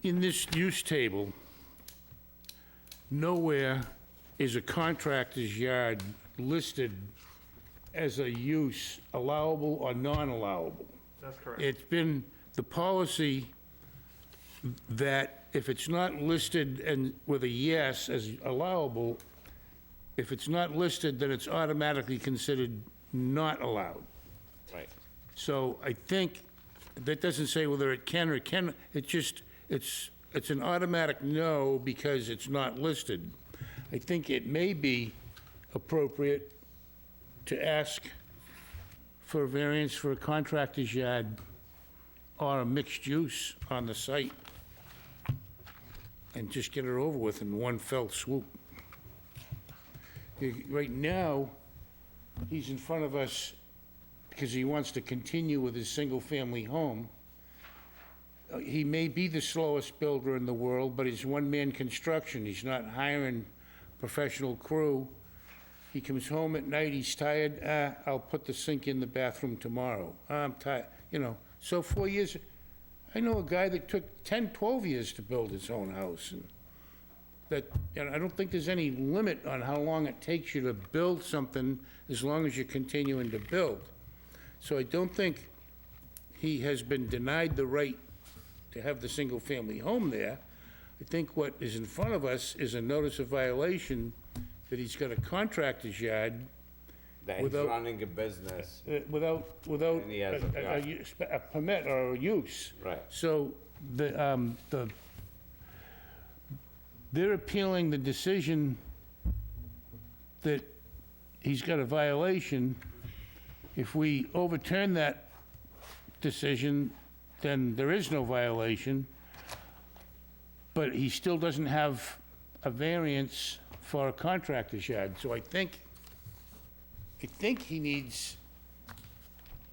in this use table, nowhere is a contractor's yard listed as a use allowable or non-allowable. That's correct. It's been the policy that if it's not listed and with a yes as allowable, if it's not listed, then it's automatically considered not allowed. Right. So I think that doesn't say whether it can or can, it just, it's an automatic no because it's not listed. I think it may be appropriate to ask for a variance for a contractor's yard or a mixed use on the site and just get it over with in one fell swoop. Right now, he's in front of us because he wants to continue with his single-family home. He may be the slowest builder in the world, but he's one-man construction. He's not hiring professional crew. He comes home at night, he's tired, I'll put the sink in the bathroom tomorrow. I'm tired, you know. So 4 years, I know a guy that took 10, 12 years to build his own house. And that, you know, I don't think there's any limit on how long it takes you to build something as long as you're continuing to build. So I don't think he has been denied the right to have the single-family home there. I think what is in front of us is a notice of violation that he's got a contractor's yard That he's without, running a business. without And he has a a permit or a use. Right. So they're appealing the decision that he's got a violation. If we overturn that decision, then there is no violation, but he still doesn't have a variance for a contractor's yard. So I think he needs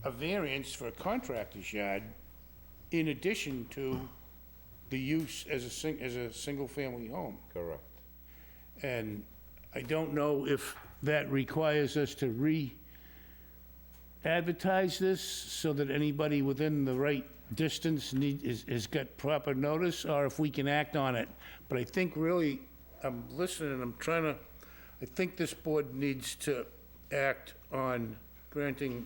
a variance for a contractor's yard in addition to the use as a single-family home. Correct. And I don't know if that requires us to re-advertise this so that anybody within the right distance has got proper notice, or if we can act on it. But I think really, I'm listening, I'm trying to, I think this board needs to act on granting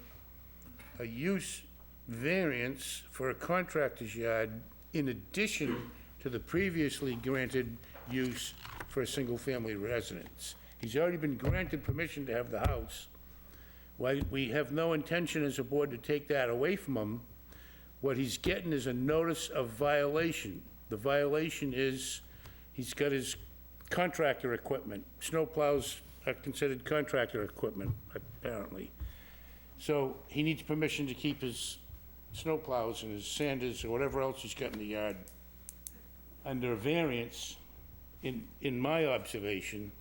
a use variance for a contractor's yard in addition to the previously granted use for a single-family residence. He's already been granted permission to have the house. Why, we have no intention as a board to take that away from him. What he's getting is a notice of violation. The violation is he's got his contractor equipment. Snowplows are considered contractor equipment, apparently. So he needs permission to keep his snowplows and his sanders or whatever else he's got in the yard under a variance. In my observation,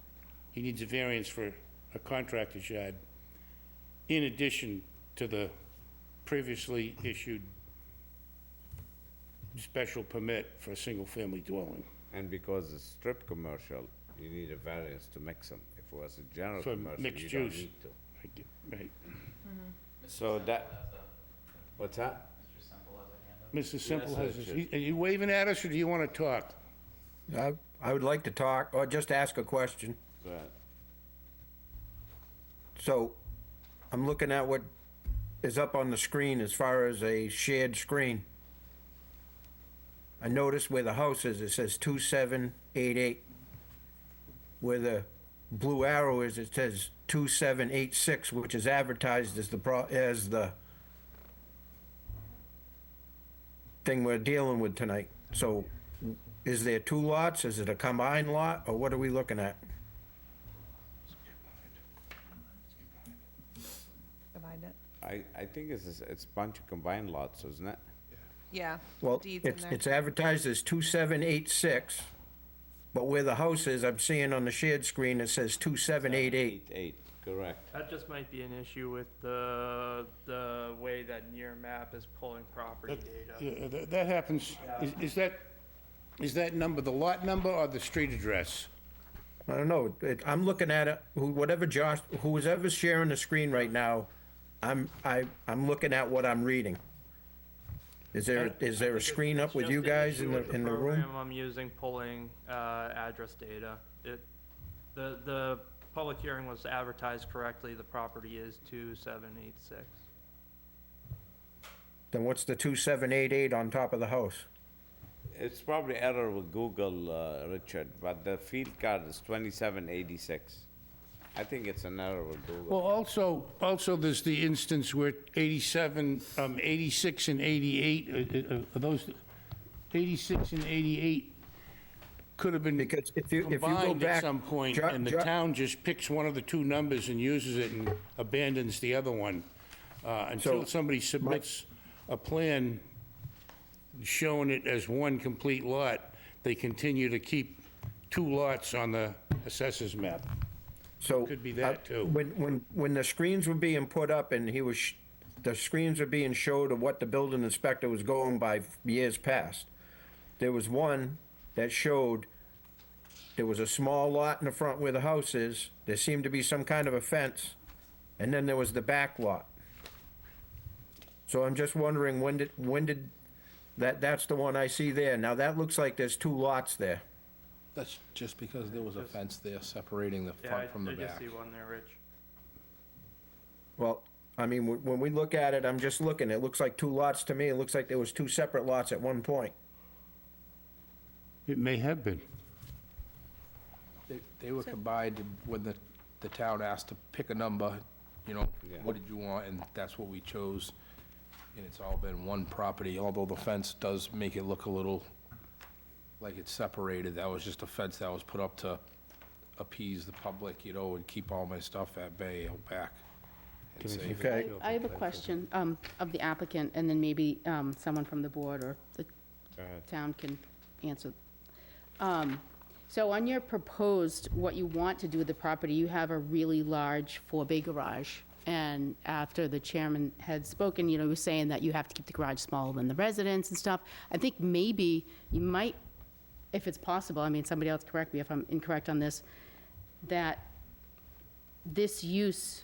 he needs a variance for a contractor's yard in addition to the previously issued special permit for a single-family dwelling. And because it's strip commercial, you need a variance to mix them. If it was a general For commercial, mixed you don't use. need to. Right. So that, what's that? Mr. Semple Yes, has, sir. are you waving at us, or do you want to talk? I would like to talk, or just ask a question. Go ahead. So, I'm looking at what is up on the screen as far as a shared screen. I noticed where the house is, it says 2788. Where the blue arrow is, it says 2786, which is advertised as the thing we're dealing with tonight. So, is there two lots? Is it a combined lot, or what are we looking at? Divide it. I think it's a bunch of combined lots, isn't it? Yeah. Well, deeds in there. it's advertised as 2786, but where the house is, I'm seeing on the shared screen, it says 2788. 8, correct. That just might be an issue with the way that near map is pulling property data. Yeah, that happens. Is that number the lot number or the street address? I don't know, I'm looking at it, whoever's sharing the screen right now, I'm looking at what I'm reading. Is there a screen up with you guys in the room? Program I'm using pulling address data. The public hearing was advertised correctly. The property is 2786. Then what's the 2788 on top of the house? It's probably error with Google, Richard, but the field card is 2786. I think it's an error with Google. Well, also there's the instance where 86 and 88, are those, 86 and 88 could have been Because if you go combined at back, some point, and the town just picks one of the two numbers and uses it and abandons the other one. Until somebody submits a plan showing it as one complete lot, they continue to keep two lots on the assessor's map. So. Could be that, too. When the screens were being put up and the screens were being showed of what the building inspector was going by years past, there was one that showed there was a small lot in the front where the house is, there seemed to be some kind of a fence, and then there was the back lot. So I'm just wondering, when did, that's the one I see there. Now, that looks like there's two lots there. That's just because there was a fence there separating the front from the I back. just see one there, Rich. Well, I mean, when we look at it, I'm just looking, it looks like two lots to me. It looks like there was two separate lots at one point. It may have been. They were combined when the town asked to pick a number, you know, what did you want, and that's what we chose. And it's all been one property, although the fence does make it look a little like it's separated. That was just a fence that was put up to appease the public, you know, and keep all my stuff at bay out back. and safe. Okay. I have a question of the applicant, and then maybe someone from the board or the town can answer. So on your proposed, what you want to do with the property, you have a really large 4-bay garage. And after the chairman had spoken, you know, he was saying that you have to keep the garage smaller than the residence and stuff. I think maybe you might, if it's possible, I mean, somebody else correct me if I'm incorrect on this, that this use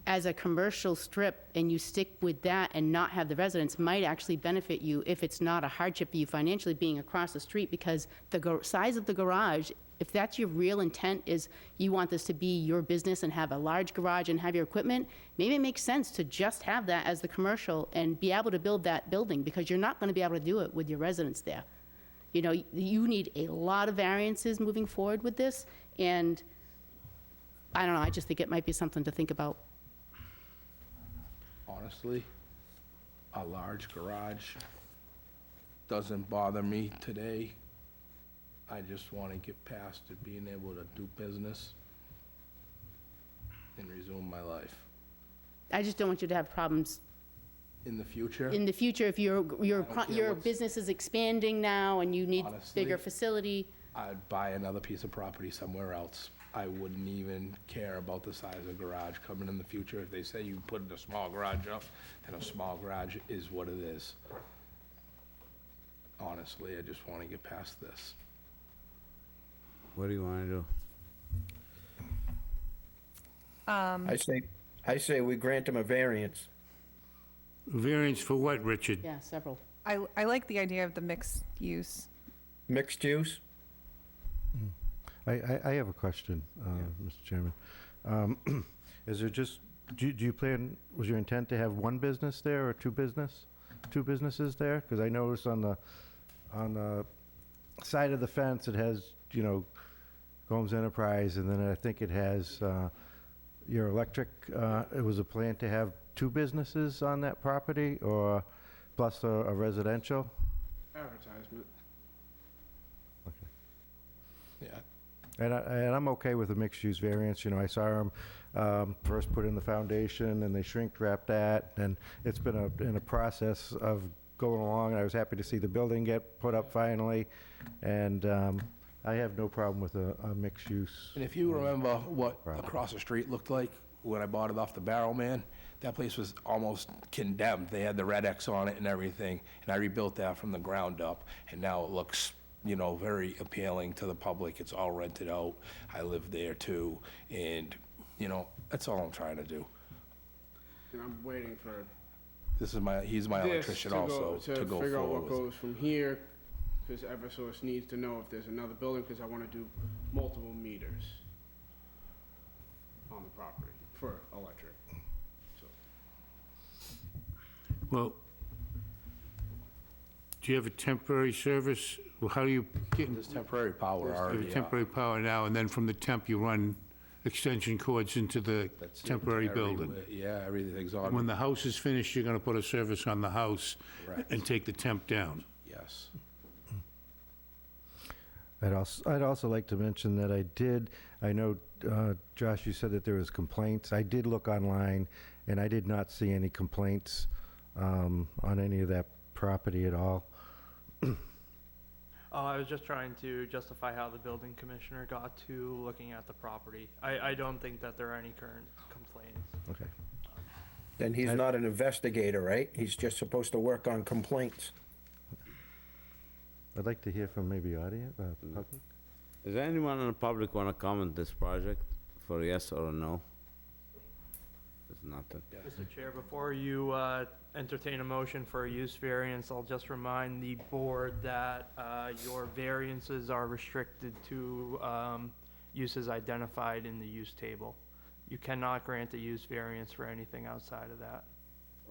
as a commercial strip, and you stick with that and not have the residence, might actually benefit you if it's not a hardship for you financially being across the street, because the size of the garage, if that's your real intent, is you want this to be your business and have a large garage and have your equipment, maybe it makes sense to just have that as the commercial and be able to build that building, because you're not going to be able to do it with your residence there. You know, you need a lot of variances moving forward with this, and I don't know, I just think it might be something to think about. Honestly, a large garage doesn't bother me today. I just want to get past it, being able to do business and resume my life. I just don't want you to have problems In the future, in the future if your care what's- business is expanding now and you need Honestly, bigger facility. I'd buy another piece of property somewhere else. I wouldn't even care about the size of garage coming in the future. If they say you put a small garage up, then a small garage is what it is. Honestly, I just want to get past this. What do you want to do? I say we grant him a variance. Variance for what, Richard? Yeah, several. I like the idea of the mixed use. Mixed use? I have a question, Mr. Chairman. Is there just, do you plan, was your intent to have one business there or two businesses there? Because I noticed on the side of the fence, it has, you know, Gomes Enterprise, and then I think it has your electric, it was a plan to have two businesses on that property, or plus a residential? Advertisement. Yeah. And I'm okay with the mixed-use variance. You know, I saw them first put in the foundation, and they shrink-wrapped that, and it's been in a process of going along, and I was happy to see the building get put up finally, and I have no problem with a mixed-use. And if you remember what across the street looked like when I bought it off the Barrel Man, that place was almost condemned. They had the red X on it and everything, and I rebuilt that from the ground up, and now it looks, you know, very appealing to the public. It's all rented out. I live there too, and, you know, that's all I'm trying to do. And I'm waiting for He's my this electrician to go- also, to go figure out what forward. goes from here, because Eversource needs to know if there's another building, because I want to do multiple meters on the property for electric. So, Well, do you have a temporary service? Well, how do you get? There's temporary power You already. have temporary power now, and then from the temp, you run extension cords into the That's it, temporary building. everywhere. Yeah, everything's on. When the house is finished, you're gonna put a service on the house Correct. and take the temp down. Yes. I'd also like to mention that I know, Josh, you said that there was complaints. I did look online, and I did not see any complaints on any of that property at all. I was just trying to justify how the building commissioner got to looking at the property. I don't think that there are any current complaints. Okay. Then he's not an investigator, right? He's just supposed to work on complaints. I'd like to hear from maybe audience, public. Is there anyone in the public want to comment this project for yes or no? There's nothing. Mr. Chair, before you entertain a motion for a use variance, I'll just remind the board that your variances are restricted to uses identified in the use table. You cannot grant a use variance for anything outside of that.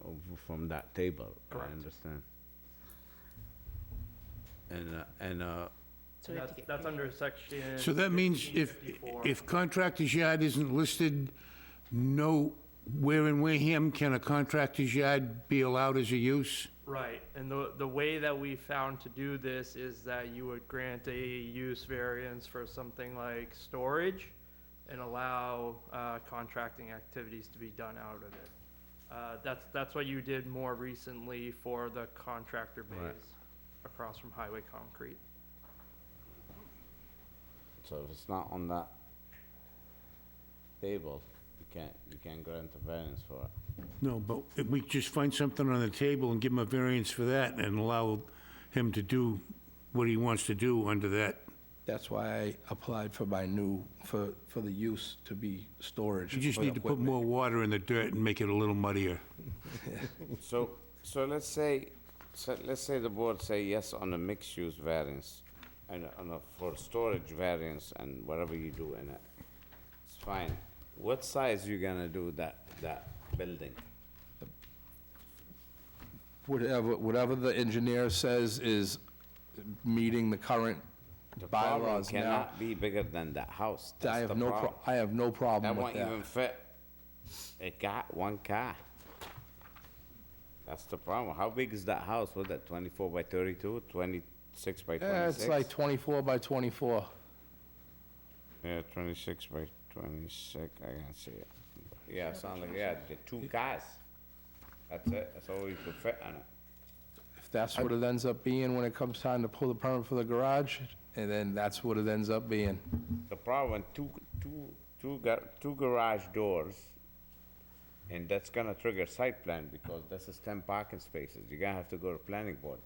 Oh, from that table, I Correct. understand. So we have to get That's under section. So that means if 1554. contractor's yard isn't listed, where in Wareham can a contractor's yard be allowed as a use? Right, and the way that we found to do this is that you would grant a use variance for something like storage and allow contracting activities to be done out of it. That's what you did more recently for the contractor bays Right. across from Highway Concrete. So if it's not on that table, you can't grant a variance for it. No, but if we just find something on the table and give him a variance for that and allow him to do what he wants to do under that. That's why I applied for my for the use to be storage. You just for need to put equipment. more water in the dirt and make it a little muddier. So let's say the board say yes on a mixed-use variance, and for storage variance and whatever you do in it, it's fine. What size you gonna do that building? Whatever the engineer says is meeting the current The problem bylaws now. cannot be bigger than that house. I That's have the no, problem. I have no problem That with won't even that. fit one car. That's the problem. How big is that house? What's that, 24 by 32, 26 by 26? Yeah, it's like 24 by 24. Yeah, 26 by 26, I can see it. Yeah, sound like, yeah, the 2 cars. That's it, that's all you could fit on it. If that's what it ends up being when it comes time to pull the permit for the garage, and then that's what it ends up being. The problem, two garage doors, and that's gonna trigger site plan, because this is 10 parking spaces. You're gonna have to go to planning board.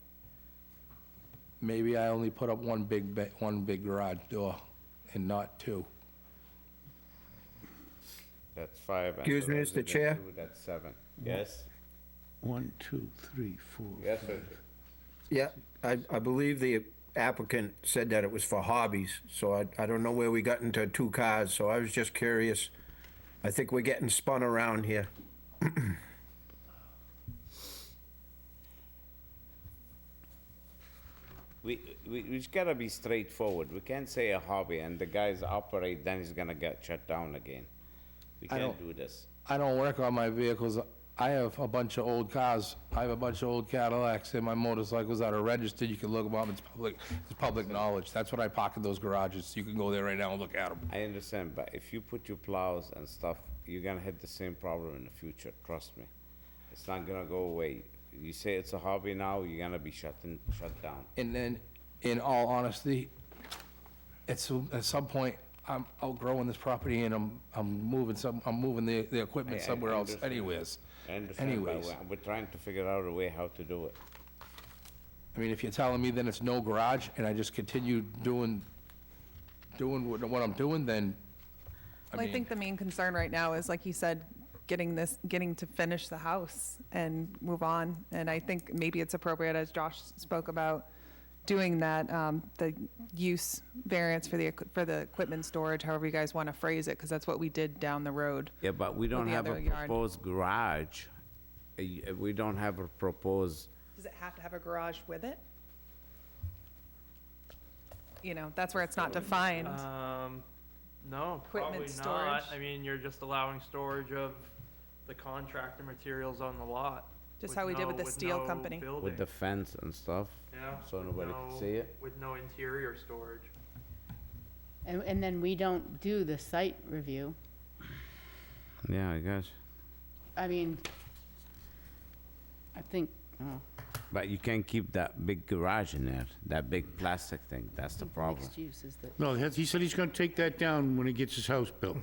Maybe I only put up one big garage door and not 2. That's 5. and Excuse the me, Mr. resident Chair? 2, That's 7. Yes? 1, 2, 3, 4. Yes, sir. Yeah, I believe the applicant said that it was for hobbies, so I don't know where we got into 2 cars, so I was just curious. I think we're getting spun around here. We just gotta be straightforward. We can't say a hobby and the guys operate, then he's gonna get shut down again. We I can't don't- do this. I don't work on my vehicles I have a bunch of old cars. I have a bunch of old Cadillacs, and my motorcycles that are registered. You can look them up. It's public knowledge. That's what I park in those garages. You can go there right now and look at them. I understand, but if you put your plows and stuff, you're gonna hit the same problem in the future, trust me. It's not gonna go away. You say it's a hobby now, you're gonna be shut down. And then, in all honesty, at some point, I'm outgrowing this property and I'm moving the equipment somewhere else understand. anyways. I understand, Anyways. but we're trying to figure out a way how to do it. I mean, if you're telling me then it's no garage and I just continue doing what I'm doing, then, Well, I think the main concern right now is, like you said, getting to finish the house and move on. And I think maybe it's appropriate, as Josh spoke about, doing that, the use variance for the equipment storage, however you guys want to phrase it, because that's what we did down the road. Yeah, but we don't the have a other yard. proposed garage. We don't have a proposed, Does it have to have a garage with it? You know, that's where it's not defined. No, Equipment probably storage? not. I mean, you're just allowing storage of the contractor materials on the lot. Just how we did with the steel no company. building. with the fence and stuff, Yeah, so with nobody can no- see it. With no interior storage. And then we don't do the site review. Yeah, I guess. I mean, I think, oh, But you can't keep that big garage in there, that big plastic thing, that's the problem. mixed use is the, No, he said he's gonna take that down when he gets his house built.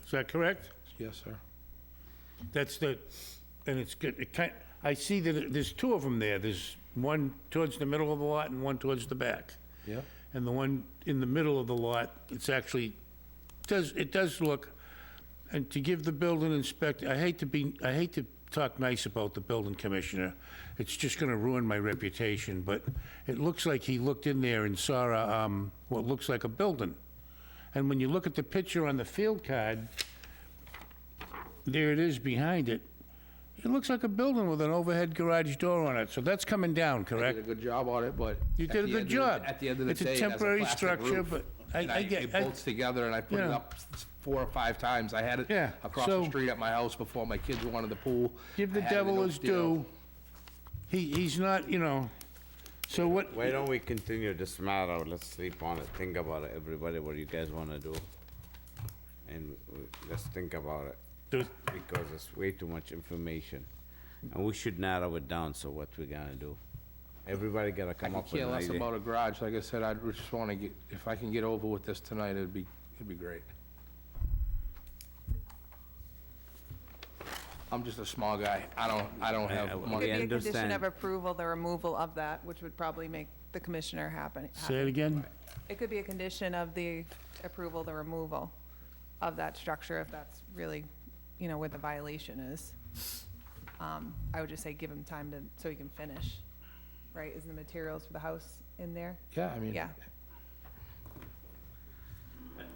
Is that correct? yes, sir. That's the, and it's good, I see that there's two of them there. There's one towards the middle of the lot and one towards the back. Yeah. And the one in the middle of the lot, it's actually, it does look, and to give the building inspector, I hate to talk nice about the building commissioner. It's just gonna ruin my reputation, but it looks like he looked in there and saw what looks like a building. And when you look at the picture on the field card, there it is behind it. It looks like a building with an overhead garage door on it, so that's coming down, I correct? did a good job on it, but. You at did a the good end of the- job. At the end of the It's a day, it has a temporary plastic structure, roof, but and it bolts together, and I put it Yeah. up 4 or 5 times. I had it Yeah, across so- the street at my house before my kids wanted the pool. Give the I had it in devil his Oakdale. due. He's not, so what, Why don't we continue this matter, let's sleep on it, think about it, everybody, what you guys wanna do. And let's think about it, because it's way too much information. And we should narrow it down, so what we're gonna do. Everybody gotta I come could up with care an less idea. about a garage. Like I said, I just wanna get, if I can get over with this tonight, it'd be great. I'm just a small guy. I don't have It money. could be a condition understand. of approval, the removal of that, which would probably make the commissioner happy. say it again? It could be a condition of the approval, the removal of that structure, if that's really, what the violation is. I would just say give him time so he can finish, right? Isn't the materials for the house in there? Yeah, I mean. Yeah.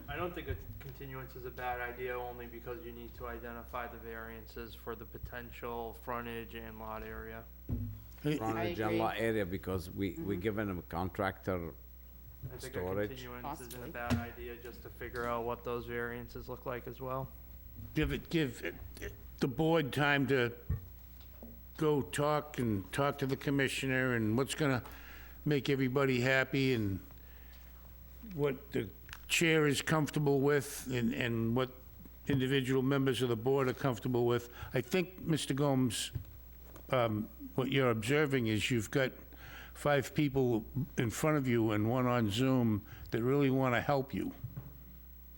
I don't think a continuance is a bad idea, only because you need to identify the variances for the potential frontage and lot area. Frontage and lot area, because we giving them a contractor I think a storage. continuance isn't a Possibly. bad idea, just to figure out what those variances look like as well. Give the board time to go talk to the commissioner and what's gonna make everybody happy and what the chair is comfortable with and what individual members of the board are comfortable with. I think, Mr. Gomes, what you're observing is you've got 5 people in front of you and one on Zoom that really want to help you.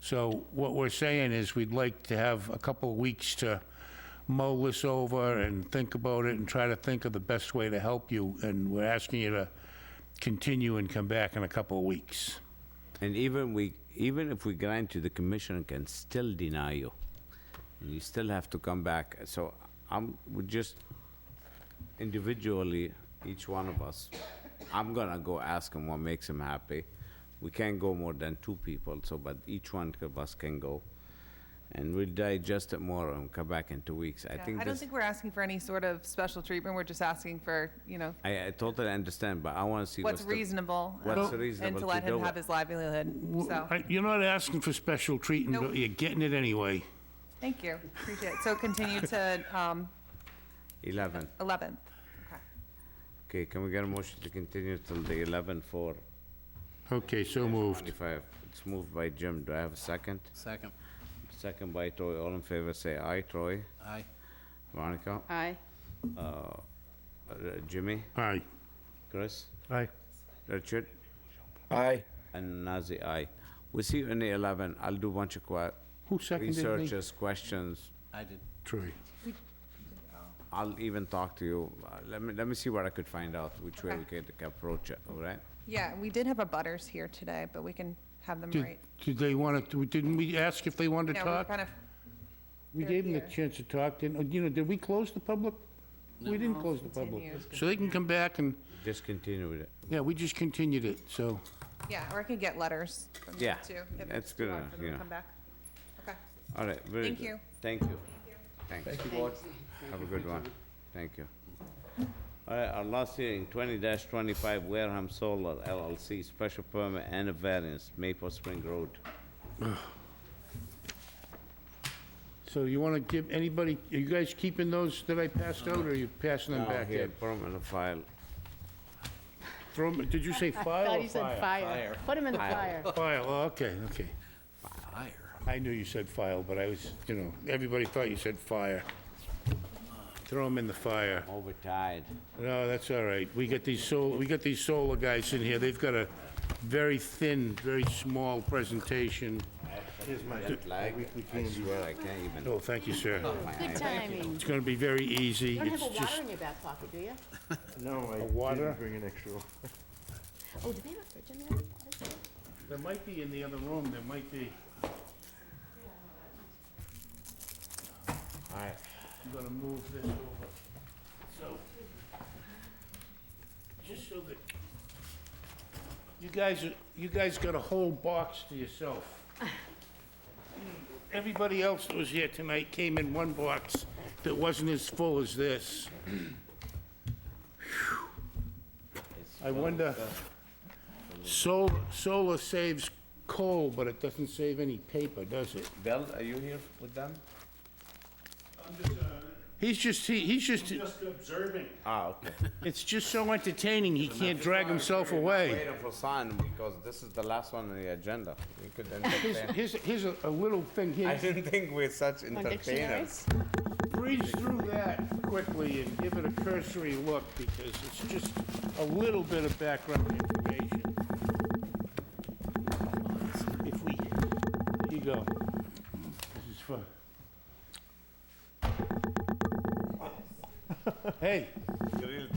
So what we're saying is we'd like to have a couple of weeks to mull this over and think about it and try to think of the best way to help you. And we're asking you to continue and come back in a couple of weeks. And even if we grant you, the commissioner can still deny you. And you still have to come back. So we just individually, each one of us, I'm gonna go ask him what makes him happy. We can't go more than 2 people, but each one of us can go. And we'll digest it more and come back in 2 weeks. I think I don't think we're asking for any sort of special treatment. We're just asking for, I totally understand, but I wanna see what's reasonable. what's and reasonable to to let him do have it. his livelihood, so. You're not asking for special treatment, Nope. but you're getting it anyway. Thank you, appreciate it. So continue to 11. 11th. Okay, can we get a motion to continue till the 11 for Okay, so moved. 25? It's moved by Jim. Do I have a second? Second. Second by Troy. All in favor, say aye. Troy? Aye. Veronica? Aye. Jimmy? Aye. Chris? Aye. Richard? Aye. And Nazir, aye. We'll see you in the 11. I'll do a bunch of Who seconded me? researches, questions. I did. Troy. I'll even talk to you. Let me see what I could find out, which way we can approach it, all right? Yeah, we did have a butters here today, but we can have them Did right. did they want to, didn't we ask if they wanted to No, we talk? kind of, We they're gave them the here. chance to talk, didn't, did we close the public? We didn't close the public. So they can come back and, Just continue with it. yeah, we just continued it, so. yeah, or I could get letters from you Yeah, too. if that's it's good too hard enough, for them to you know. come back. Okay. All right, very Thank good. you. Thank you. Thanks. Thank you, board. Have a good one. Thank you. All right, our last hearing, 20-25 Wareham Solar LLC, special permit and a variance, Maple Spring Road. So you want to give anybody, are you guys keeping those that I passed out, or are you passing them No, back here, in? put them in a file. Throw 'em- did you say I file thought or you said fire? fire. Put him in the fire. File, oh, okay, okay. I knew you said file, but I was, everybody thought you said fire. Throw them in the fire. Overtied. No, that's all right. We got these solar guys in here. They've got a very thin, very small presentation. Here's my Jet lag, I swear I can't even. Oh, thank you, sir. Good timing. It's gonna be very easy. You don't have It's a water just in your back pocket, do you? No, I water? didn't bring an extra one. Oh, do they have a fridge in there? What is it? There might be in the other room, there might be. All right. I'm gonna move this over. So, just so that, you guys got a whole box to yourself. Everybody else that was here tonight came in one box that wasn't as full as this. I wonder, solar saves coal, but it doesn't save any paper, does it? Bill, are you here with them? He's just observing. Ah, okay. it's just so entertaining, he can't drag himself away. Waiting for sign, because this is the last one on the agenda. We could entertain. Here's a little thing I here. didn't think we're such On entertainers. dictionaries? Breeze through that quickly and give it a cursory look, because it's just a little bit of background information. If we, here you go. This is for... Hey,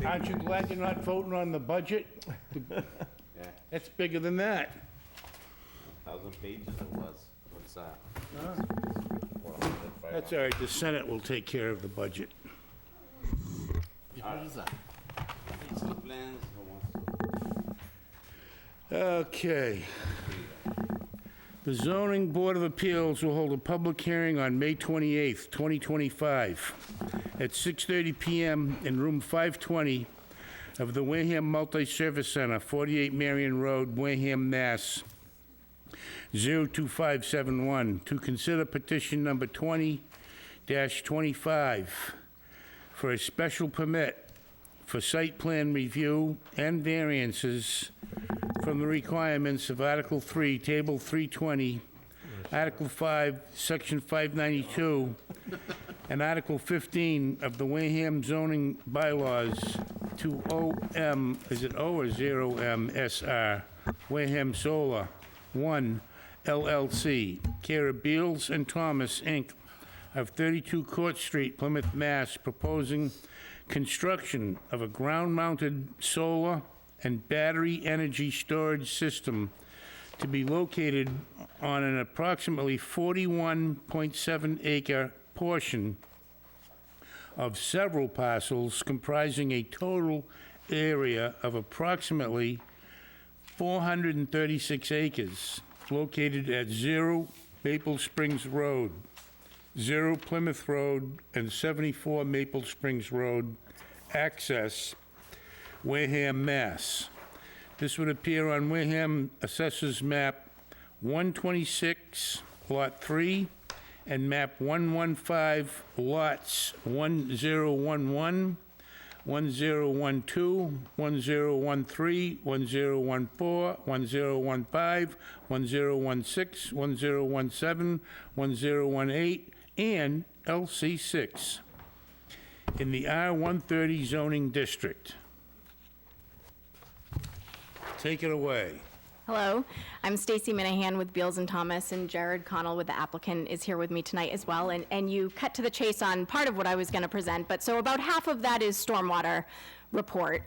aren't you glad you're not voting on the budget? Yeah, That's bigger than that. 1,000 pages it was. What's that? That's all right, the Senate will take care of the budget. What is that? Plans, who wants to- Okay. The Zoning Board of Appeals will hold a public hearing on May 28th, 2025, at 6:30 PM in room 520 of the Wareham Multi-Service Center, 48 Marion Road, Wareham, Mass. 02571, to consider petition number 20-25 for a special permit for site plan review and variances from the requirements of Article 3, Table 320, Article 5, Section 592, and Article 15 of the Wareham zoning bylaws to OM, is it O or 0M SR, Wareham Solar 1 LLC, care of Beals and Thomas, Inc., of 32 Court Street, Plymouth, Mass., proposing construction of a ground-mounted solar and battery energy storage system to be located on an approximately 41.7 acre portion of several parcels comprising a total area of approximately 436 acres, located at 0 Maple Springs Road, 0 Plymouth Road, and 74 Maple Springs Road, access Wareham, Mass. This would appear on Wareham Assessors Map 126, Lot 3, and map 115, lots 1011, 1012, 1013, 1014, 1015, 1016, 1017, 1018, and LC6 in the R130 zoning district. Take it away. Hello, I'm Stacy Minahan with Beals and Thomas, and Jared Connell with the applicant is here with me tonight as well. And you cut to the chase on part of what I was going to present, but so about half of that is stormwater report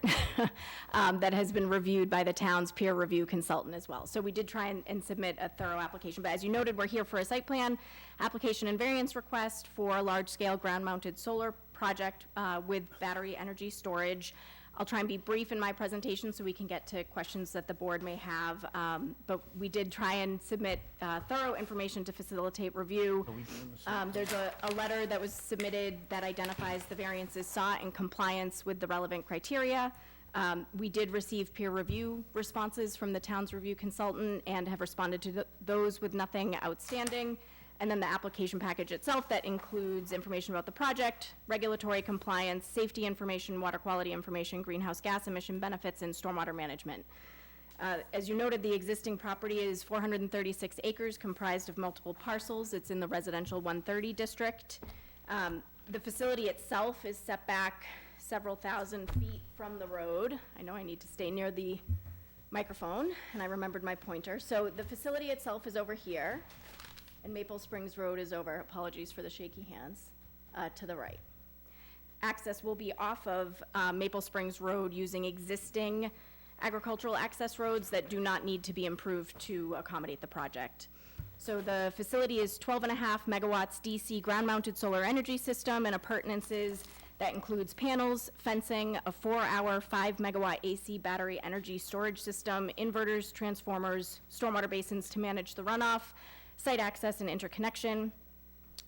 that has been reviewed by the town's peer review consultant as well. So we did try and submit a thorough application, but as you noted, we're here for a site plan application and variance request for a large-scale ground-mounted solar project with battery energy storage. I'll try and be brief in my presentation so we can get to questions that the board may have, but we did try and submit thorough information to facilitate review. There's a letter that was submitted that identifies the variances sought in compliance with the relevant criteria. We did receive peer review responses from the town's review consultant and have responded to those with nothing outstanding. And then the application package itself that includes information about the project, regulatory compliance, safety information, water quality information, greenhouse gas emission benefits, and stormwater management. As you noted, the existing property is 436 acres comprised of multiple parcels. It's in the residential 130 district. The facility itself is set back several thousand feet from the road. I know I need to stay near the microphone, and I remembered my pointer. So the facility itself is over here, and Maple Springs Road is over, apologies for the shaky hands, to the right. Access will be off of Maple Springs Road using existing agricultural access roads that do not need to be improved to accommodate the project. So the facility is 12.5 megawatts DC ground-mounted solar energy system and appurtenances that includes panels, fencing, a 4-hour, 5-megawatt AC battery energy storage system, inverters, transformers, stormwater basins to manage the runoff, site access and interconnection.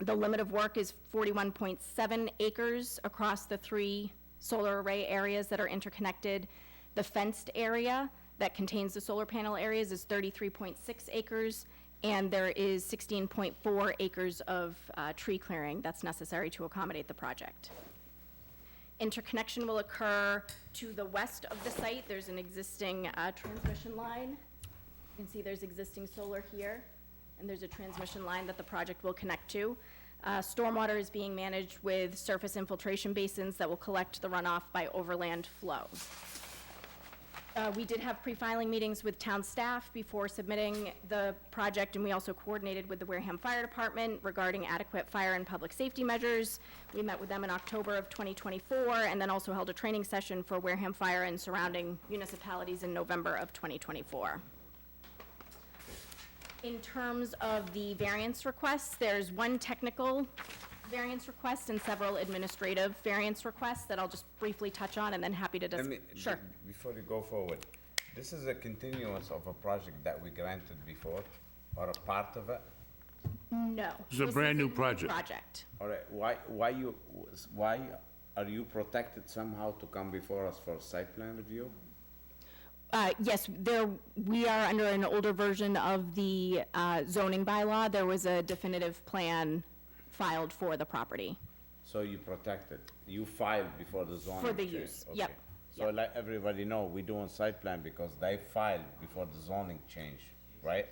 The limit of work is 41.7 acres across the 3 solar array areas that are interconnected. The fenced area that contains the solar panel areas is 33.6 acres, and there is 16.4 acres of tree clearing that's necessary to accommodate the project. Interconnection will occur to the west of the site. There's an existing transmission line. You can see there's existing solar here, and there's a transmission line that the project will connect to. Stormwater is being managed with surface infiltration basins that will collect the runoff by overland flow. We did have pre-filing meetings with town staff before submitting the project, and we also coordinated with the Wareham Fire Department regarding adequate fire and public safety measures. We met with them in October of 2024, and then also held a training session for Wareham Fire and surrounding municipalities in November of 2024. In terms of the variance requests, there's one technical variance request and several administrative variance requests that I'll just briefly touch on and then happy to discuss. Sure. Before you go forward, this is a continuance of a project that we granted before, or a part of it? No. It's a brand-new project. All right, why are you protected somehow to come before us for site plan review? Yes, we are under an older version of the zoning bylaw. There was a definitive plan filed for the property. So you protected, you filed before the zoning For the change. use, Okay. yep. So let everybody know, we doing site plan because they filed before the zoning change, right?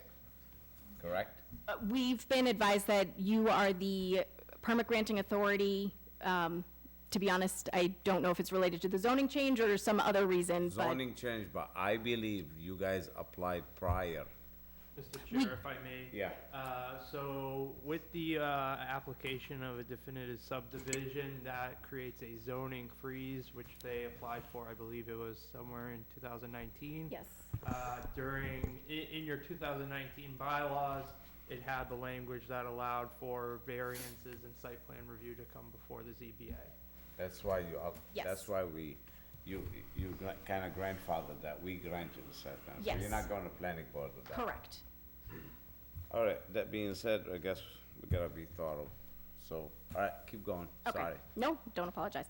Correct? We've been advised that you are the permit granting authority. To be honest, I don't know if it's related to the zoning change or some other reason, but Zoning change, but I believe you guys applied prior. Mr. Chair, if I may. Yeah. So with the application of a definitive subdivision, that creates a zoning freeze, which they applied for, I believe it was somewhere in 2019. Yes. In your 2019 bylaws, it had the language that allowed for variances and site plan review to come before the ZBA. That's why you, Yes. that's why you kind of grandfathered that, we granted the site plan. So Yes. you're not going to planning board with that. correct. All right, that being said, I guess we gotta be thorough. so, all right, keep going, Okay. sorry. No, don't apologize.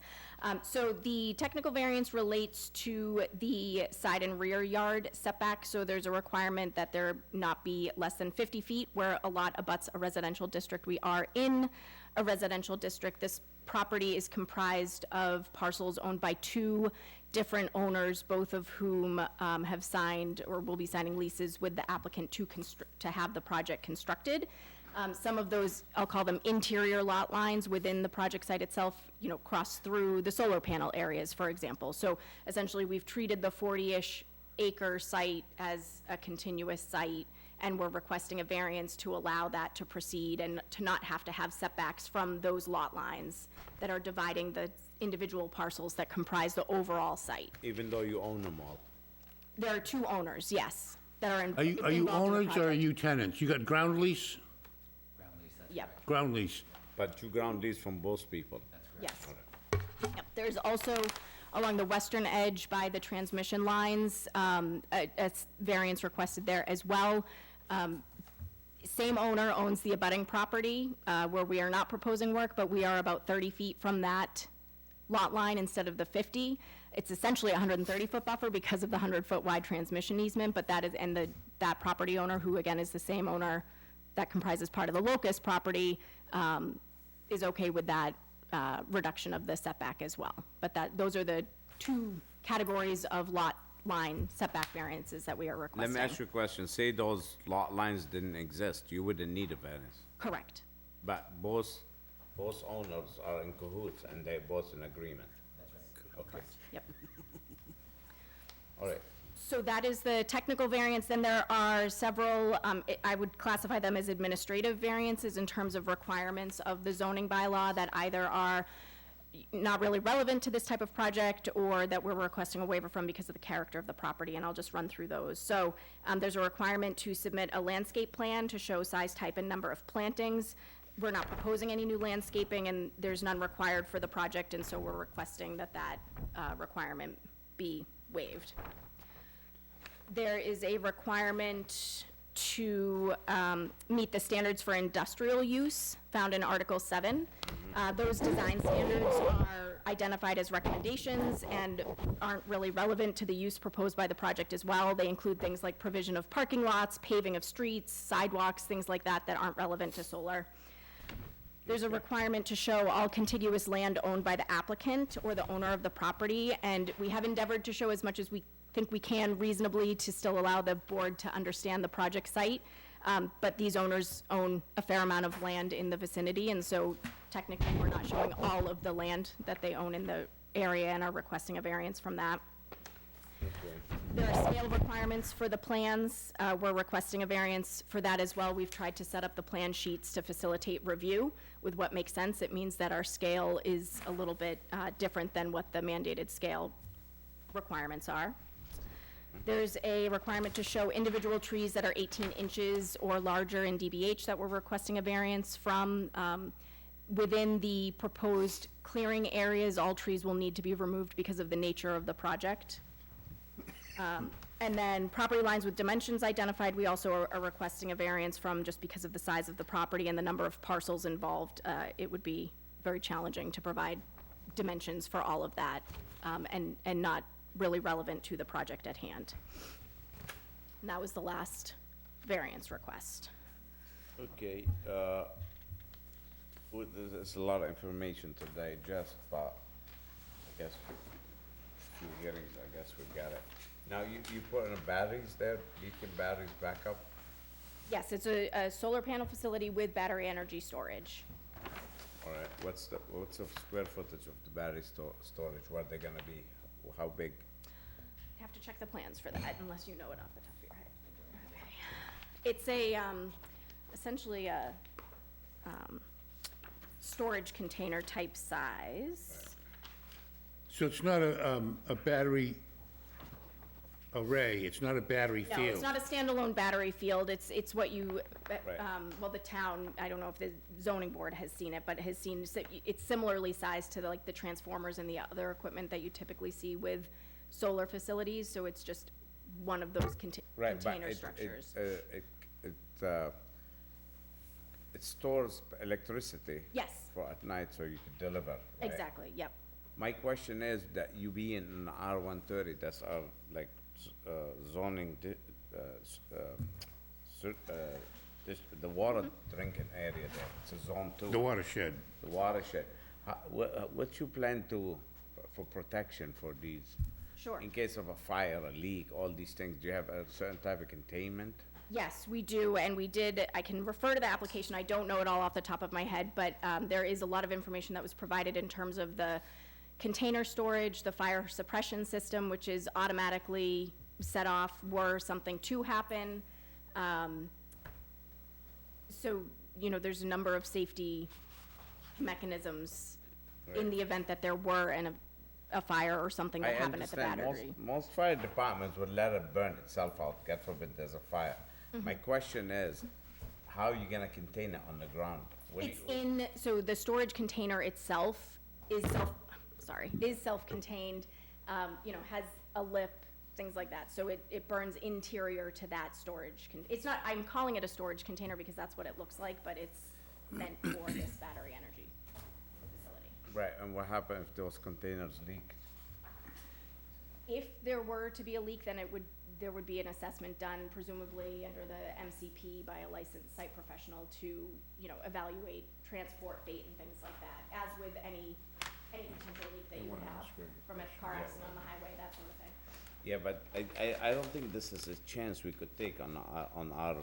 So the technical variance relates to the side and rear yard setback. So there's a requirement that there not be less than 50 feet where a lot abuts a residential district. We are in a residential district. This property is comprised of parcels owned by two different owners, both of whom have signed or will be signing leases with the applicant to have the project constructed. Some of those, I'll call them interior lot lines within the project site itself, you know, cross through the solar panel areas, for example. So essentially, we've treated the 40-ish acre site as a continuous site, and we're requesting a variance to allow that to proceed and to not have to have setbacks from those lot lines that are dividing the individual parcels that comprise the overall site. Even though you own them all? There are two owners, yes, that are Are you involved in the owners or are project. you tenants? You got ground lease? Yep. Ground lease. But you ground these from both people? Yes. Yep. There's also, along the western edge by the transmission lines, a variance requested there as well. Same owner owns the abutting property, where we are not proposing work, but we are about 30 feet from that lot line instead of the 50. It's essentially a 130-foot buffer because of the 100-foot wide transmission easement, but that is, and that property owner, who again is the same owner that comprises part of the locust property, is okay with that reduction of the setback as well. But those are the two categories of lot line setback variances that we are Let requesting. me ask you a question. Say those lot lines didn't exist, you wouldn't need a variance. Correct. But both owners are in cahoots and they're both in agreement. That's right. Okay, Yep. all right. So that is the technical variance. Then there are several, I would classify them as administrative variances in terms of requirements of the zoning bylaw that either are not really relevant to this type of project or that we're requesting a waiver from because of the character of the property, and I'll just run through those. So there's a requirement to submit a landscape plan to show size, type, and number of plantings. We're not proposing any new landscaping, and there's none required for the project, and so we're requesting that requirement be waived. There is a requirement to meet the standards for industrial use found in Article 7. Those design standards are identified as recommendations and aren't really relevant to the use proposed by the project as well. They include things like provision of parking lots, paving of streets, sidewalks, things like that aren't relevant to solar. There's a requirement to show all contiguous land owned by the applicant or the owner of the property, and we have endeavored to show as much as we think we can reasonably to still allow the board to understand the project site. But these owners own a fair amount of land in the vicinity, and so technically we're not showing all of the land that they own in the area and are requesting a variance from that. There are scale requirements for the plans. We're requesting a variance for that as well. We've tried to set up the plan sheets to facilitate review with what makes sense. It means that our scale is a little bit different than what the mandated scale requirements are. There's a requirement to show individual trees that are 18 inches or larger in DBH that we're requesting a variance from. Within the proposed clearing areas, all trees will need to be removed because of the nature of the project. And then property lines with dimensions identified, we also are requesting a variance from just because of the size of the property and the number of parcels involved. It would be very challenging to provide dimensions for all of that, and not really relevant to the project at hand. And that was the last variance request. Okay, there's a lot of information to digest, but I guess few hearings, I guess we got it. Now, you put in batteries there, lithium batteries backup? Yes, it's a solar panel facility with battery energy storage. All right, what's the square footage of the battery storage? What are they gonna be? How big? You have to check the plans for that unless you know it off the top of your head. Okay. It's a, essentially a storage container type size. So it's not a battery array, it's not a battery No, field? it's not a standalone battery field. It's what you, Right. well, the town, I don't know if the zoning board has seen it, but has seen, it's similarly sized to like the transformers and the other equipment that you typically see with solar facilities, so it's just one of those Right, but container structures. it stores electricity. Yes, for at night so you could deliver, right? Exactly, yep. My question is that you be in R130, that's our, like, zoning, the water drinking area there, it's a zone 2. The watershed. The watershed. What you plan to, for protection for these? Sure. In case of a fire, a leak, all these things, do you have a certain type of containment? Yes, we do, and we did, I can refer to the application, I don't know it all off the top of my head, but there is a lot of information that was provided in terms of the container storage, the fire suppression system, which is automatically set off were something to happen. So, you know, there's a number of safety mechanisms in the event that there were a fire or something that happened at the battery. Most fire departments would let it burn itself out, God forbid there's a fire. My question is, how are you gonna contain it on the ground? So the storage container itself is self-contained, you know, has a lip, things like that. So it burns interior to that storage. It's not, I'm calling it a storage container because that's what it looks like, but it's meant for this battery energy facility. Right, and what happens if those containers leak? If there were to be a leak, then there would be an assessment done, presumably under the MCP by a licensed site professional to, you know, evaluate transport fate and things like that, as with any potential leak that you would have from a car accident on the highway, that sort of thing. Yeah, but I don't think this is a chance we could take on our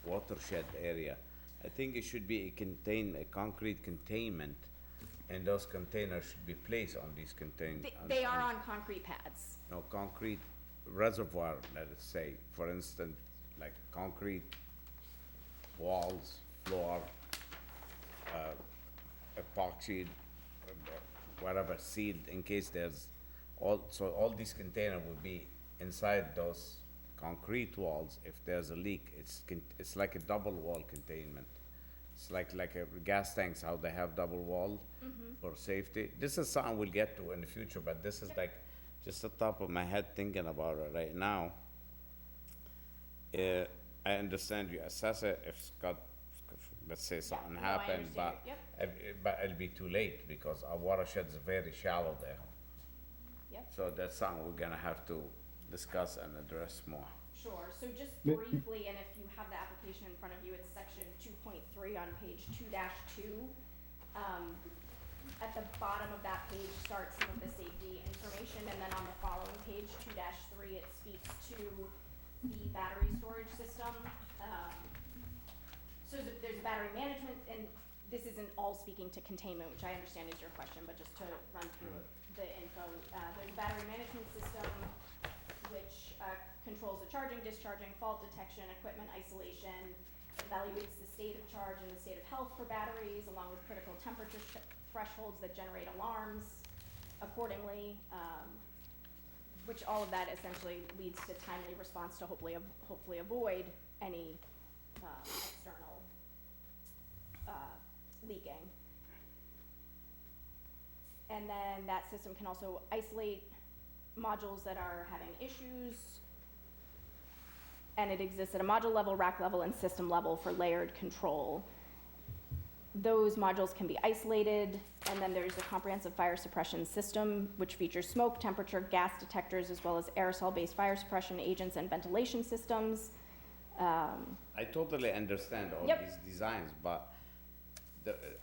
watershed area. I think it should be a concrete containment, and those containers should be placed on these containers. They are on concrete pads. No, concrete reservoir, let us say, for instance, like concrete walls, floor, epoxy, whatever, sealed in case there's so all these containers would be inside those concrete walls. If there's a leak, it's like a double wall containment. It's like a gas tanks, how they have double wall for safety. This is something we'll get to in the future, but this is like just the top of my head thinking about it right now. I understand you assess it if Scott, let's say something happened, but but it'll be too late because our watershed's very shallow there. So that's something we're gonna have to discuss and address more. Sure, so just briefly, and if you have the application in front of you, it's section 2.3 on page 2-2. At the bottom of that page starts some of the safety information, and then on the following page, 2-3, it speaks to the battery storage system. So there's a battery management, and this isn't all speaking to containment, which I understand is your question, but just to run through the info. There's a battery management system, which controls the charging, discharging, fault detection, equipment isolation, evaluates the state of charge and the state of health for batteries, along with critical temperature thresholds that generate alarms accordingly, which all of that essentially leads to timely response to hopefully avoid any external leaking. And then that system can also isolate modules that are having issues. And it exists at a module level, rack level, and system level for layered control. Those modules can be isolated, and then there's a comprehensive fire suppression system, which features smoke, temperature, gas detectors, as well as aerosol-based fire suppression agents and ventilation systems. I totally understand all these designs, but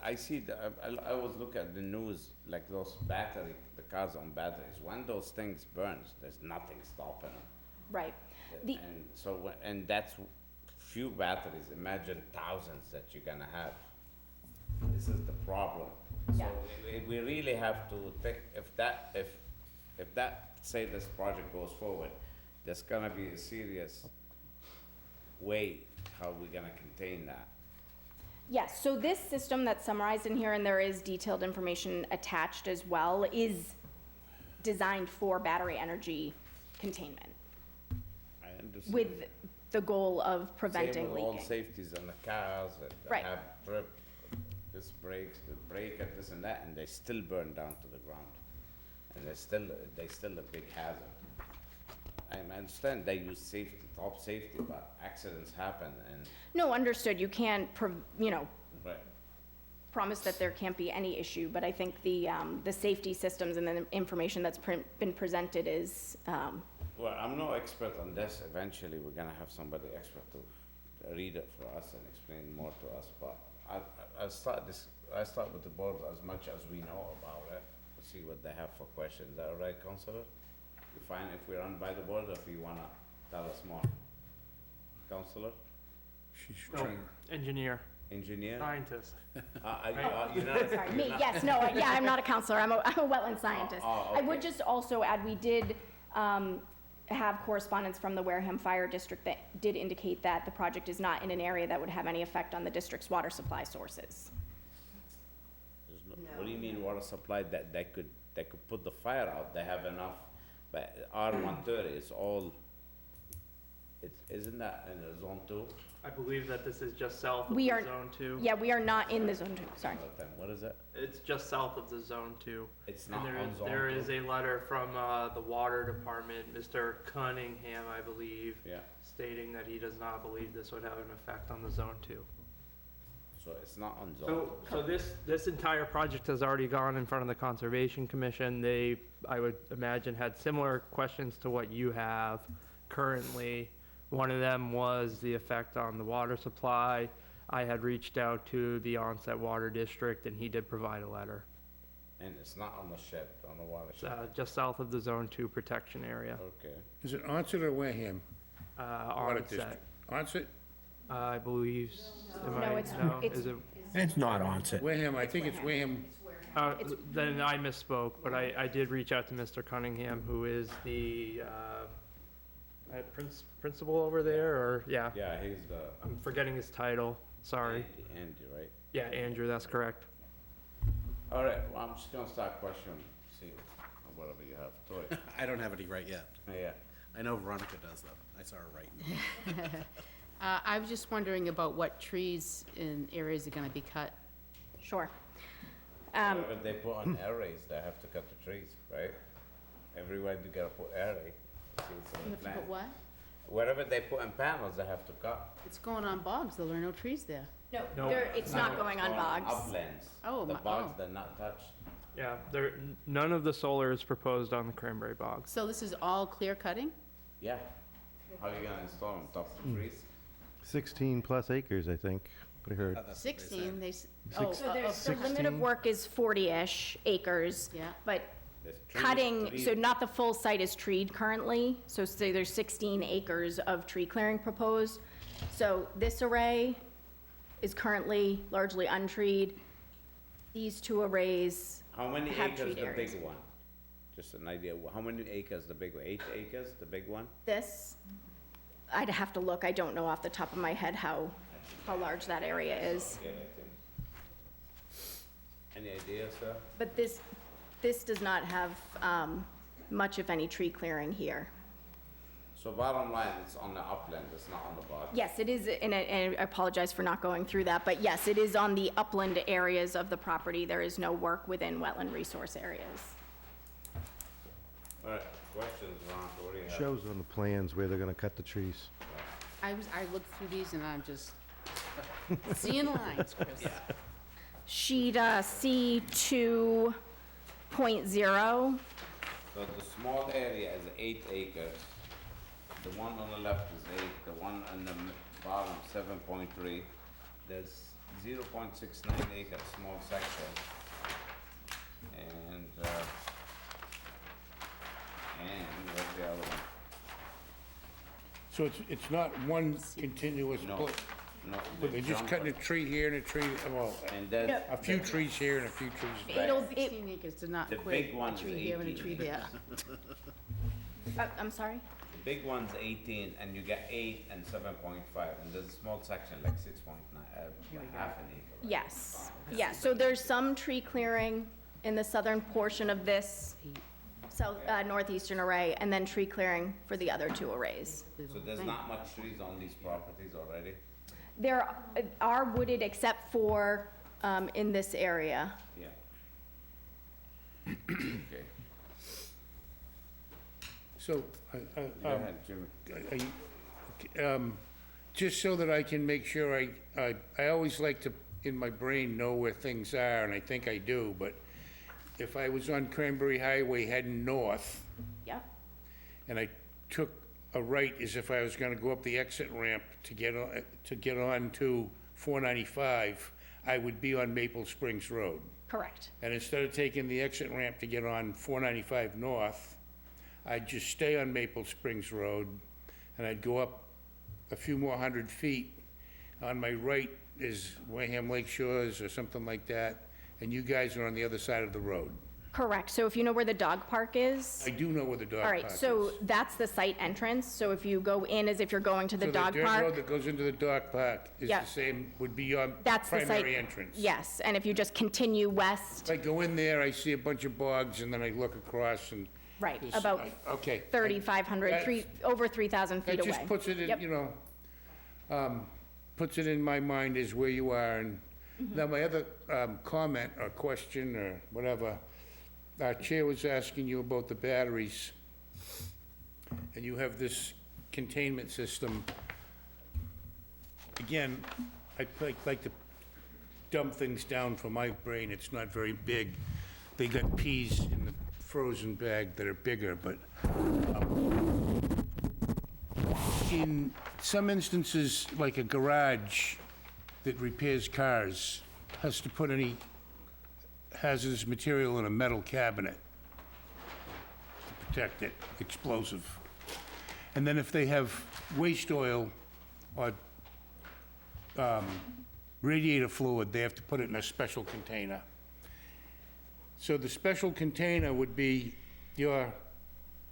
I see, I always look at the news, like those the cars on batteries. When those things burns, there's nothing stopping them. Right. And so, and that's few batteries, imagine thousands that you're gonna have. This is the problem. So we really have to think, if that, say this project goes forward, there's gonna be a serious way how we're gonna contain that. Yes, so this system that's summarized in here, and there is detailed information attached as well, is designed for battery energy containment. I understand. With the goal of preventing Same with all leaking. safety on the cars that Right. have trip, this breaks, the brake and this and that, and they still burn down to the ground. And they still a big hazard. I understand they use safety, top safety, but accidents happen and. No, understood, you can't, Right. promise that there can't be any issue, but I think the safety systems and the information that's been presented is, Well, I'm no expert on this. Eventually, we're gonna have somebody expert to read it for us and explain more to us, but I start with the board as much as we know about it, to see what they have for questions. Is that all right, Counselor? You fine if we run by the board, or if you wanna tell us more? Counselor? She's No, trying. engineer, Engineer? scientist. You're not, sorry, you're me, not- yes, no, yeah, I'm not a counselor, I'm a wetland scientist. Oh, I would okay. just also add, we did have correspondence from the Wareham Fire District that did indicate that the project is not in an area that would have any effect on the district's water supply sources. There's no- What do you mean water supply, that they could put the fire out, they have enough, but R130 is all, isn't that in the zone 2? I believe that this is just south of We the are- zone 2. Yeah, we are not in the zone two, sorry. What is it? It's just south of the zone 2. It's And not there on is, zone there 2? is a letter from the water department, Mr. Cunningham, I believe, Yeah, stating that he does not believe this would have an effect on the zone 2. so it's not on zone. So this entire project has already gone in front of the Conservation Commission. They, I would imagine, had similar questions to what you have currently. One of them was the effect on the water supply. I had reached out to the Onset Water District, and he did provide a letter. And it's not on the shed, on the watershed? Just south of the Zone 2 protection area. Okay. Is it Onset or Wareham? Water Onset, District. Onset? I believe, No, it's- is it? It's not onset. Wareham, I think it's Wareham. Then I misspoke, but I did reach out to Mr. Cunningham, who is the principal over there, or, yeah. Yeah, he's the, I'm forgetting his title, sorry. Andy, right? Yeah, Andrew, that's correct. All right, well, I'm just gonna start questioning, see, whatever you have, Tori. I don't have any right yet. Yeah. I know Veronica does, though. I saw her right. I was just wondering about what trees and areas are gonna be cut. Sure. If they put on arrays, they have to cut the trees, right? Everywhere you gotta put array. See, it's on You the have to plan. put what? Wherever they put in panels, they have to cut. It's going on bogs, there are no trees there. No, it's not going on bogs. Uplands. Oh, The my- bogs, oh. they're not touched. Yeah, none of the solar is proposed on the Cranberry Bogs. So this is all clear cutting? Yeah. How are you gonna install them, top of the trees? 16-plus acres, I think, I heard. 16, they, So there's, the limit of work is 40-ish acres. Yeah. But There's trees- cutting, trees- so not the full site is treed currently, so say there's 16 acres of tree clearing proposed. So this array is currently largely untreed. These two arrays How many have acres treed the areas. big one? Just an idea, how many acres the big one? 8 acres, the big one? This, I'd have to look, I don't know off the top of my head how large that area is. Okay, I think. Any idea, sir? But this does not have much, if any, tree clearing here. So bottom line, it's on the upland, it's not on the bottom. Yes, it is, and I apologize for not going through that, but yes, it is on the upland areas of the property. There is no work within wetland resource areas. All right, questions, Ron, what do you have? Shows on the plans where they're gonna cut the trees. I looked through these and I'm just seeing lines, Chris. Sheet C 2.0, So the small area is 8 acres. The one on the left is 8, the one on the bottom, 7.3. There's 0.69 acres, small section. And what's the other one? So it's not one continuous No, split? no. But they're just cutting a tree here and a tree, well, And there's. a few trees here and a few trees there. It'll, 16 acres to not The equate big a one's tree here and a 18. tree there. I'm sorry? The big one's 18, and you get 8 and 7.5, and there's a small section like 6.9, half an acre. Right? Yes, yes, so there's some tree clearing in the southern portion of this northeastern array, and then tree clearing for the other two arrays. So there's not much trees on these properties already? There are wooded except for in this area. Yeah. Okay. So, Go ahead, Jimmy. just so that I can make sure I always like to, in my brain know where things are, and I think I do, but if I was on Cranberry Highway heading north, Yep. and I took a right as if I was gonna go up the exit ramp to get on to 495, I would be on Maple Springs Road. Correct. And instead of taking the exit ramp to get on 495 north, I'd just stay on Maple Springs Road, and I'd go up a few more 100 feet. On my right is Wareham Lake Shores or something like that, and you guys are on the other side of the road. Correct. So if you know where the dog park is. I do know where the dog All park right, is. so that's the site entrance. So if you go in as if you're going to the dog So the dirt road park, that goes into the dog park is Yeah. the same, would be your that's the site. primary entrance? Yes, and if you just continue west, If I go in there, I see a bunch of bogs, and then I look across and... right, this- about Okay. 3,500, over 3,000 feet That away. just puts it in, Yep. you know, puts it in my mind as where you are. And Mm-hmm. now my other comment or question or whatever, our chair was asking you about the batteries. And you have this containment system. Again, I'd like to dumb things down for my brain. It's not very big. They got peas in the frozen bag that are bigger, but in some instances, like a garage that repairs cars has to put any hazardous material in a metal cabinet to protect it, explosive. And then if they have waste oil or radiator fluid, they have to put it in a special container. So the special container would be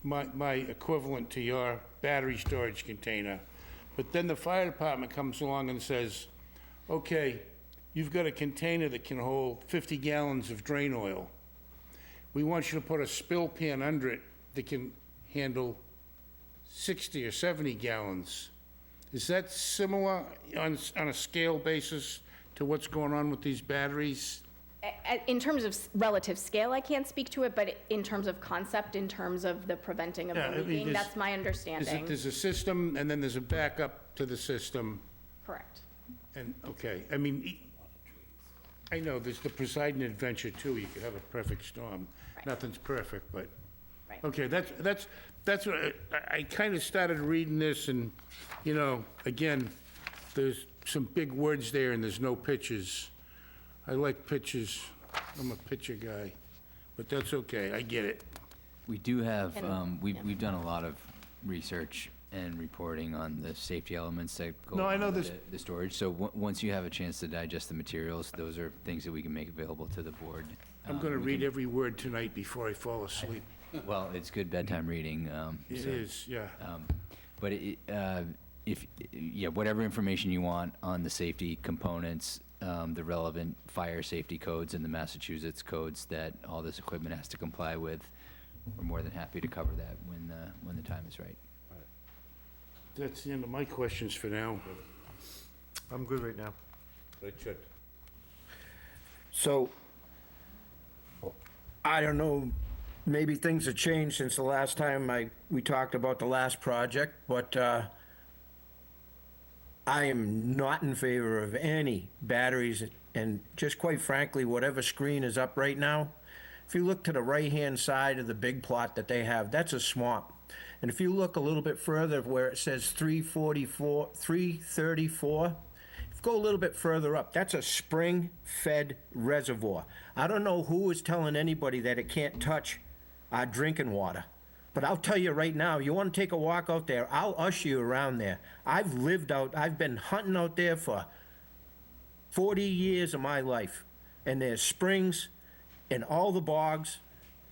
my equivalent to your battery storage container. But then the fire department comes along and says, okay, you've got a container that can hold 50 gallons of drain oil. We want you to put a spill pan under it that can handle 60 or 70 gallons. Is that similar on a scale basis to what's going on with these batteries? In terms of relative scale, I can't speak to it, but in terms of concept, in terms of the preventing of Yeah, I the mean, leaking, there's- that's my understanding. There's a system, and then there's a backup to the system. Correct. And, okay, I mean, I know, there's the Poseidon Adventure too, you could have a perfect storm. Nothing's perfect, but, Right. okay, that's what, I kind of started reading this and, you know, again, there's some big words there and there's no pictures. I like pictures, I'm a picture guy, but that's okay, I get it. We do have, And- we've done a lot of research and reporting on the safety elements that go No, I along know with this- the storage. So once you have a chance to digest the materials, those are things that we can make available to the board. I'm gonna We read can- every word tonight before I fall asleep. Well, it's good bedtime reading. It so, is, yeah. But whatever information you want on the safety components, the relevant fire safety codes and the Massachusetts codes that all this equipment has to comply with, we're more than happy to cover that when the time is right. That's the end of my questions for now. I'm good right now. Richard? So, I don't know, maybe things have changed since the last time we talked about the last project, but I am not in favor of any batteries, and just quite frankly, whatever screen is up right now, if you look to the right-hand side of the big plot that they have, that's a swamp. And if you look a little bit further where it says 334, go a little bit further up, that's a spring-fed reservoir. I don't know who is telling anybody that it can't touch our drinking water. But I'll tell you right now, you want to take a walk out there, I'll usher you around there. I've been hunting out there for 40 years of my life. And there's springs in all the bogs.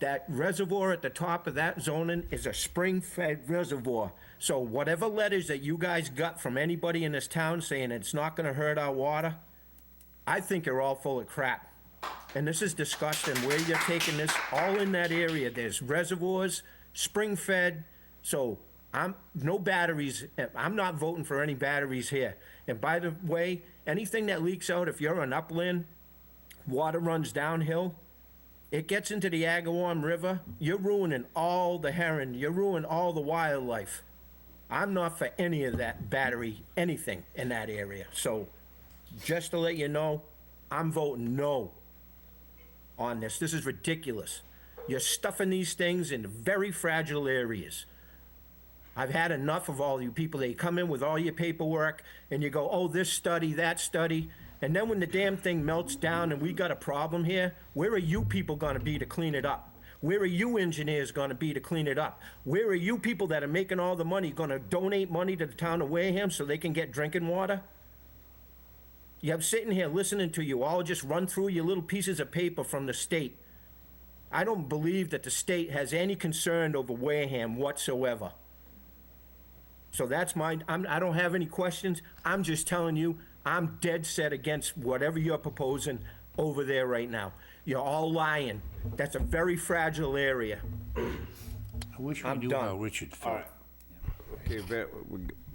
That reservoir at the top of that zoning is a spring-fed reservoir. So whatever letters that you guys got from anybody in this town saying it's not gonna hurt our water, I think you're all full of crap. And this is disgusting, where you're taking this, all in that area, there's reservoirs, spring-fed, so no batteries, I'm not voting for any batteries here. And by the way, anything that leaks out, if you're an upland, water runs downhill, it gets into the Agawam River, you're ruining all the herring, you're ruining all the wildlife. I'm not for any of that battery, anything in that area. So, just to let you know, I'm voting no on this. This is ridiculous. You're stuffing these things in very fragile areas. I've had enough of all you people. They come in with all your paperwork and you go, oh, this study, that study. And then when the damn thing melts down and we got a problem here, where are you people gonna be to clean it up? Where are you engineers gonna be to clean it up? Where are you people that are making all the money gonna donate money to the town of Wareham so they can get drinking water? I'm sitting here listening to you all just run through your little pieces of paper from the state. I don't believe that the state has any concern over Wareham whatsoever. So that's mine. I don't have any questions. I'm just telling you, I'm dead set against whatever you're proposing over there right now. You're all lying. That's a very fragile area. I wish we I'm knew done. how Richard felt. Okay,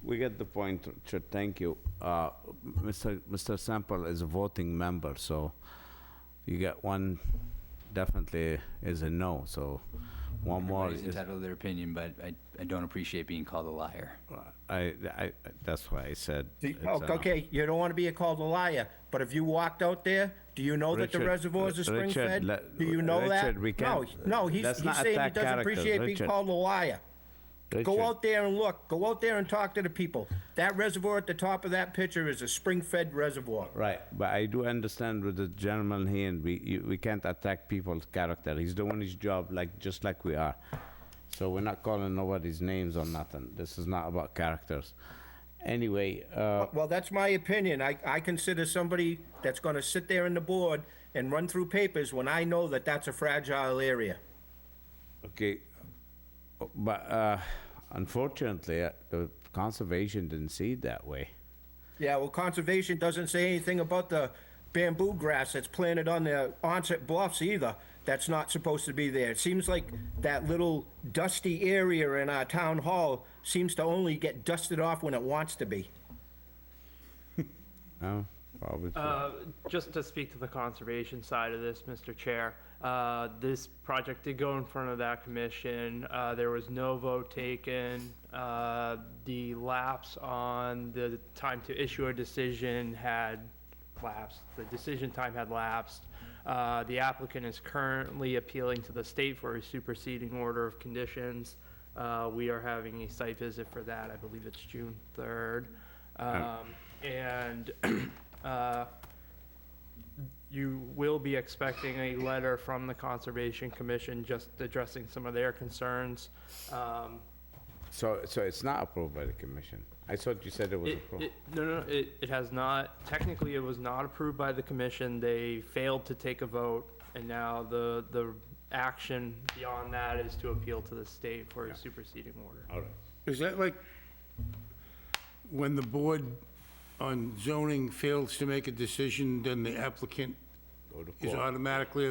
we get the point, Richard, thank you. Mr. Sample is a voting member, so you get one, definitely is a no, so one more Everybody's is... entitled to their opinion, but I don't appreciate being called a liar. That's why I said... it's a no. Okay, you don't want to be called a liar, but if you walked out there, do you know that the Richard, reservoirs are spring-fed? Richard, Do you know Richard, that? we can't- No, he's let's not saying he attack doesn't characters, appreciate being Richard. called a liar. Richard. Go out there and look. Go out there and talk to the people. That reservoir at the top of that picture is a spring-fed reservoir. Right, but I do understand with the gentleman here, and we can't attack people's character. He's doing his job just like we are. So we're not calling nobody's names or nothing. This is not about characters. Anyway, Well, that's my opinion. I consider somebody that's gonna sit there in the board and run through papers when I know that that's a fragile area. okay, but unfortunately, the conservation didn't see it that way. Yeah, well, conservation doesn't say anything about the bamboo grass that's planted on the onset bluffs either. That's not supposed to be there. It seems like that little dusty area in our town hall seems to only get dusted off when it wants to be. Oh, probably. Just to speak to the conservation side of this, Mr. Chair, this project did go in front of that commission. There was no vote taken. The lapse on the time to issue a decision had lapsed. The decision time had lapsed. The applicant is currently appealing to the state for a superseding order of conditions. We are having a site visit for that. I believe it's June 3rd. And you will be expecting a letter from the Conservation Commission just addressing some of their concerns. So it's not approved by the commission? I thought you said it was approved. No, it has not. Technically, it was not approved by the commission. They failed to take a vote, and now the action beyond that is to appeal to the state for a superseding order. All right. Is that like when the board on zoning fails to make a decision, then the applicant is automatically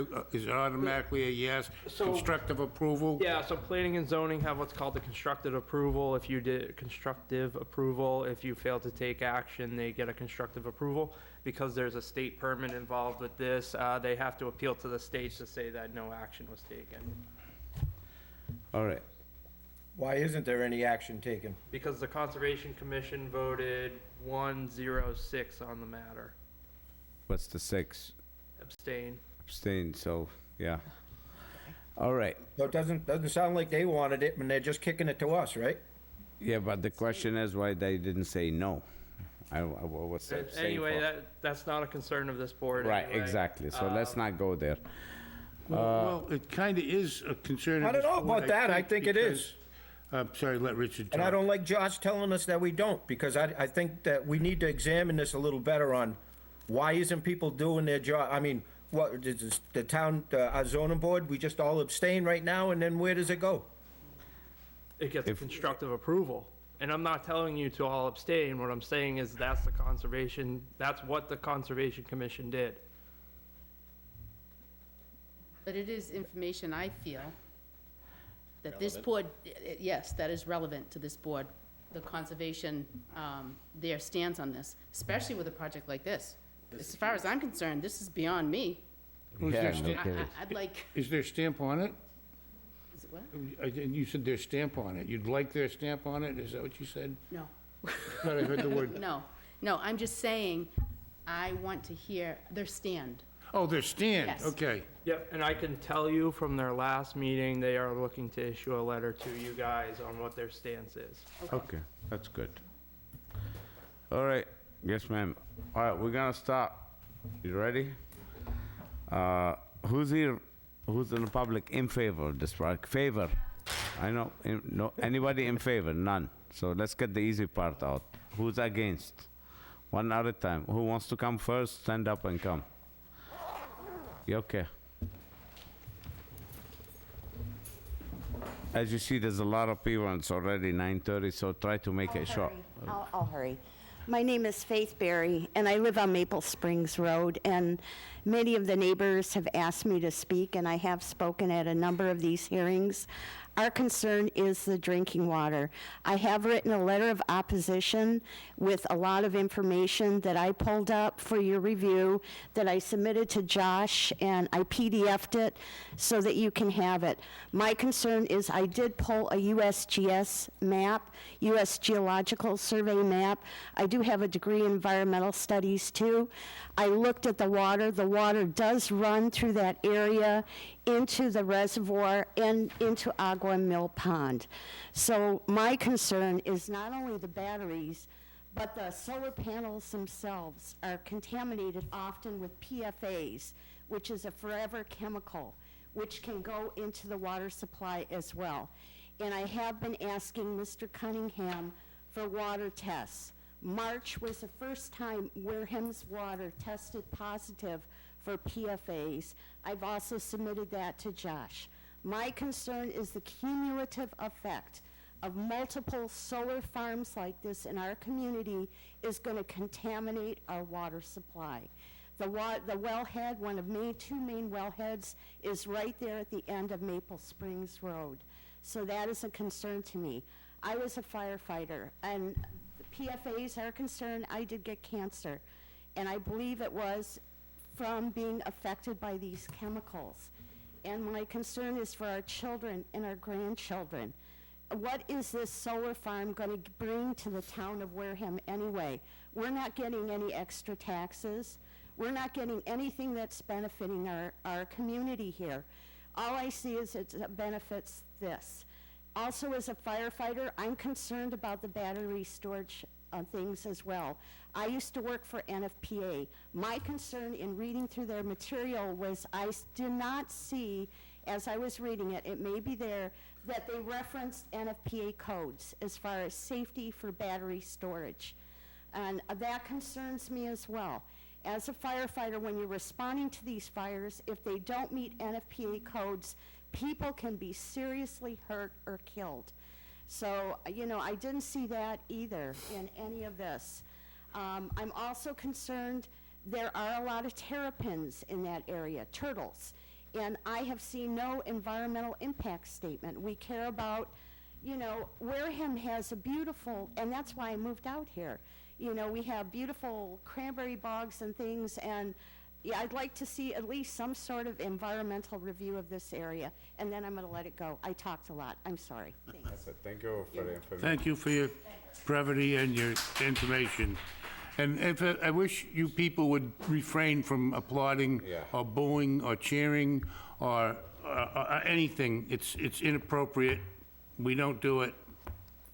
a yes, So- constructive approval? Yeah, so planning and zoning have what's called the constructive approval. If you did constructive approval, if you fail to take action, they get a constructive approval. Because there's a state permit involved with this, they have to appeal to the state to say that no action was taken. All right. Why isn't there any action taken? Because the Conservation Commission voted 1-0-6 on the matter. What's the 6? Abstain. Abstain, so, yeah. All right. So it doesn't sound like they wanted it, and they're just kicking it to us, right? Yeah, but the question is why they didn't say no. What's that saying Anyway, for? that's not a concern of this board Right, anyway. exactly. So let's not go there. Well, it kind of is a concern. I of don't this know board, about that. I think it because- is. Sorry, let Richard And I talk. don't like Josh telling us that we don't, because I think that we need to examine this a little better on why isn't people doing their job? I mean, what, is the town, our zoning board, we just all abstain right now, and then where does it go? It gets a constructive approval. And I'm not telling you to all abstain. What I'm saying is that's what the Conservation Commission did. But it is information, I feel, that this board, yes, that is relevant to this board. The conservation, their stance on this, especially with a project like this. As far as I'm concerned, this is beyond me. Was there Yeah, sta- no kidding. I'd like, Is there stamp on it? is it what? You said there's stamp on it. You'd like their stamp on it? Is that what you said? No. Thought I heard the word. No, I'm just saying, I want to hear their stand. Oh, their stand, Yes. okay. Yep, and I can tell you from their last meeting, they are looking to issue a letter to you guys on what their stance is. Okay, that's good. All right, yes, ma'am. All right, we're gonna start. You ready? Who's here, who's in the public in favor of this project? Favor? I know, no, anybody in favor? None. So let's get the easy part out. Who's against? One at a time. Who wants to come first? Stand up and come. You okay? As you see, there's a lot of people, and it's already 9:30, so try to make it short. I'll hurry. My name is Faith Berry, and I live on Maple Springs Road, and many of the neighbors have asked me to speak, and I have spoken at a number of these hearings. Our concern is the drinking water. I have written a letter of opposition with a lot of information that I pulled up for your review that I submitted to Josh, and I PDF'd it so that you can have it. My concern is I did pull a USGS map, U.S. Geological Survey map. I do have a degree in environmental studies too. I looked at the water. The water does run through that area into the reservoir and into Agua Mill Pond. So my concern is not only the batteries, but the solar panels themselves are contaminated often with PFAS, which is a forever chemical, which can go into the water supply as well. And I have been asking Mr. Cunningham for water tests. March was the first time Wareham's water tested positive for PFAS. I've also submitted that to Josh. My concern is the cumulative effect of multiple solar farms like this in our community is going to contaminate our water supply. The wellhead, one of two main wellheads, is right there at the end of Maple Springs Road. So that is a concern to me. I was a firefighter, and the PFAS are concerned. I did get cancer, and I believe it was from being affected by these chemicals. And my concern is for our children and our grandchildren. What is this solar farm going to bring to the town of Wareham anyway? We're not getting any extra taxes. We're not getting anything that's benefiting our community here. All I see is it benefits this. Also, as a firefighter, I'm concerned about the battery storage things as well. I used to work for NFPA. My concern in reading through their material was I did not see, as I was reading it, it may be there, that they referenced NFPA codes as far as safety for battery storage. And that concerns me as well. As a firefighter, when you're responding to these fires, if they don't meet NFPA codes, people can be seriously hurt or killed. So, I didn't see that either in any of this. I'm also concerned there are a lot of terrapins in that area, turtles, and I have seen no environmental impact statement. We care about, Wareham has a beautiful, and that's why I moved out here. We have beautiful cranberry bogs and things, and yeah, I'd like to see at least some sort of environmental review of this area, and then I'm going to let it go. I talked a lot. I'm sorry. Thanks. That's it. Thank you for the information. Thank you for your brevity and your information. And I wish you people would refrain from applauding or booing or cheering or anything. It's inappropriate. We don't do it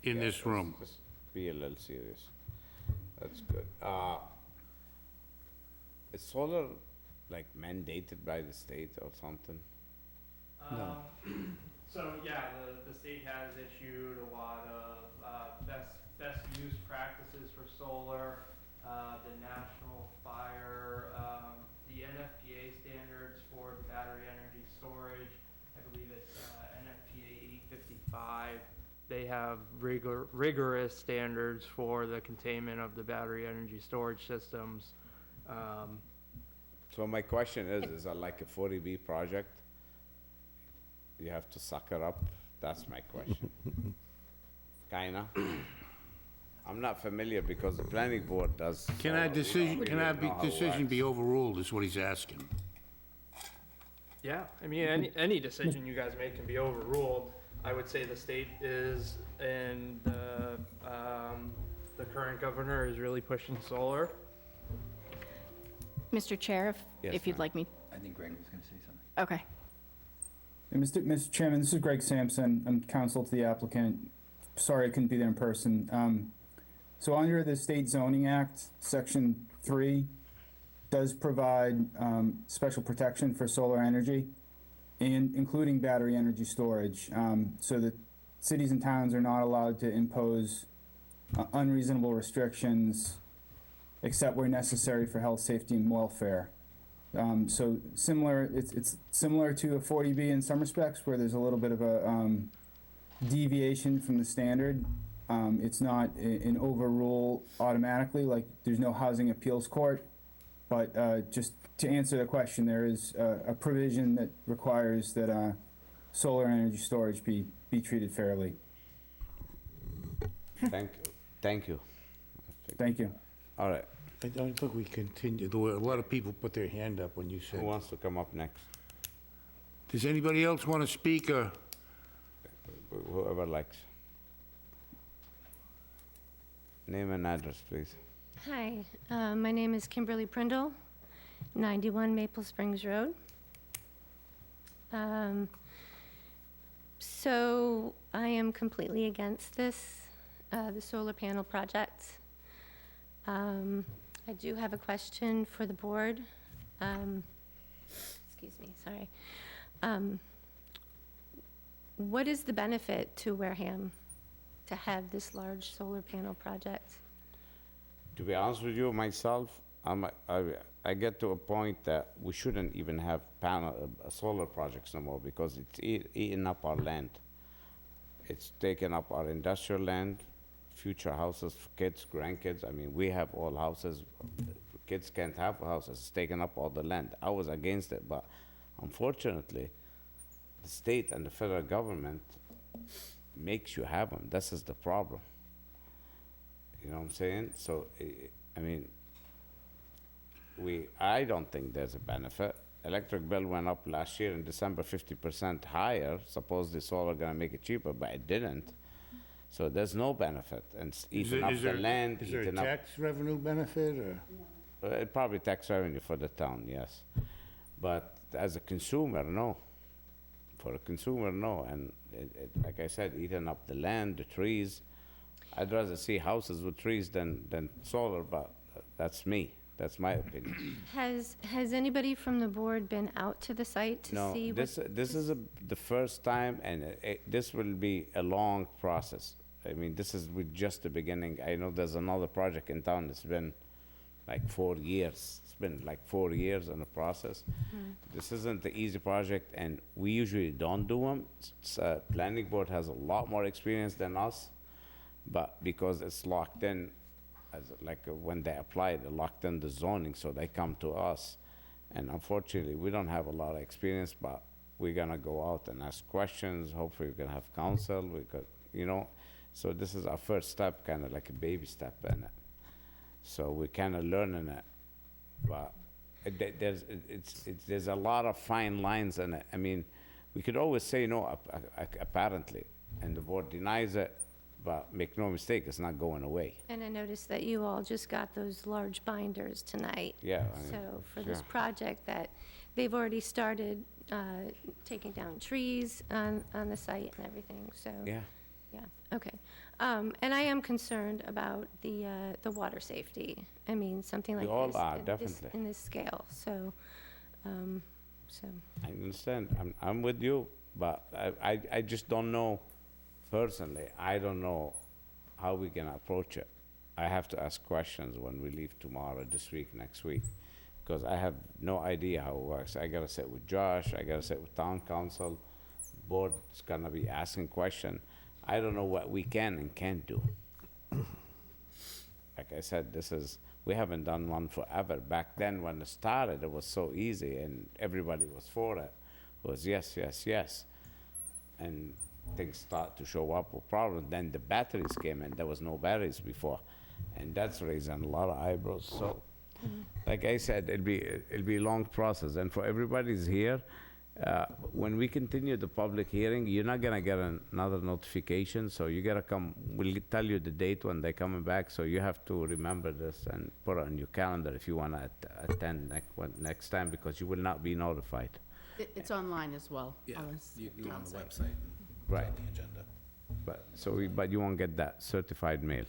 in this room. Just be a little serious. That's good. Is solar like mandated by the state or something? No. So, yeah, the state has issued a lot of best use practices for solar, the National Fire, the NFPA standards for the battery energy storage. I believe it's NFPA 855. They have rigorous standards for the containment of the battery energy storage systems. So my question is that like a 40B project? You have to suck it up? That's my question. Kinda. I'm not familiar because the planning board does. Can our decision be overruled is what he's asking. Yeah, I mean, any decision you guys make can be overruled. I would say the state is, and the current governor is really pushing solar. Mr. Chair, Yes, if you'd ma'am. like me. I think Greg was going to say something. Okay. Mr. Chairman, this is Greg Sampson. I'm counsel to the applicant. Sorry I couldn't be there in person. So under the State Zoning Act, Section 3 does provide special protection for solar energy, and including battery energy storage. So that cities and towns are not allowed to impose unreasonable restrictions except where necessary for health, safety, and welfare. So similar, it's similar to a 40B in some respects, where there's a little bit of a deviation from the standard. It's not an overrule automatically, like there's no housing appeals court. But just to answer the question, there is a provision that requires that solar energy storage be treated fairly. Thank you. Thank you. Thank you. All right. I don't think we continue. There were a lot of people put their hand up when you said. Who wants to come up next? Does anybody else want to speak, or? Whoever likes. Name and address, please. Hi, my name is Kimberly Prindle, 91 Maple Springs Road. So I am completely against this, the solar panel project. I do have a question for the board. Excuse me, sorry. What is the benefit to Wareham to have this large solar panel project? To be honest with you, myself, I get to a point that we shouldn't even have solar projects no more, because it's eating up our land. It's taking up our industrial land, future houses for kids, grandkids. I mean, we have all houses. Kids can't have houses. It's taking up all the land. I was against it, but unfortunately, the state and the federal government makes you have them. This is the problem. You know what I'm saying? So, I mean, I don't think there's a benefit. Electric bill went up last year in December 50% higher. Supposedly solar gonna make it cheaper, but it didn't. So there's no benefit, and it's eating up the land. Is there a eating up- tax revenue benefit, or? Probably tax revenue for the town, yes. But as a consumer, no. For a consumer, no. And like I said, eating up the land, the trees. I'd rather see houses with trees than solar, but that's me. That's my opinion. Has anybody from the board been out to the site to No, see? this is the first time, and this will be a long process. I mean, this is with just the beginning. I know there's another project in town that's been like 4 years. It's been like 4 years in the process. This isn't the easy project, and we usually don't do them. Planning board has a lot more experience than us, but because it's locked in, when they apply, they locked in the zoning, so they come to us. And unfortunately, we don't have a lot of experience, but we're gonna go out and ask questions. Hopefully, we're gonna have counsel. We could, so this is our first step, kind of like a baby step in it. So we're kind of learning it, but there's a lot of fine lines in it. I mean, we could always say no, apparently, and the board denies it, but make no mistake, it's not going away. And I noticed that you all just got those large binders tonight. Yeah. So for this sure. project, that they've already started taking down trees on the site and everything, so. Yeah. Yeah, okay. And I am concerned about the water safety. I mean, something like We all this. are, in this- definitely. In this scale, so. I understand. I'm with you, but I just don't know, personally, I don't know how we're gonna approach it. I have to ask questions when we leave tomorrow, this week, next week, because I have no idea how it works. I gotta sit with Josh, I gotta sit with town council, board's gonna be asking question. I don't know what we can and can't do. Like I said, we haven't done one forever. Back then, when it started, it was so easy and everybody was for it. It was yes, yes, yes. And things start to show up with problems. Then the batteries came in. There was no batteries before. And that's raising a lot of eyebrows. So, like I said, it'll be a long process. And for everybody's here, When we continue the public hearing, you're not gonna get another notification, so you gotta come, we'll tell you the date when they're coming back, so you have to remember this and put it on your calendar if you wanna attend next time, because you will not be notified. It's online as well. Yeah, on this you can go on the town site. website and it's Right. on the agenda. But you won't get that certified mail.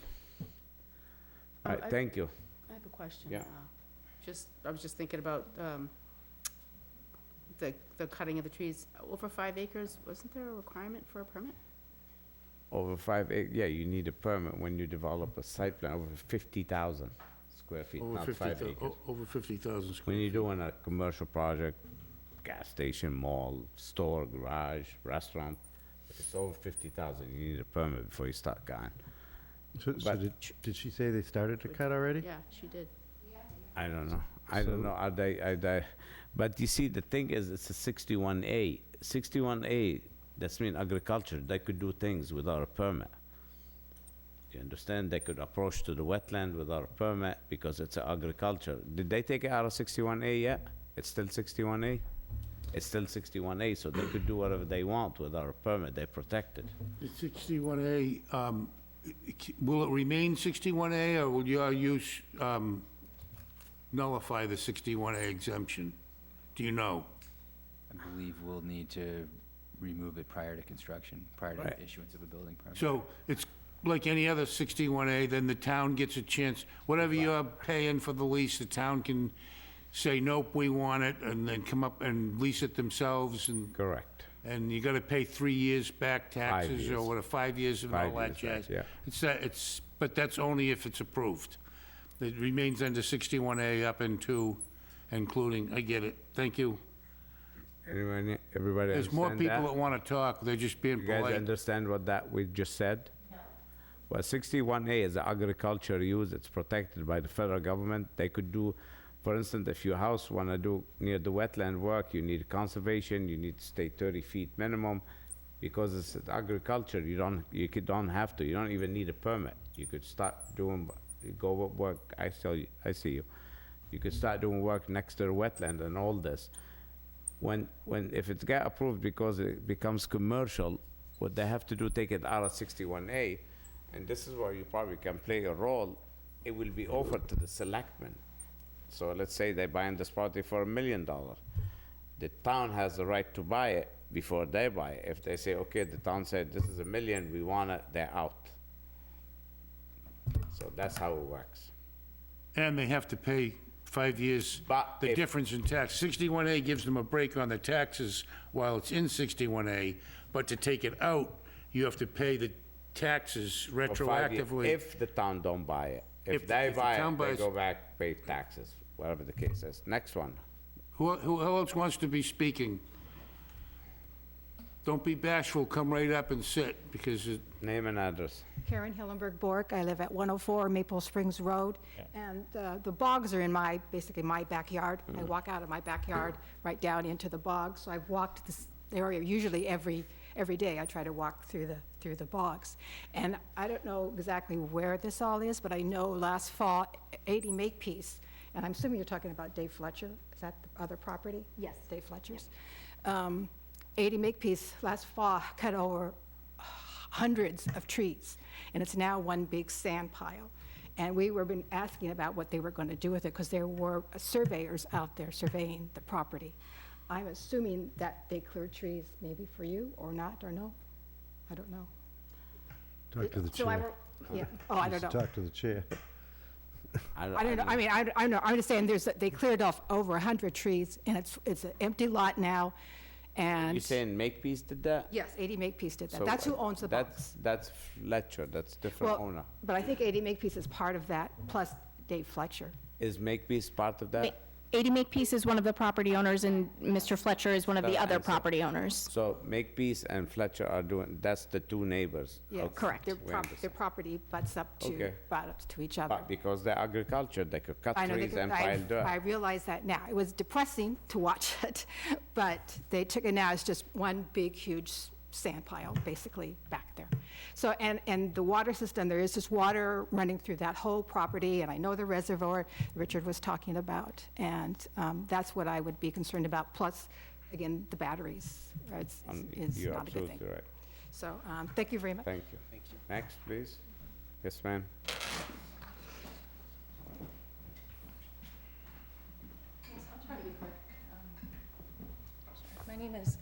All right, thank you. I have a question. Yeah. I was just thinking about the cutting of the trees. Over 5 acres, wasn't there a requirement for a permit? Over yeah, you need a permit when you develop a site plan over 50,000 square feet, Over not 5 acres. Over 50,000 square. When you're doing a commercial project, gas station, mall, store, garage, restaurant, if it's over 50,000, you need a permit before you start going. So But- did she say they started to cut already? Yeah, she did. I don't know. I don't know. Are they, but you see, the thing is, it's a 61A. 61A, that's mean agriculture. They could do things without a permit. You understand? They could approach to the wetland without a permit because it's agriculture. Did they take it out of 61A yet? It's still 61A? It's still 61A, so they could do whatever they want without a permit. They're protected. The 61A, will it remain 61A, or will your use nullify the 61A exemption? Do you know? I believe we'll need to remove it prior to construction, prior to Right. issuance of a building permit. So it's like any other 61A, then the town gets a chance, whatever you're paying for the lease, the town can say, nope, we want it, and then come up and lease it themselves, and, Correct. and you gotta pay 3 years back taxes, or years. what, 5 years and all 5 that years jazz. back, yeah. But that's only if it's approved. It remains under 61A up into, including, I get it, thank you. Everybody There's more understand people that? that wanna talk, they're just being You guys polite. understand what that we just said? Well, 61A is agriculture use, it's protected by the federal government. They could do, for instance, if your house wanna do near the wetland work, you need conservation, you need to stay 30 feet minimum. Because it's agriculture, you don't have to, you don't even need a permit. You could start doing, go work, I see you. You could start doing work next to the wetland and all this. If it's get approved because it becomes commercial, what they have to do, take it out of 61A, and this is where you probably can play a role, it will be offered to the selectmen. So let's say they're buying this property for $1 million. The town has the right to buy it before they buy it. If they say, okay, the town said, this is $1 million, we want it, they're out. So that's how it works. And they have to pay 5 years, But the if- difference in tax. 61A gives them a break on the taxes while it's in 61A, but to take it out, you have to pay the taxes For 5 years, retroactively. if the town don't buy it. If If the- they if the buy town it, they buys- go back, pay taxes, whatever the case is. Next one. Who else wants to be speaking? Don't be bashful, come right up and sit, because Name and address. Karen Hillenberg Bork. I live at 104 Maple Springs Road, and the bogs are in basically my backyard. I walk out of my backyard right down into the bog, so I've walked this area usually every day. I try to walk through the bogs. And I don't know exactly where this all is, but I know last fall, 80 Makepeace, and I'm assuming you're talking about Dave Fletcher, is that the other property? Yes. Dave Fletcher's. 80 Makepeace last fall cut over hundreds of trees, and it's now one big sand pile. And we were been asking about what they were going to do with it, because there were surveyors out there surveying the property. I'm assuming that they cleared trees maybe for you, or not, or no? I don't know. Talk to the So I chair. were- yeah, oh, I don't know. Talk to the chair. I don't know, I mean, I know, I'm just saying, they cleared off over 100 trees, and it's an empty lot now, and... You saying Makepeace did that? Yes, 80 Makepeace did that. So, That's who owns the box. That's Fletcher, that's different Well, owner. but I think 80 Makepeace is part of that, plus Dave Fletcher. Is Makepeace part of that? 80 Makepeace is one of the property owners, and Mr. Fletcher is one of the Better other answer. property owners. So Makepeace and Fletcher are doing, that's the two neighbors. Yeah, Okay, correct. we understand. Their property butts up Okay. to each other. But because they're agriculture, they could cut I know, trees and pile I dirt. realize that now. It was depressing to watch it, but they took it now as just one big, huge sand pile, basically, back there. So, and the water system, there is just water running through that whole property, and I know the reservoir Richard was talking about, and that's what I would be concerned about, plus again, the batteries, right, is You're not a good thing. absolutely right. So, thank you very much. Thank you. Next, please. Yes, ma'am. I'll try to be quick. My name is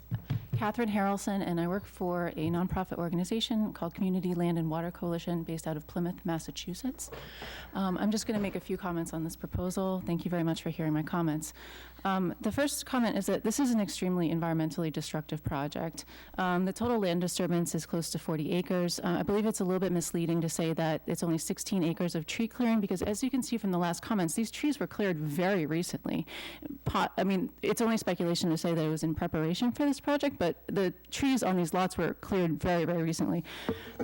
Catherine Harrelson, and I work for a nonprofit organization called Community Land and Water Coalition based out of Plymouth, Massachusetts. I'm just going to make a few comments on this proposal. Thank you very much for hearing my comments. The first comment is that this is an extremely environmentally destructive project. The total land disturbance is close to 40 acres. I believe it's a little bit misleading to say that it's only 16 acres of tree clearing, because as you can see from the last comments, these trees were cleared very recently. I mean, it's only speculation to say that it was in preparation for this project, but the trees on these lots were cleared very, very recently.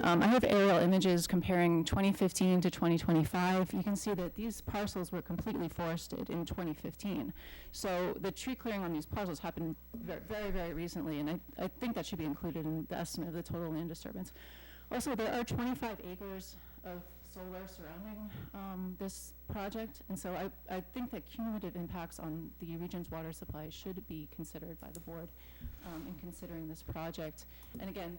I have aerial images comparing 2015 to 2025. You can see that these parcels were completely forested in 2015. So the tree clearing on these parcels happened very, very, very recently, and I think that should be included in the estimate of the total land disturbance. Also, there are 25 acres of solar surrounding this project, and so I think that cumulative impacts on the region's water supply should be considered by the board in considering this project. And again,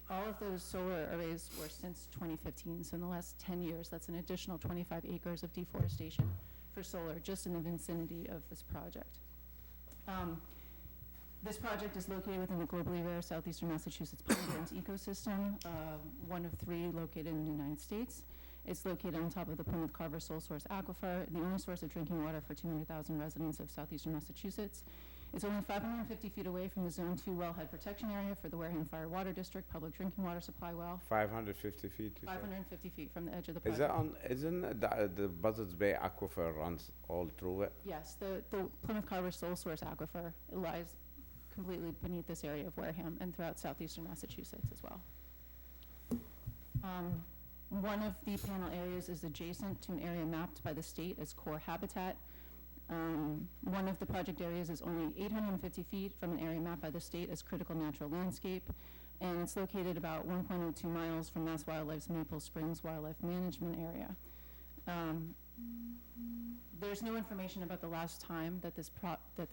all of those solar arrays were since 2015, so in the last 10 years, that's an additional 25 acres of deforestation for solar just in the vicinity of this project. This project is located within the globally rare southeastern Massachusetts pine barrens ecosystem, one of 3 located in the United States. It's located on top of the Plymouth Carver sole source aquifer, the only source of drinking water for 200,000 residents of southeastern Massachusetts. It's only 550 feet away from the Zone 2 wellhead protection area for the Wareham Fire Water District public drinking water supply well. 550 feet, you said? 550 feet from the edge of the Is project. isn't the Buzzards Bay aquifer runs all through it? Yes, the Plymouth Carver sole source aquifer lies completely beneath this area of Wareham and throughout southeastern Massachusetts as well. One of the panel areas is adjacent to an area mapped by the state as core habitat. One of the project areas is only 850 feet from an area mapped by the state as critical natural landscape, and it's located about 1.02 miles from Mass Wildlife's Maple Springs Wildlife Management Area. There's no information about the last time that this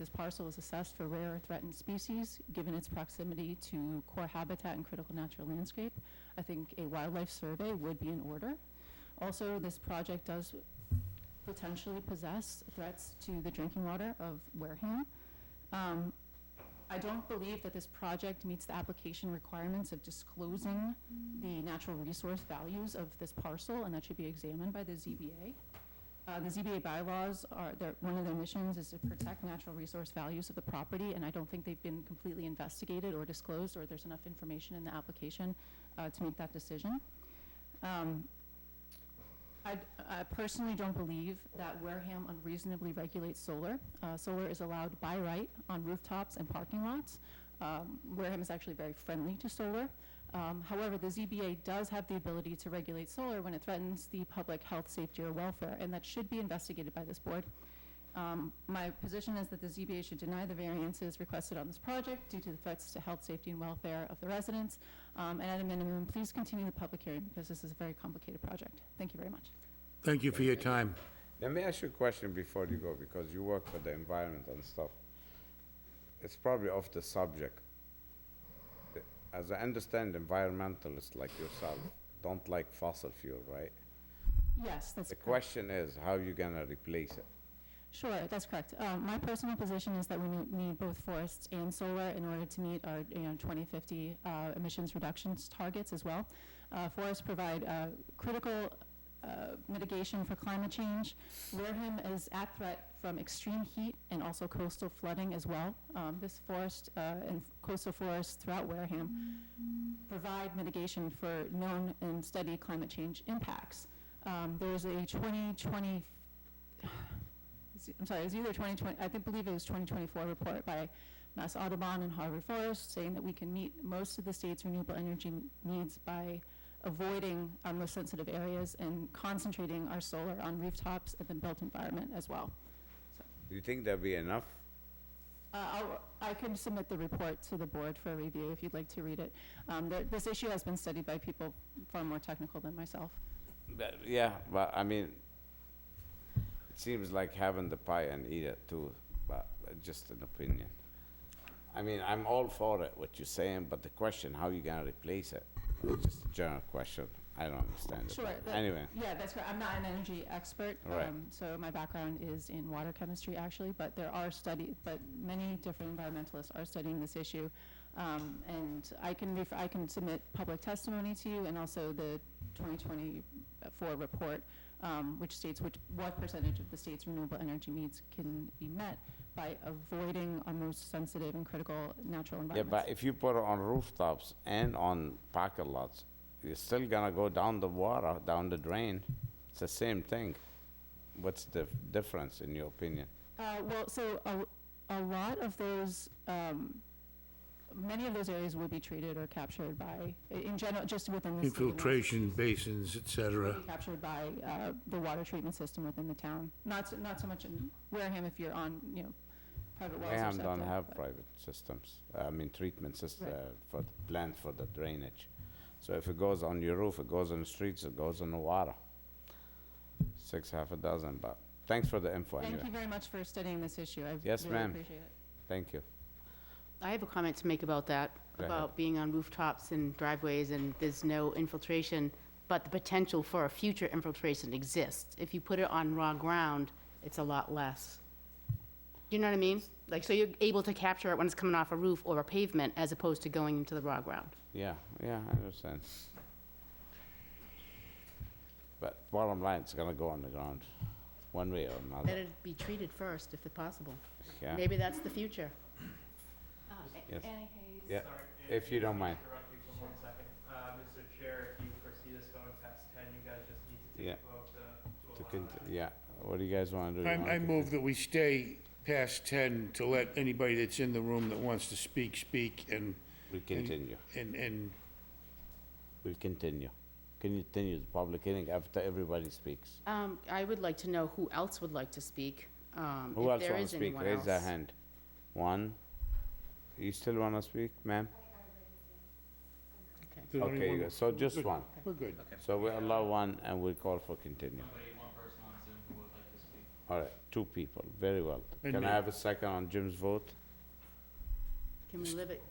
parcel was assessed for rare or threatened species, given its proximity to core habitat and critical natural landscape. I think a wildlife survey would be in order. Also, this project does potentially possess threats to the drinking water of Wareham. I don't believe that this project meets the application requirements of disclosing the natural resource values of this parcel, and that should be examined by the ZBA. The ZBA bylaws one of their missions is to protect natural resource values of the property, and I don't think they've been completely investigated or disclosed, or there's enough information in the application to make that decision. I personally don't believe that Wareham unreasonably regulates solar. Solar is allowed by right on rooftops and parking lots. Wareham is actually very friendly to solar. However, the ZBA does have the ability to regulate solar when it threatens the public health, safety, or welfare, and that should be investigated by this board. My position is that the ZBA should deny the variances requested on this project due to the threats to health, safety, and welfare of the residents. And at a minimum, please continue the public hearing because this is a very complicated project. Thank you very much. Thank you for your time. Let me ask you a question before you go, because you work for the environment and stuff. It's probably off the subject. As I understand, environmentalists like yourself don't like fossil fuel, right? Yes, that's The correct. question is, how are you gonna replace it? Sure, that's correct. My personal position is that we need both forests and solar in order to meet our 2050 emissions reductions targets as well. Forests provide critical mitigation for climate change. Wareham is at threat from extreme heat and also coastal flooding as well. This forest and coastal forests throughout Wareham provide mitigation for known and steady climate change impacts. There's a 2020, I'm sorry, it was either 2020, I believe it was 2024 report by Mass Audubon and Harvard Forest saying that we can meet most of the state's renewable energy needs by avoiding our most sensitive areas and concentrating our solar on rooftops and the built environment as well. Do you think that'll be enough? I can submit the report to the board for a review if you'd like to read it. This issue has been studied by people far more technical than myself. Yeah, but I mean, it seems like having the pie and eat it too, but just an opinion. I mean, I'm all for it, what you're saying, but the question, how you gonna replace it? It's just a general question. I don't understand it. Sure. but Anyway, Yeah, that's correct. I'm not an energy expert. Right. So my background is in water chemistry, actually, but but many different environmentalists are studying this issue. And I can submit public testimony to you, and also the 2024 report, which states what percentage of the state's renewable energy needs can be met by avoiding our most sensitive and critical natural yeah, environments. but if you put it on rooftops and on parking lots, you're still gonna go down the water, down the drain. It's the same thing. What's the difference, in your opinion? Well, so a lot of those, many of those areas will be treated or captured by, in general, just within the state of Infiltration basins, et cetera. will be captured by the water treatment system within the town. Not so much in Wareham if you're on, private wells or Wareham septic. don't have but- private systems, I mean treatment system, Right. for planned for the drainage. So if it goes on your roof, it goes on the streets, it goes in the water. Half a dozen, but thanks for the info Thank anyway. you very much for studying this issue. I Yes, really ma'am. appreciate it. Thank you. I have a comment to make about that, Go ahead. about being on rooftops and driveways and there's no infiltration, but the potential for a future infiltration exists. If you put it on raw ground, it's a lot less. Do you know what I mean? Like, so you're able to capture it when it's coming off a roof or a pavement as opposed to going into the raw ground. Yeah, I understand. But bottom line, it's gonna go on the ground, one way or Let another. it be treated first, if possible. Yeah. Maybe that's the future. Yes. Annie Hayes. Yeah, if you don't mind. Interrupt you for 1 second. Mr. Chair, if you foresee this going past 10, you guys just need to Yeah. take a vote to allow that. Yeah, what do you guys wanna do? You wanna I take move that we stay past 10 to let anybody that's in the room that wants to speak, and... We continue. And We'll continue. Continue the public hearing after everybody speaks. I would like to know who else would like to speak, Who if else there wanna is speak? anyone Raise their else. hand. One. You still wanna speak, ma'am? Did Okay, anyone- you go. So just one. We're good. So we allow one and we call for continue. One person on Zoom who would like to speak. All right, 2 people, very well. And Can me. I have a second on Jim's vote? Can we live it,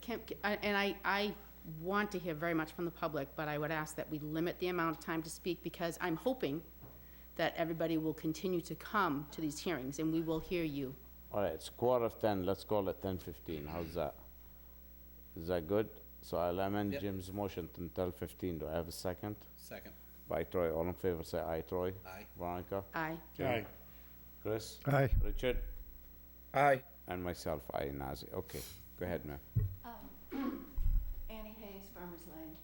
I want to hear very much from the public, but I would ask that we limit the amount of time to speak, because I'm hoping that everybody will continue to come to these hearings, and we will hear you. All right, it's 10:15, let's call it 10:15, how's that? Is that good? So I'll amend Yep. Jim's motion to 10:15, do I have a second? Second. By Troy, all in favor, say aye, Troy. Aye. Veronica? Aye. Aye. Chris? Aye. Richard? Aye. And myself, aye, Nazir, okay, go ahead, ma'am. Annie Hayes, Farmers Lane.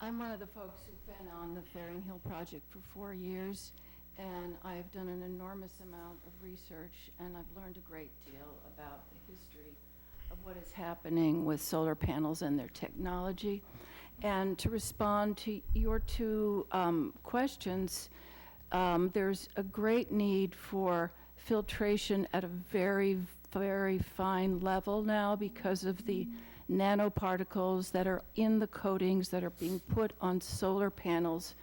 I'm one of the folks who've been on the Fairing Hill project for 4 years, and I've done an enormous amount of research, and I've learned a great deal about the history of what is happening with solar panels and their technology. And to respond to your 2 questions, there's a great need for filtration at a very, very fine level now because of the nanoparticles that are in the coatings that are being put on solar panels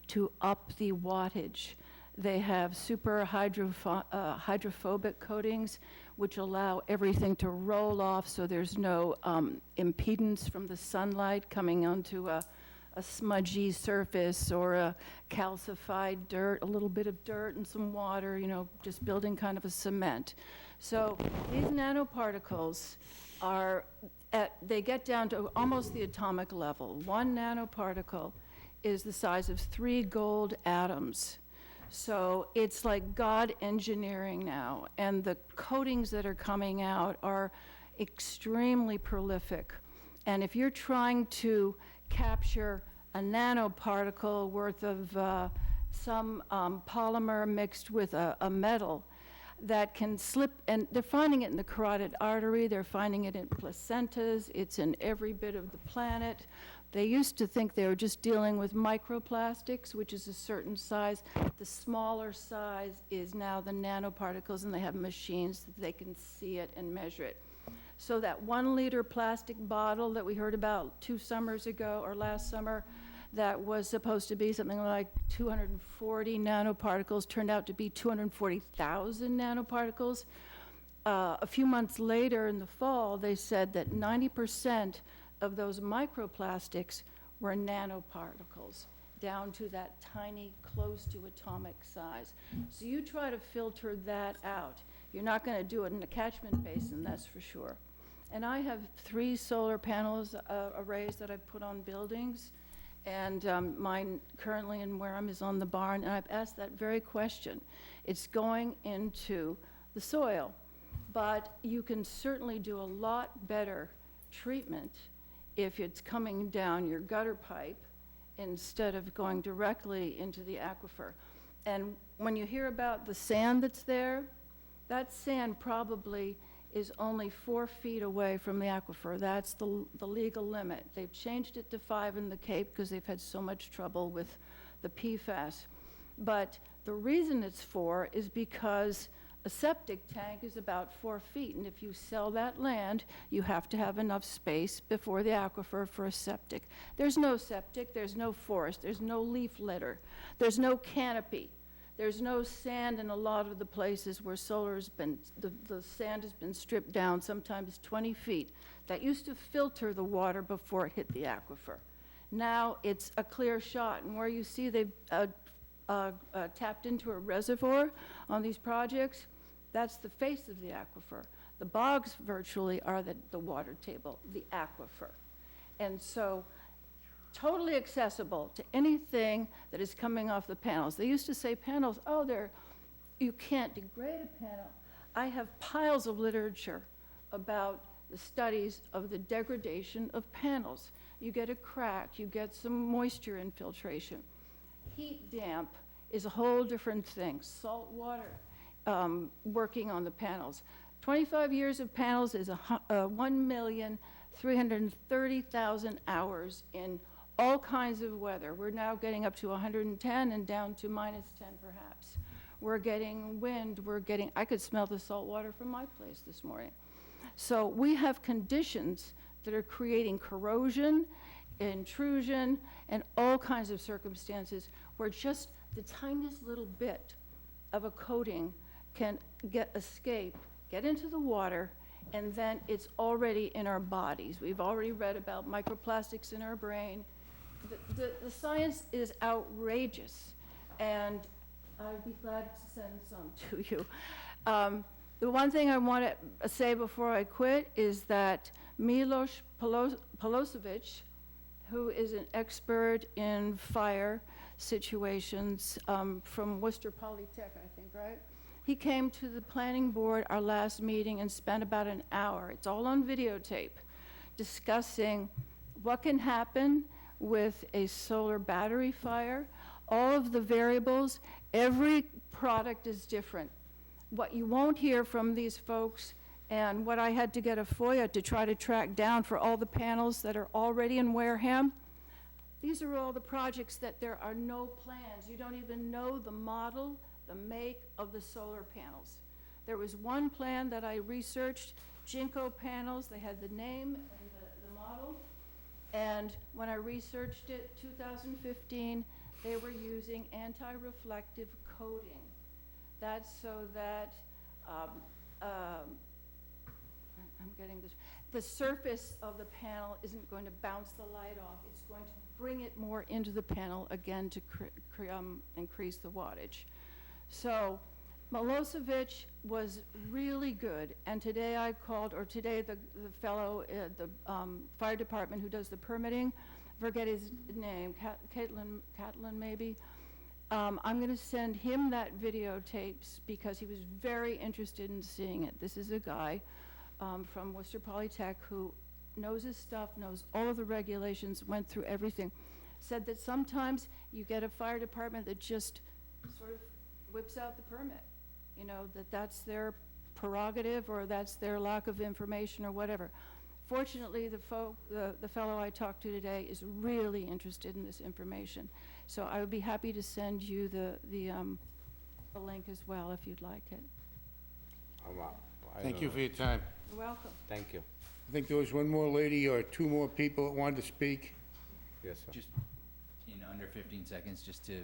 to up the wattage. They have super hydrophobic coatings, which allow everything to roll off so there's no impedance from the sunlight coming onto a smudgy surface or a calcified dirt, a little bit of dirt and some water, just building kind of a cement. So these nanoparticles they get down to almost the atomic level. 1 nanoparticle is the size of 3 gold atoms. So it's like God engineering now, and the coatings that are coming out are extremely prolific. And if you're trying to capture a nanoparticle worth of some polymer mixed with a metal, that can slip, and they're finding it in the carotid artery, they're finding it in placentas, it's in every bit of the planet. They used to think they were just dealing with microplastics, which is a certain size. The smaller size is now the nanoparticles, and they have machines that they can see it and measure it. So that 1-liter plastic bottle that we heard about 2 summers ago, or last summer, that was supposed to be something like 240 nanoparticles, turned out to be 240,000 nanoparticles. a few months later in the fall, they said that 90% of those microplastics were nanoparticles, down to that tiny, close to atomic size. So you try to filter that out. You're not going to do it in a catchment basin, that's for sure. And I have 3 solar panels arrays that I've put on buildings, and mine currently in Wareham is on the barn, and I've asked that very question. It's going into the soil, but you can certainly do a lot better treatment if it's coming down your gutter pipe instead of going directly into the aquifer. And when you hear about the sand that's there, that sand probably is only 4 feet away from the aquifer. That's the legal limit. They've changed it to 5 in the Cape because they've had so much trouble with the PFAS. But the reason it's 4 is because a septic tank is about 4 feet, and if you sell that land, you have to have enough space before the aquifer for a septic. There's no septic, there's no forest, there's no leaf litter, there's no canopy. There's no sand in a lot of the places where solar's been, the sand has been stripped down, sometimes 20 feet. That used to filter the water before it hit the aquifer. Now it's a clear shot, and where you see they've tapped into a reservoir on these projects, that's the face of the aquifer. The bogs virtually are the water table, the aquifer. And so totally accessible to anything that is coming off the panels. They used to say panels, oh, you can't degrade a panel. I have piles of literature about the studies of the degradation of panels. You get a crack, you get some moisture infiltration. Heat damp is a whole different thing. Salt water working on the panels. 25 years of panels is 1,330,000 hours in all kinds of weather. We're now getting up to 110 and down to -10 perhaps. We're getting wind, I could smell the salt water from my place this morning. So we have conditions that are creating corrosion, intrusion, and all kinds of circumstances where just the tiniest little bit of a coating can escape, get into the water, and then it's already in our bodies. We've already read about microplastics in our brain. The science is outrageous, and I'd be glad to send some to you. The one thing I want to say before I quit is that Milos Polosevic, who is an expert in fire situations from Worcester Polytech, I think, right? He came to the planning board, our last meeting, and spent about an hour, it's all on videotape, discussing what can happen with a solar battery fire, all of the variables. Every product is different. What you won't hear from these folks, and what I had to get a FOIA to try to track down for all the panels that are already in Wareham, these are all the projects that there are no plans. You don't even know the model, the make of the solar panels. There was one plan that I researched, Jinko panels. They had the name and the model. And when I researched it, 2015, they were using anti-reflective coating. That's so that, I'm getting this, the surface of the panel isn't going to bounce the light off. It's going to bring it more into the panel again to increase the wattage. So Milosevic was really good, and today I called, or today the fellow at the fire department who does the permitting, forget his name, Catlin maybe. I'm going to send him that videotapes because he was very interested in seeing it. This is a guy from Worcester Polytech who knows his stuff, knows all of the regulations, went through everything. Said that sometimes you get a fire department that just sort of whips out the permit. You know, that's their prerogative or that's their lack of information or whatever. Fortunately, the fellow I talked to today is really interested in this information. So I would be happy to send you the link as well if you'd like it. Thank you for your time. You're welcome. Thank you. I think there was one more lady or 2 more people that wanted to speak. Yes, sir. Just in under 15 seconds, just to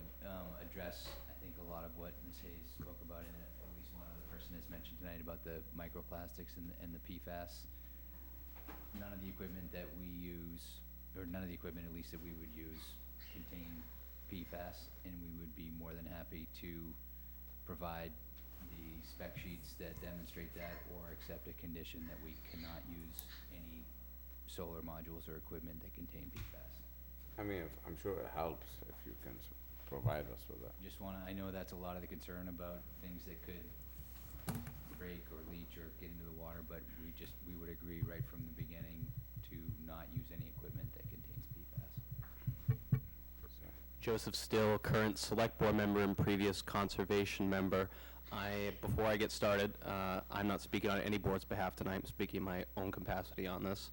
address, I think, a lot of what Ms. Hayes spoke about in at least one of the person has mentioned tonight about the microplastics and the PFAS. None of the equipment that we use, or none of the equipment at least that we would use, contain PFAS, and we would be more than happy to provide the spec sheets that demonstrate that, or accept a condition that we cannot use any solar modules or equipment that contain PFAS. I mean, I'm sure it helps if you can provide us with that. Just wanna, I know that's a lot of the concern about things that could break or leach or get into the water, but we would agree right from the beginning to not use any equipment that contains PFAS. Joseph Still, current select board member and previous conservation member. Before I get started, I'm not speaking on any board's behalf tonight. I'm speaking in my own capacity on this.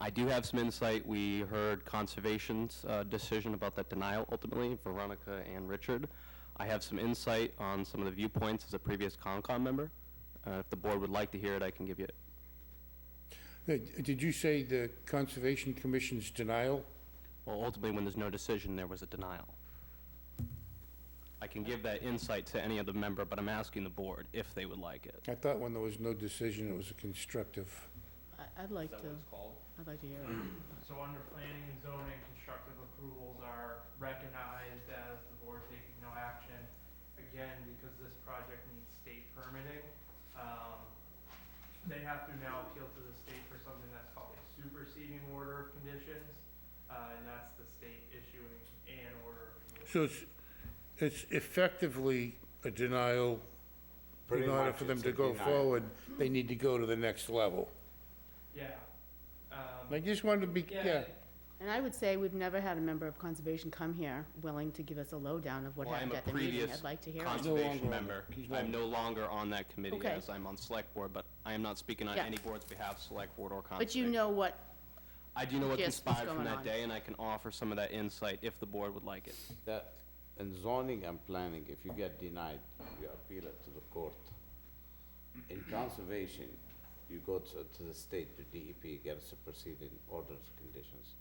I do have some insight. We heard conservation's decision about that denial ultimately, Veronica and Richard. I have some insight on some of the viewpoints as a previous Concom member. If the board would like to hear it, I can give you it. Did you say the Conservation Commission's denial? Well, ultimately, when there's no decision, there was a denial. I can give that insight to any other member, but I'm asking the board if they would like it. I thought when there was no decision, it was a constructive. I'd like to, called? I'd like to hear it. So under planning and zoning, constructive approvals are recognized as the board taking no action. Again, because this project needs state permitting, they have to now appeal to the state for something that's called a superseding order of conditions, and that's the state issuing an order of conditions. So it's effectively a denial. Pretty In order much for them it's to a go denial. forward, they need to go to the next level. Yeah. I just wanted to be, yeah. And I would say we've never had a member of conservation come here willing to give us a lowdown of what Well, I'm happened a at the meeting. previous I'd like to hear it. conservation longer- member. he's no I'm no longer on that committee Okay. as I'm on select board, but I am not speaking on Yeah. any board's behalf, select board or conservation. But you know what, I do know what gist was conspired from going that on. day, and I can offer some of that insight if the board would like it. That, in zoning and planning, if you get denied, you appeal it to the court. In conservation, you go to the state, to DEP, get a superseding orders conditions.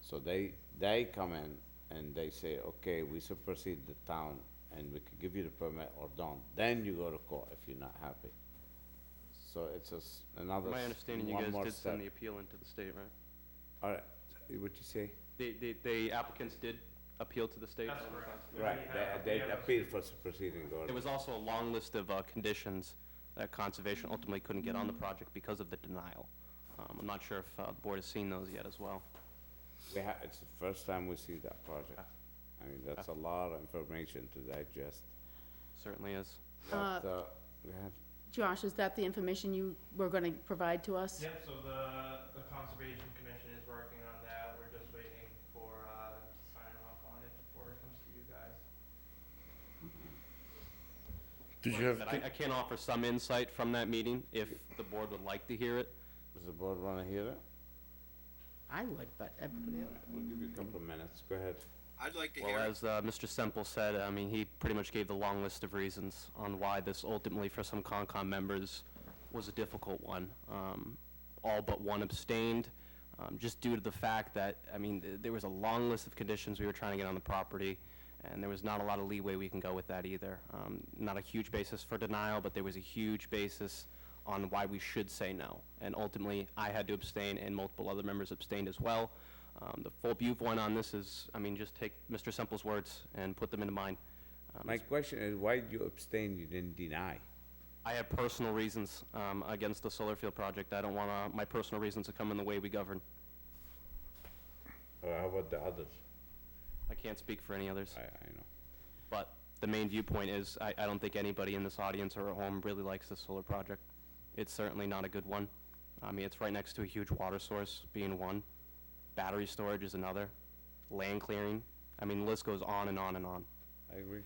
So they come in and they say, okay, we supersede the town and we can give you the permit or don't. Then you go to court if you're not happy. So it's another. My understanding, you one guys more did step. send the appeal into the state, right? All right, what you say? The applicants did appeal to the state? That's correct. Right, they appealed for superseding order. There was also a long list of conditions that conservation ultimately couldn't get on the project because of the denial. I'm not sure if the board has seen those yet as well. It's the first time we see that project. I mean, that's a lot of information to digest. Certainly is. But, go ahead. Josh, is that the information you were going to provide to us? Yep, so the Conservation Commission is working on that. We're just waiting for them to sign off on it before it comes to you guys. Did you have, But I can offer some insight from that meeting if the board would like to hear it. Does the board wanna hear it? I would, but everybody else. We'll give you a couple of minutes, go ahead. I'd like to Well, hear it. as Mr. Semple said, I mean, he pretty much gave the long list of reasons on why this ultimately, for some Concom members, was a difficult one. All but one abstained, just due to the fact that, I mean, there was a long list of conditions we were trying to get on the property, and there was not a lot of leeway we can go with that either. Not a huge basis for denial, but there was a huge basis on why we should say no. And ultimately, I had to abstain, and multiple other members abstained as well. The full viewpoint on this is, I mean, just take Mr. Semple's words and put them into mine. My question is, why did you abstain, you didn't deny? I have personal reasons against the solar field project. I don't want my personal reasons to come in the way we govern. How about the others? I can't speak for any others. I know. But the main viewpoint is, I don't think anybody in this audience or at home really likes the solar project. It's certainly not a good one. I mean, it's right next to a huge water source, being one. Battery storage is another. Land clearing. I mean, the list goes on and on and on. I agree.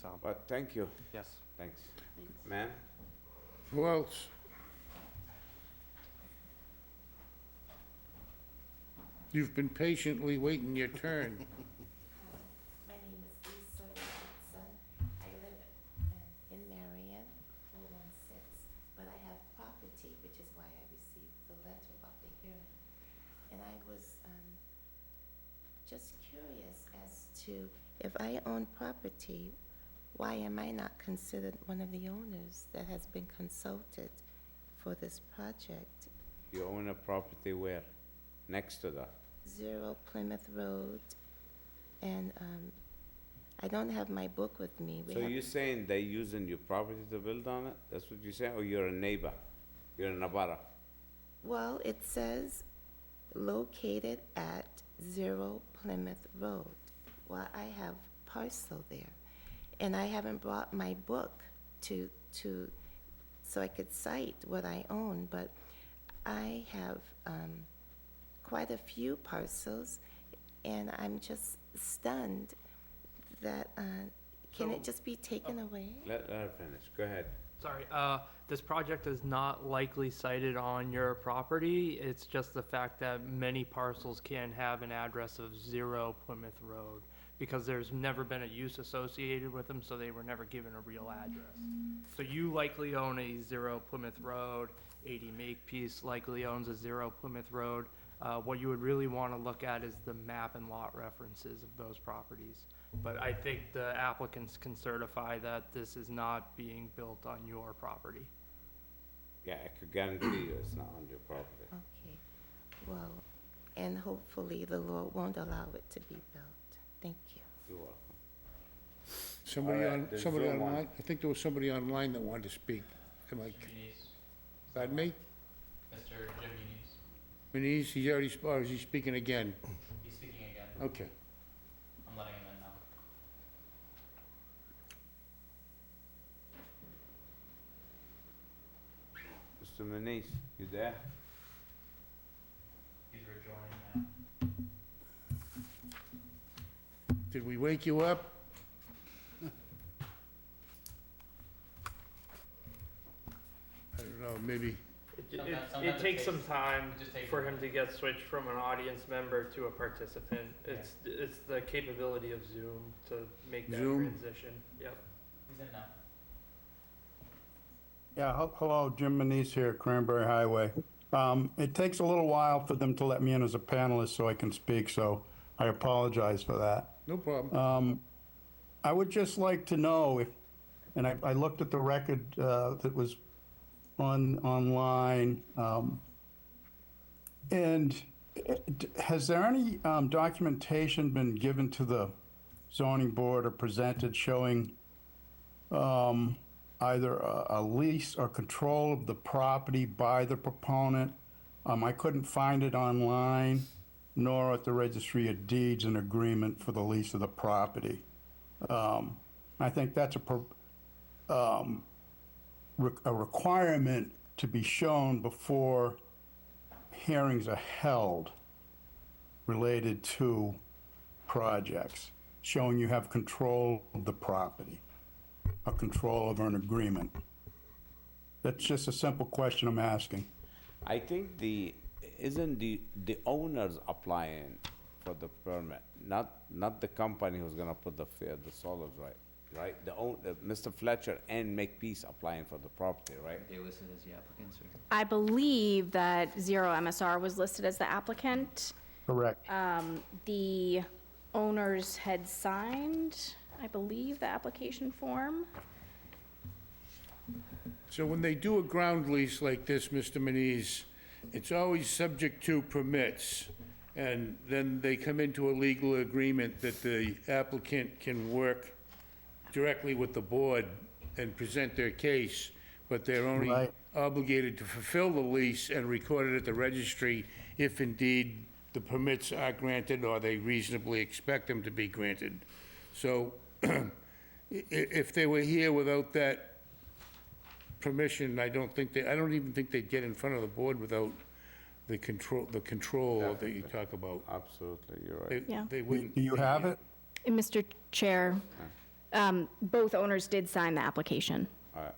So, But thank you, yes. thanks. Ma'am? who else? You've been patiently waiting your turn. My name is Lisa Richardson. I live in Marion, 416, but I have property, which is why I received the letter about the hearing. And I was just curious as to, if I own property, why am I not considered one of the owners that has been consulted for this project? You own a property where? Next to that? 0 Plymouth Road, and I don't have my book with me. We So have- you're saying they using your property to build on it? That's what you're saying? Or you're a neighbor? You're a neighbor? Well, it says located at 0 Plymouth Road. Well, I have parcel there, and I haven't brought my book to so I could cite what I own, but I have quite a few parcels, and I'm just stunned that, can it just be taken away? Let her finish. Go ahead. Sorry, this project is not likely sited on your property. It's just the fact that many parcels can have an address of 0 Plymouth Road because there's never been a use associated with them, so they were never given a real address. So you likely own a 0 Plymouth Road, 80 Makepeace likely owns a 0 Plymouth Road. What you would really want to look at is the map and lot references of those properties. But I think the applicants can certify that this is not being built on your property. Yeah, I could guarantee you it's not on your property. Okay, well, and hopefully the Lord won't allow it to be built. Thank you. You're welcome. Somebody All right, on, there's somebody Zoom on. online, I think there was somebody online that wanted to speak. Am I, pardon me? Mr. Jim Muniz. Muniz, he's already, or is he speaking again? He's speaking again. Okay. I'm letting him in now. Mr. Manish, you there? He's rejoining now. Did we wake you up? I don't know, maybe, It takes some time for him to get switched from an audience member to a participant. It's the capability of Zoom to make that Zoom? transition. Yep. He's in now. Yeah, hello, Jim Manise here, Cranberry Highway. It takes a little while for them to let me in as a panelist so I can speak, so I apologize for that. no problem. I would just like to know if, and I looked at the record that was online, and has there any documentation been given to the zoning board or presented showing either a lease or control of the property by the proponent? I couldn't find it online, nor at the Registry of Deeds an agreement for the lease of the property. I think that's a requirement to be shown before hearings are held related to projects, showing you have control of the property, or control over an agreement. That's just a simple question I'm asking. I think isn't the owners applying for the permit, not the company who's gonna put the solars, right? Mr. Fletcher and Makepeace applying for the property, right? They listed as the applicants, or? I believe that 0 MSR was listed as the applicant. Correct. The owners had signed, I believe, the application form. So when they do a ground lease like this, Mr. Manise, it's always subject to permits, and then they come into a legal agreement that the applicant can work directly with the board and present their case, but they're only Right. obligated to fulfill the lease and record it at the registry if indeed the permits are granted or they reasonably expect them to be granted. So if they were here without that permission, I don't even think they'd get in front of the board without the control that you talk about. Absolutely, you're right. Yeah. They wouldn't. Do you have it? And Mr. Chair, both owners did sign the application. All right.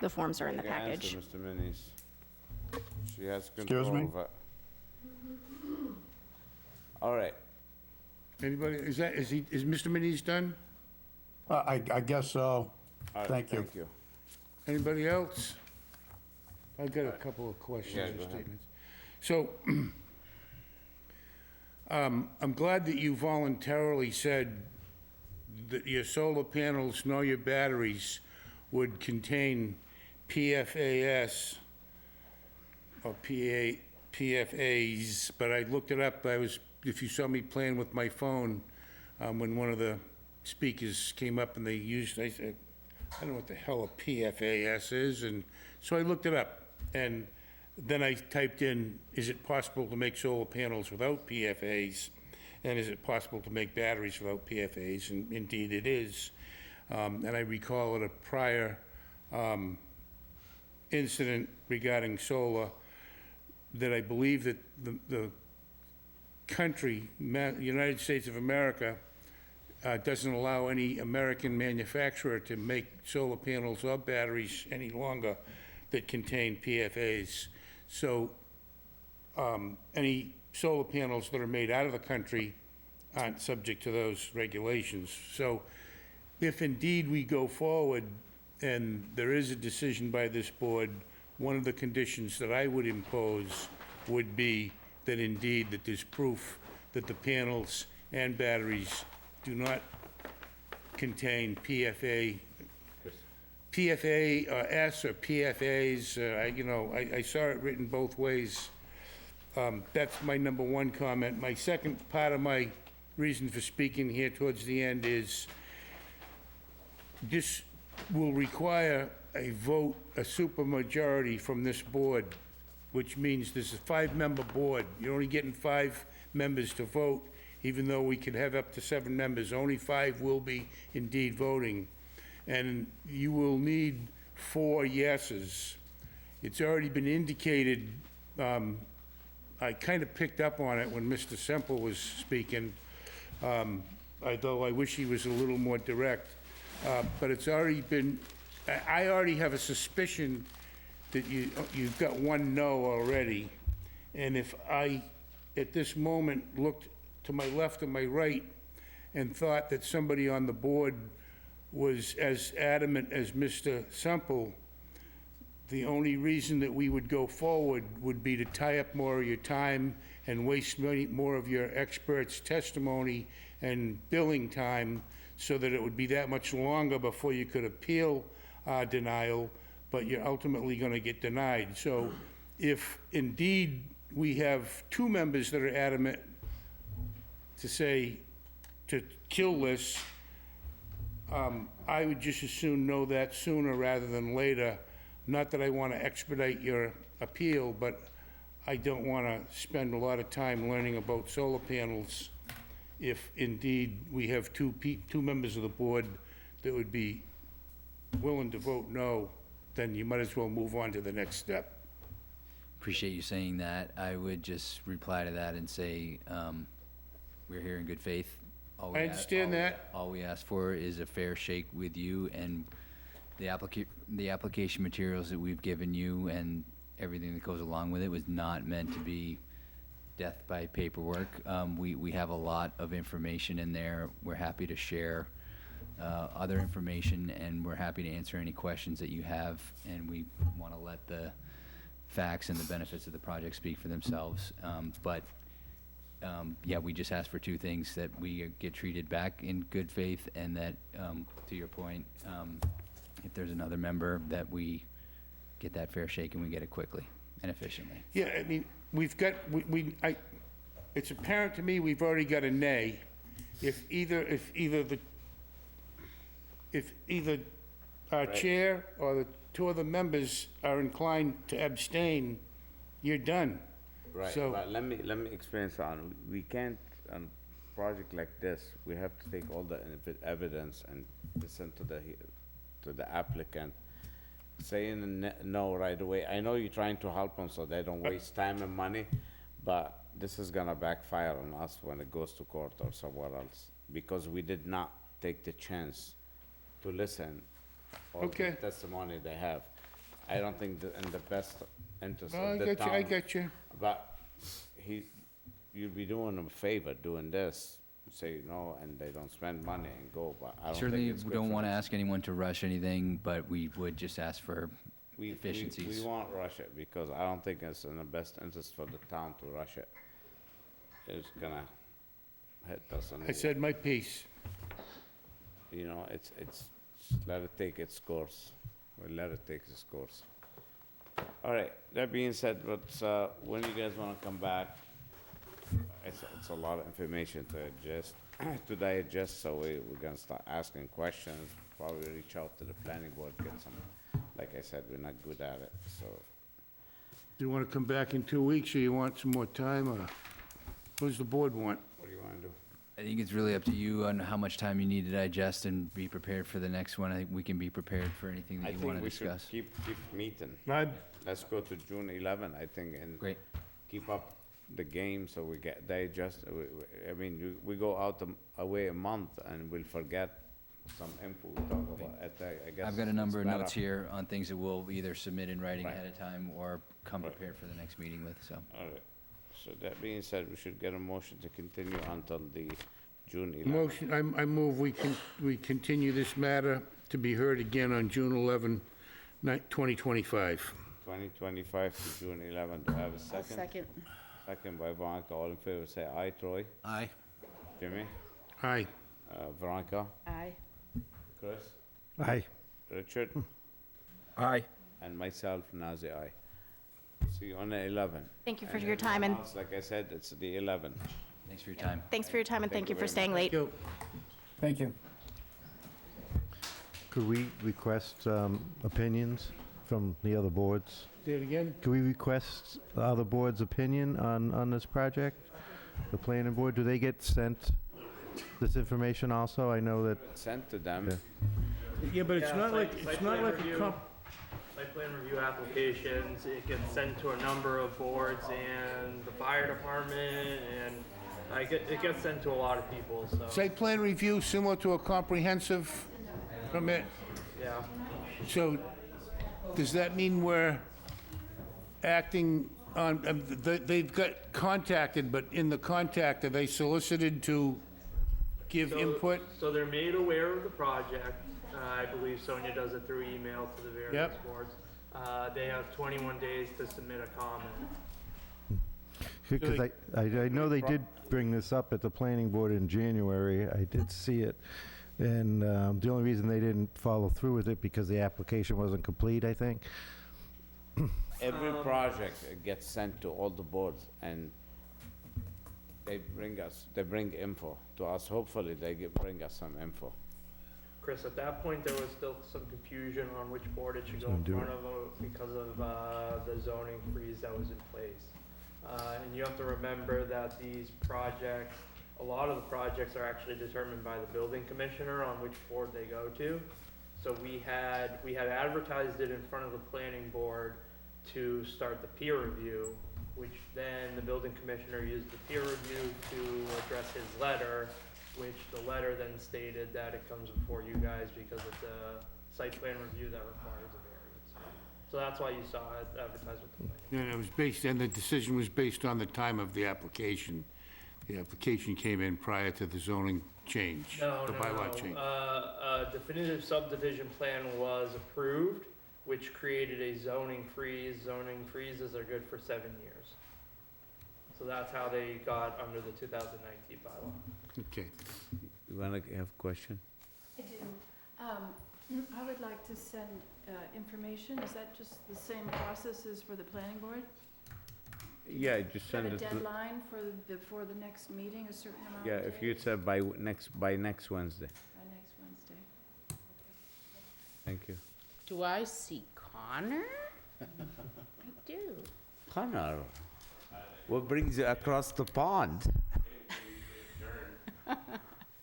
The forms are in the Take an package. answer, Mr. Manish. She has Excuse control me? of it. All right. Anybody, is Mr. Manise done? I guess so. All right, Thank you. Thank you. Anybody else? I've got a couple of Yeah, questions go or ahead. statements. So, I'm glad that you voluntarily said that your solar panels nor your batteries would contain PFAS or PFAs, but I looked it up. If you saw me playing with my phone, when one of the speakers came up and I said, I don't know what the hell a PFAS is, and so I looked it up. And then I typed in, is it possible to make solar panels without PFAs? And is it possible to make batteries without PFAs? And indeed it is. And I recall at a prior incident regarding solar that I believe that the country, United States of America, doesn't allow any American manufacturer to make solar panels or batteries any longer that contain PFAs. So any solar panels that are made out of the country aren't subject to those regulations. So if indeed we go forward and there is a decision by this board, one of the conditions that I would impose would be that indeed that there's proof that the panels and batteries do not contain PFAS or PFAs. I saw it written both ways. That's my number one comment. My second part of my reason for speaking here towards the end is this will require a vote, a supermajority from this board, which means there's a 5-member board. You're only getting 5 members to vote, even though we could have up to 7 members. Only 5 will be indeed voting. And you will need 4 yeses. It's already been indicated, I kind of picked up on it when Mr. Semple was speaking, although I wish he was a little more direct. But it's already been, I already have a suspicion that you've got 1 no already. And if I, at this moment, looked to my left and my right and thought that somebody on the board was as adamant as Mr. Semple, the only reason that we would go forward would be to tie up more of your time and waste more of your experts' testimony and billing time, so that it would be that much longer before you could appeal denial, but you're ultimately going to get denied. So if indeed we have 2 members that are adamant to say, to kill this, I would just as soon know that sooner rather than later. Not that I want to expedite your appeal, but I don't want to spend a lot of time learning about solar panels if indeed we have 2 members of the board that would be willing to vote no, then you might as well move on to the next step. Appreciate you saying that. I would just reply to that and say, we're here in good faith. I understand that. All we ask for is a fair shake with you, and the application materials that we've given you and everything that goes along with it was not meant to be death by paperwork. We have a lot of information in there. We're happy to share other information, and we're happy to answer any questions that you have, and we want to let the facts and the benefits of the project speak for themselves. Yeah, we just ask for 2 things: that we get treated back in good faith, and that, to your point, if there's another member, that we get that fair shake and we get it quickly and efficiently. Yeah, I mean, we've got, it's apparent to me we've already got a nay. If either our chair or the 2 other members are inclined to abstain, you're done. Right, So- but let me explain something. We can't, on a project like this, we have to take all the evidence and listen to the applicant saying no right away. I know you're trying to help them so they don't waste time and money, but this is gonna backfire on us when it goes to court or somewhere else, because we did not take the chance to listen all the Okay. testimony they have. I don't think that in the best interest No, of the town. I get you. But you'd be doing them a favor doing this, say no, and they don't spend money and go, but I don't think Certainly, it's we good don't for want to us. ask anyone to rush anything, but we would just ask for We efficiencies. won't rush it, because I don't think it's in the best interest for the town to rush it. It's gonna hit us in the. I said my piece. you know, it's, let it take its course. We'll let it take its course. All right, that being said, when you guys wanna come back? It's a lot of information to digest, so we're gonna start asking questions, probably reach out to the planning board, get some, like I said, we're not good at it, so. Do you want to come back in 2 weeks, or you want some more time, or what does the board want? What do you wanna do? I think it's really up to you on how much time you need to digest and be prepared for the next one. I think we can be prepared for anything that you want to discuss. I think we should keep meeting. I'd- Let's go to June 11, I think, and Great. keep up the game so we get digest. I mean, we go out away a month and we'll forget some info we talk about. I guess I've got a number of it's notes better. here on things that we'll either submit in writing Right. ahead of time or come Right. prepared for the next meeting with, so. All right. So that being said, we should get a motion to continue until the June 11. Motion, I move we continue this matter to be heard again on June 11, 2025. 2025 to June 11. Do I have a second? Second. Second by Veronica. All in favor, say aye. Troy? Aye. Jimmy? Aye. Veronica? Aye. Chris? Aye. Richard? Aye. And myself, Nazir, aye. See you on the 11th. Thank you for And your time, and Like I said, it's the 11th. Thanks for your time. thanks for your time, and thank you for very staying much. late. Thank you. Could we request opinions from the other boards? Say it again? Could we request the other board's opinion on this project? The planning board, do they get sent this information also? I know that, Sent to them. Yeah. Yeah, but it's Yeah, not like, site it's plan not like a review. Site plan review applications, it gets sent to a number of boards and the fire department, and it gets sent to a lot of people, so, site plan review similar to a comprehensive permit. yeah. So, does that mean we're acting on, they've got contacted, but in the contact, are they solicited to give So- input? So they're made aware of the project. I believe Sonia does it through email to the various Yep. boards. They have 21 days to submit a comment. because I know they did bring this up at the planning board in January. I did see it. And the only reason they didn't follow through with it because the application wasn't complete, I think. Every project gets sent to all the boards, and they bring info to us. Hopefully, bring us some info. Chris, at that point, there was still some confusion on which board it should go gonna in do front of because of the zoning freeze that was in place. And you have to remember that these projects, a lot of the projects are actually determined by the building commissioner on which board they go to. So we had advertised it in front of the planning board to start the peer review, which then the building commissioner used the peer review to address his letter, which the letter then stated that it comes before you guys because of the site plan review that requires a variance. So that's why you saw it advertised with the planning. And it was based, and the decision was based on the time of the application. The application came in prior to the zoning change, No, the no, bylaw no. change. A definitive subdivision plan was approved, which created a zoning freeze. Zoning freezes are good for 7 years. So that's how they got under the 2019 bylaw. Okay. You wanna have a question? I do. I would like to send information. Is that just the same process as for the planning board? Yeah, just Got send a it to. deadline before the next meeting, a certain amount of Yeah, days? if you said by next Wednesday. By next Wednesday. Thank you. Do I see Connor? I do. Connor, what brings you across the pond?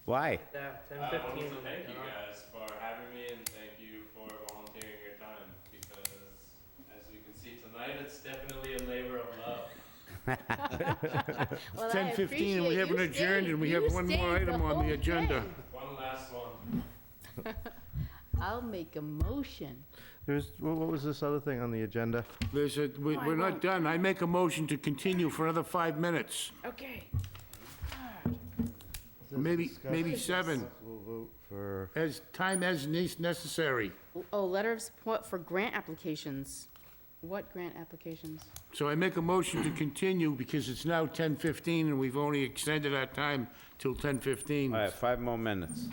Why? Yeah, 10:15. Thank you guys for having me, and thank you for volunteering your time, because as you can see tonight, it's definitely a labor of love. Well, I 10:15, and we appreciate haven't you adjourned, and we staying. have You one more stayed item on whole the agenda. thing. One last one. I'll make a motion. what was this other thing on the agenda? We're not done. I make a motion to continue for another 5 minutes, Okay. maybe 7, We'll vote for, as necessary. Oh, letter of support for grant applications. What grant applications? So I make a motion to continue because it's now 10:15 and we've only extended our time till 10:15. All right, 5 more minutes.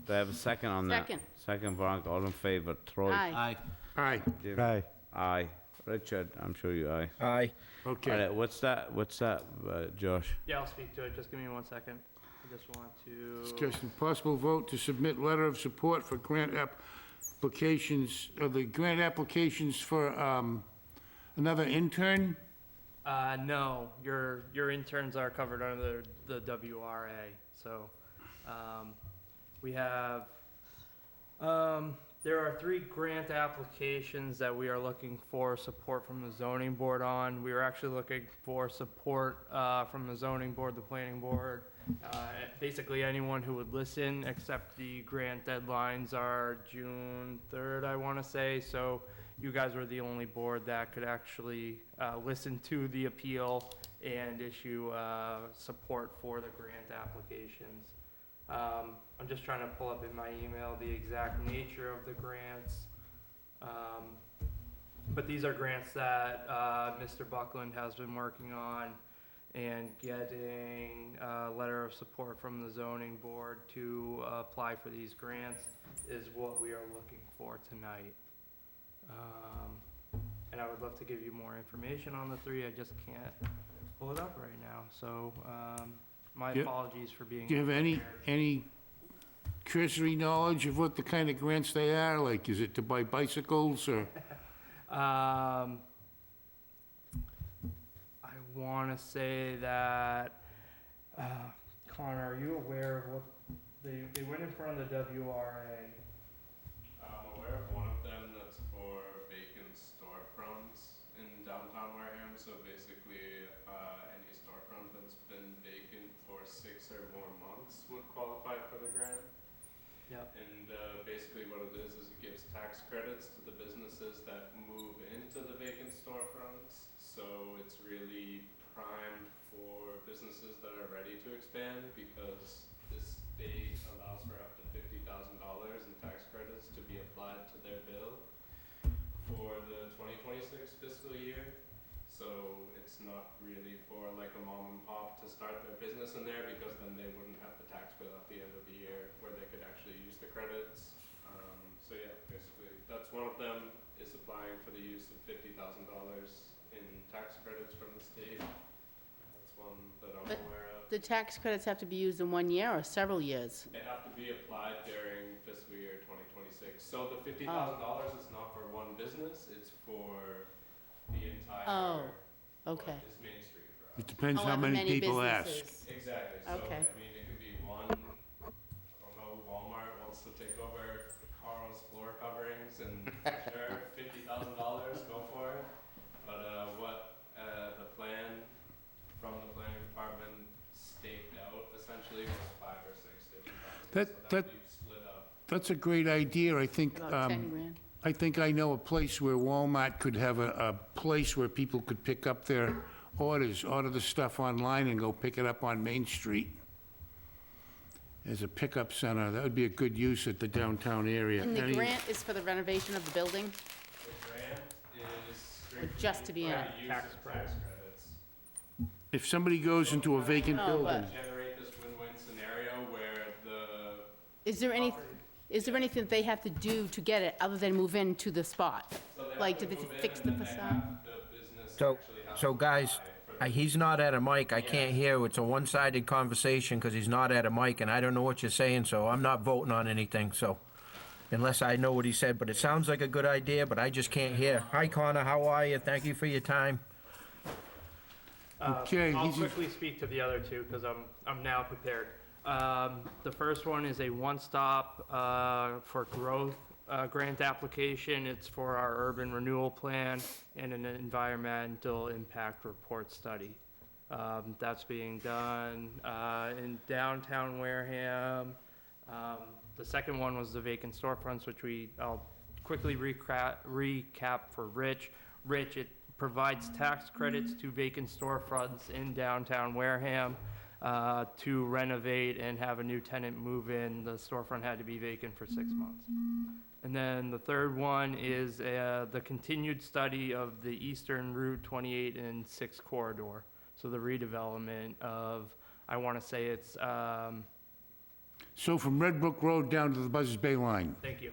Do I have a second on that? Second. Second, Veronica, all in favor? Troy? Aye. Aye. Jim? Aye. Aye. Richard, I'm sure you aye. Aye. Okay. All right, what's that, Josh? Yeah, I'll speak to it. Just give me 1 second. I just want to. Discussion, possible vote to submit letter of support for grant applications, the grant applications for another intern? No, your interns are covered under the WRA. So, we have, there are 3 grant applications that we are looking for support from the zoning board on. We are actually looking for support, from the zoning board, the planning board, basically anyone who would listen, except the grant deadlines are June 3rd, I want to say. So you guys were the only board that could actually listen to the appeal and issue support for the grant applications. I'm just trying to pull up in my email the exact nature of the grants. But these are grants that Mr. Buckland has been working on, and getting a letter of support from the zoning board to apply for these grants is what we are looking for tonight. And I would love to give you more information on the 3, I just can't pull it up right now, so my Yeah. apologies for being. Do you have any cursory knowledge of what the kind of grants they are? Like, is it to buy bicycles or? I want to say that, Connor, are you aware of what, they went in front of the WRA? I'm aware of one of them that's for vacant storefronts in downtown Wareham. So basically, any storefront that's been vacant for 6 or more months would qualify for the grant. Yep. And basically what it is it gives tax credits to the businesses that move into the vacant storefronts. So it's really primed for businesses that are ready to expand, because this state allows for up to $50,000 in tax credits to be applied to their bill for the 2026 fiscal year. So it's not really for like a mom and pop to start their business in there, because then they wouldn't have the tax bill at the end of the year where they could actually use the credits. So yeah, basically that's one of them, is applying for the use of $50,000 in tax credits from the state. That's one that I'm But aware of. the tax credits have to be used in 1 year or several years? They have to be applied during fiscal year 2026. So the $50,000 is not for one business, it's for the entire. Oh, okay. What is Main Street for us. It depends how However many people ask. businesses. Exactly. So, Okay. I mean, it could be one, I don't know, Walmart wants to take over Carl's floor coverings, and sure, $50,000, go for it. But what the plan from the planning department staked out essentially was 5 or 6 different houses. That- So that- would be split up. That's a great idea. I think, About 10 grand. I think I know a place where Walmart could have a place where people could pick up their orders, order the stuff online and go pick it up on Main Street as a pickup center. That would be a good use at the downtown area. And the Any- grant is for the renovation of the building? The grant is strictly just to be in for it? use Tax of tax credits. If somebody goes into a vacant No, building, but- Generate this win-win scenario where the Is there anything they have to do to get it, other than move into the spot? Like, do they fix the facade? So guys, he's not at a mic, I can't hear, it's a one-sided conversation because he's not at a mic, and I don't know what you're saying, so I'm not voting on anything, so, unless I know what he said, but it sounds like a good idea, but I just can't hear. Hi Connor, how are you? Thank you for your time. Okay, I'll he's- quickly speak to the other 2, because I'm now prepared. The first one is a one-stop for growth grant application. It's for our urban renewal plan and an environmental impact report study. That's being done in downtown Wareham. The second one was the vacant storefronts, which I'll quickly recap for Rich. Rich, it provides tax credits to vacant storefronts in downtown Wareham. to renovate and have a new tenant move in. The storefront had to be vacant for 6 months. And then the third one is the continued study of the Eastern Route 28 and 6 corridor. So the redevelopment of, I want to say it's, So from Red Brook Road down to the Buzzards Bay line. thank you.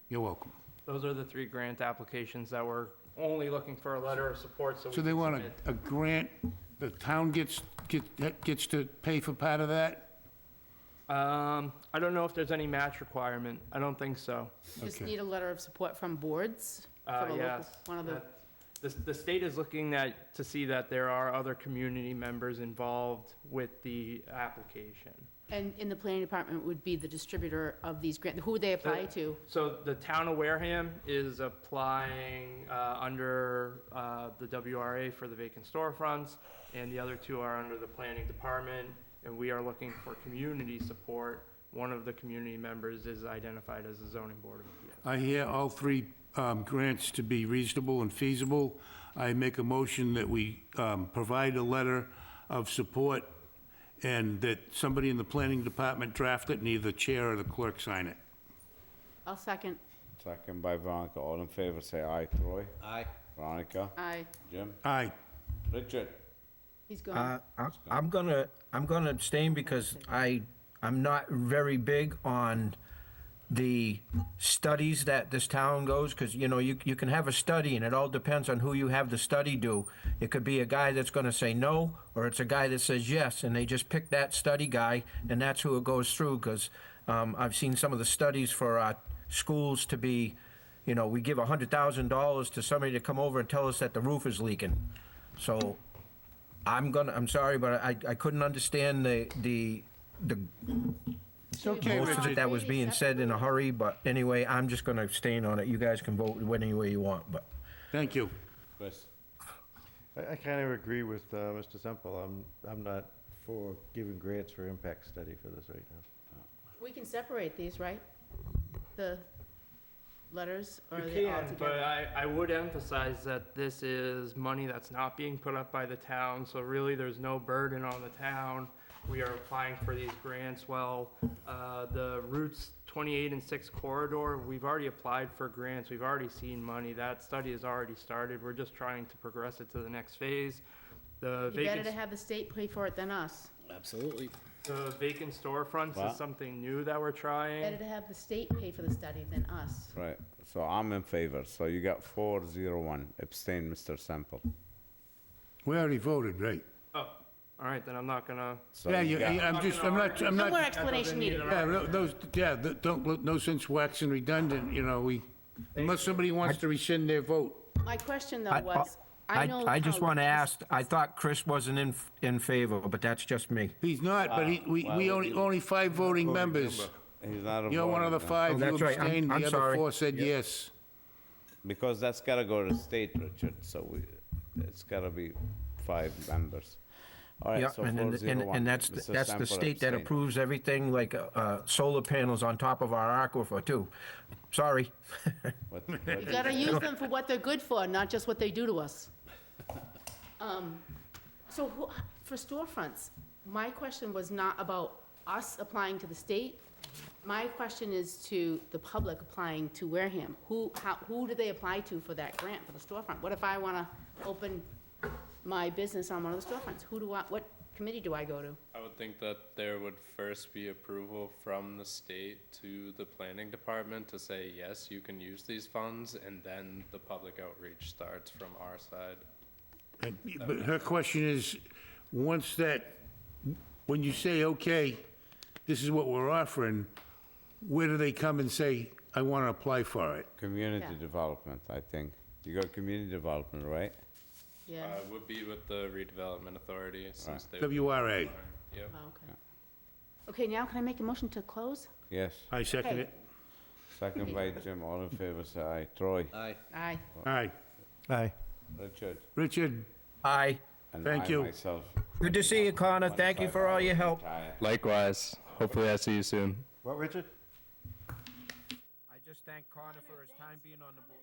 You're welcome. Those are the 3 grant applications that we're only looking for a letter of support, so we So they can want submit. a grant, the town gets to pay for part of that? I don't know if there's any match requirement. I don't think so. Just Okay. need a letter of support from boards? From a local- Yes. One of the, The state is looking to see that there are other community members involved with the application. and in the planning department would be the distributor of these grants, who would they apply to? So the town of Wareham is applying under the WRA for the vacant storefronts, and the other 2 are under the planning department, and we are looking for community support. One of the community members is identified as the zoning board of appeals. I hear all 3 grants to be reasonable and feasible. I make a motion that we provide a letter of support and that somebody in the planning department draft it and either the chair or the clerk sign it. I'll second. Second by Veronica. All in favor, say aye. Troy? Aye. Veronica? Aye. Jim? Aye. Richard? He's gone. I'm gonna abstain because I'm not very big on the studies that this town goes, because, you know, you can have a study, and it all depends on who you have the study do. It could be a guy that's gonna say no, or it's a guy that says yes, and they just pick that study guy, and that's who it goes through, because I've seen some of the studies for our schools to be, you know, we give $100,000 to somebody to come over and tell us that the roof is leaking. So, I'm sorry, but I couldn't understand the It's okay, most of it Richard. that was being said in a hurry, but anyway, I'm just gonna abstain on it. You guys can vote any way you want, but. Thank you. Chris? I kind of agree with Mr. Semple. I'm not for giving grants for impact study for this right now. We can separate these, right? The letters, or are You they all can, together? but I would emphasize that this is money that's not being put up by the town, so really there's no burden on the town. We are applying for these grants. Well, the routes 28 and 6 corridor, we've already applied for grants. We've already seen money. That study has already started. We're just trying to progress it to the next phase. The You better vacant, to have the state pay for it than us. Absolutely. the vacant storefronts Wow. is something new that we're trying. Better to have the state pay for the study than us. Right, so I'm in favor. So you got 4-0-1. Abstain, Mr. Sample. We already voted, right? Oh, all right, then I'm not gonna. So Yeah, you got- I'm No more not, explanation needed. no sense waxing redundant, you know, unless somebody wants to rescind their vote. My question though was, I know I just how want to this- ask, I thought Chris wasn't in favor, but that's just me. He's not, but we only 5 voting members. He's not a You're one of the voting 5, Oh, you that's right. abstained, I'm the other sorry. 4 said yes. member. Because that's gotta go to the state, Richard, so it's gotta be 5 members. All right, Yeah, so and 4-0-1. that's Mr. the Sample state that abstain. approves everything, like solar panels on top of our aquifer too. Sorry. What- You gotta use them for what they're good for, not just what they do to us. So for storefronts, my question was not about us applying to the state. My question is to the public applying to Wareham. Who do they apply to for that grant for the storefront? What if I wanna open my business on one of the storefronts? What committee do I go to? I would think that there would first be approval from the state to the planning department to say, yes, you can use these funds, and then the public outreach starts from our side. But her question is, when you say, okay, this is what we're offering, where do they come and say, I want to apply for it? Community Yeah. development, I think. You got community development, right? Yeah, Would be with the redevelopment authority, since they. WRA. Yep. oh, okay. Okay, now can I make a motion to close? Yes. I second Okay. it. Second by Jim, all in favor, say aye. Troy? Aye. Aye. Aye. Aye. Richard? Richard, Aye. And Thank I you. myself. Good to see you, Connor. Thank you for all your help. Likewise. Hopefully I see you soon. What, Richard? I just thank Connor for his time being on the board.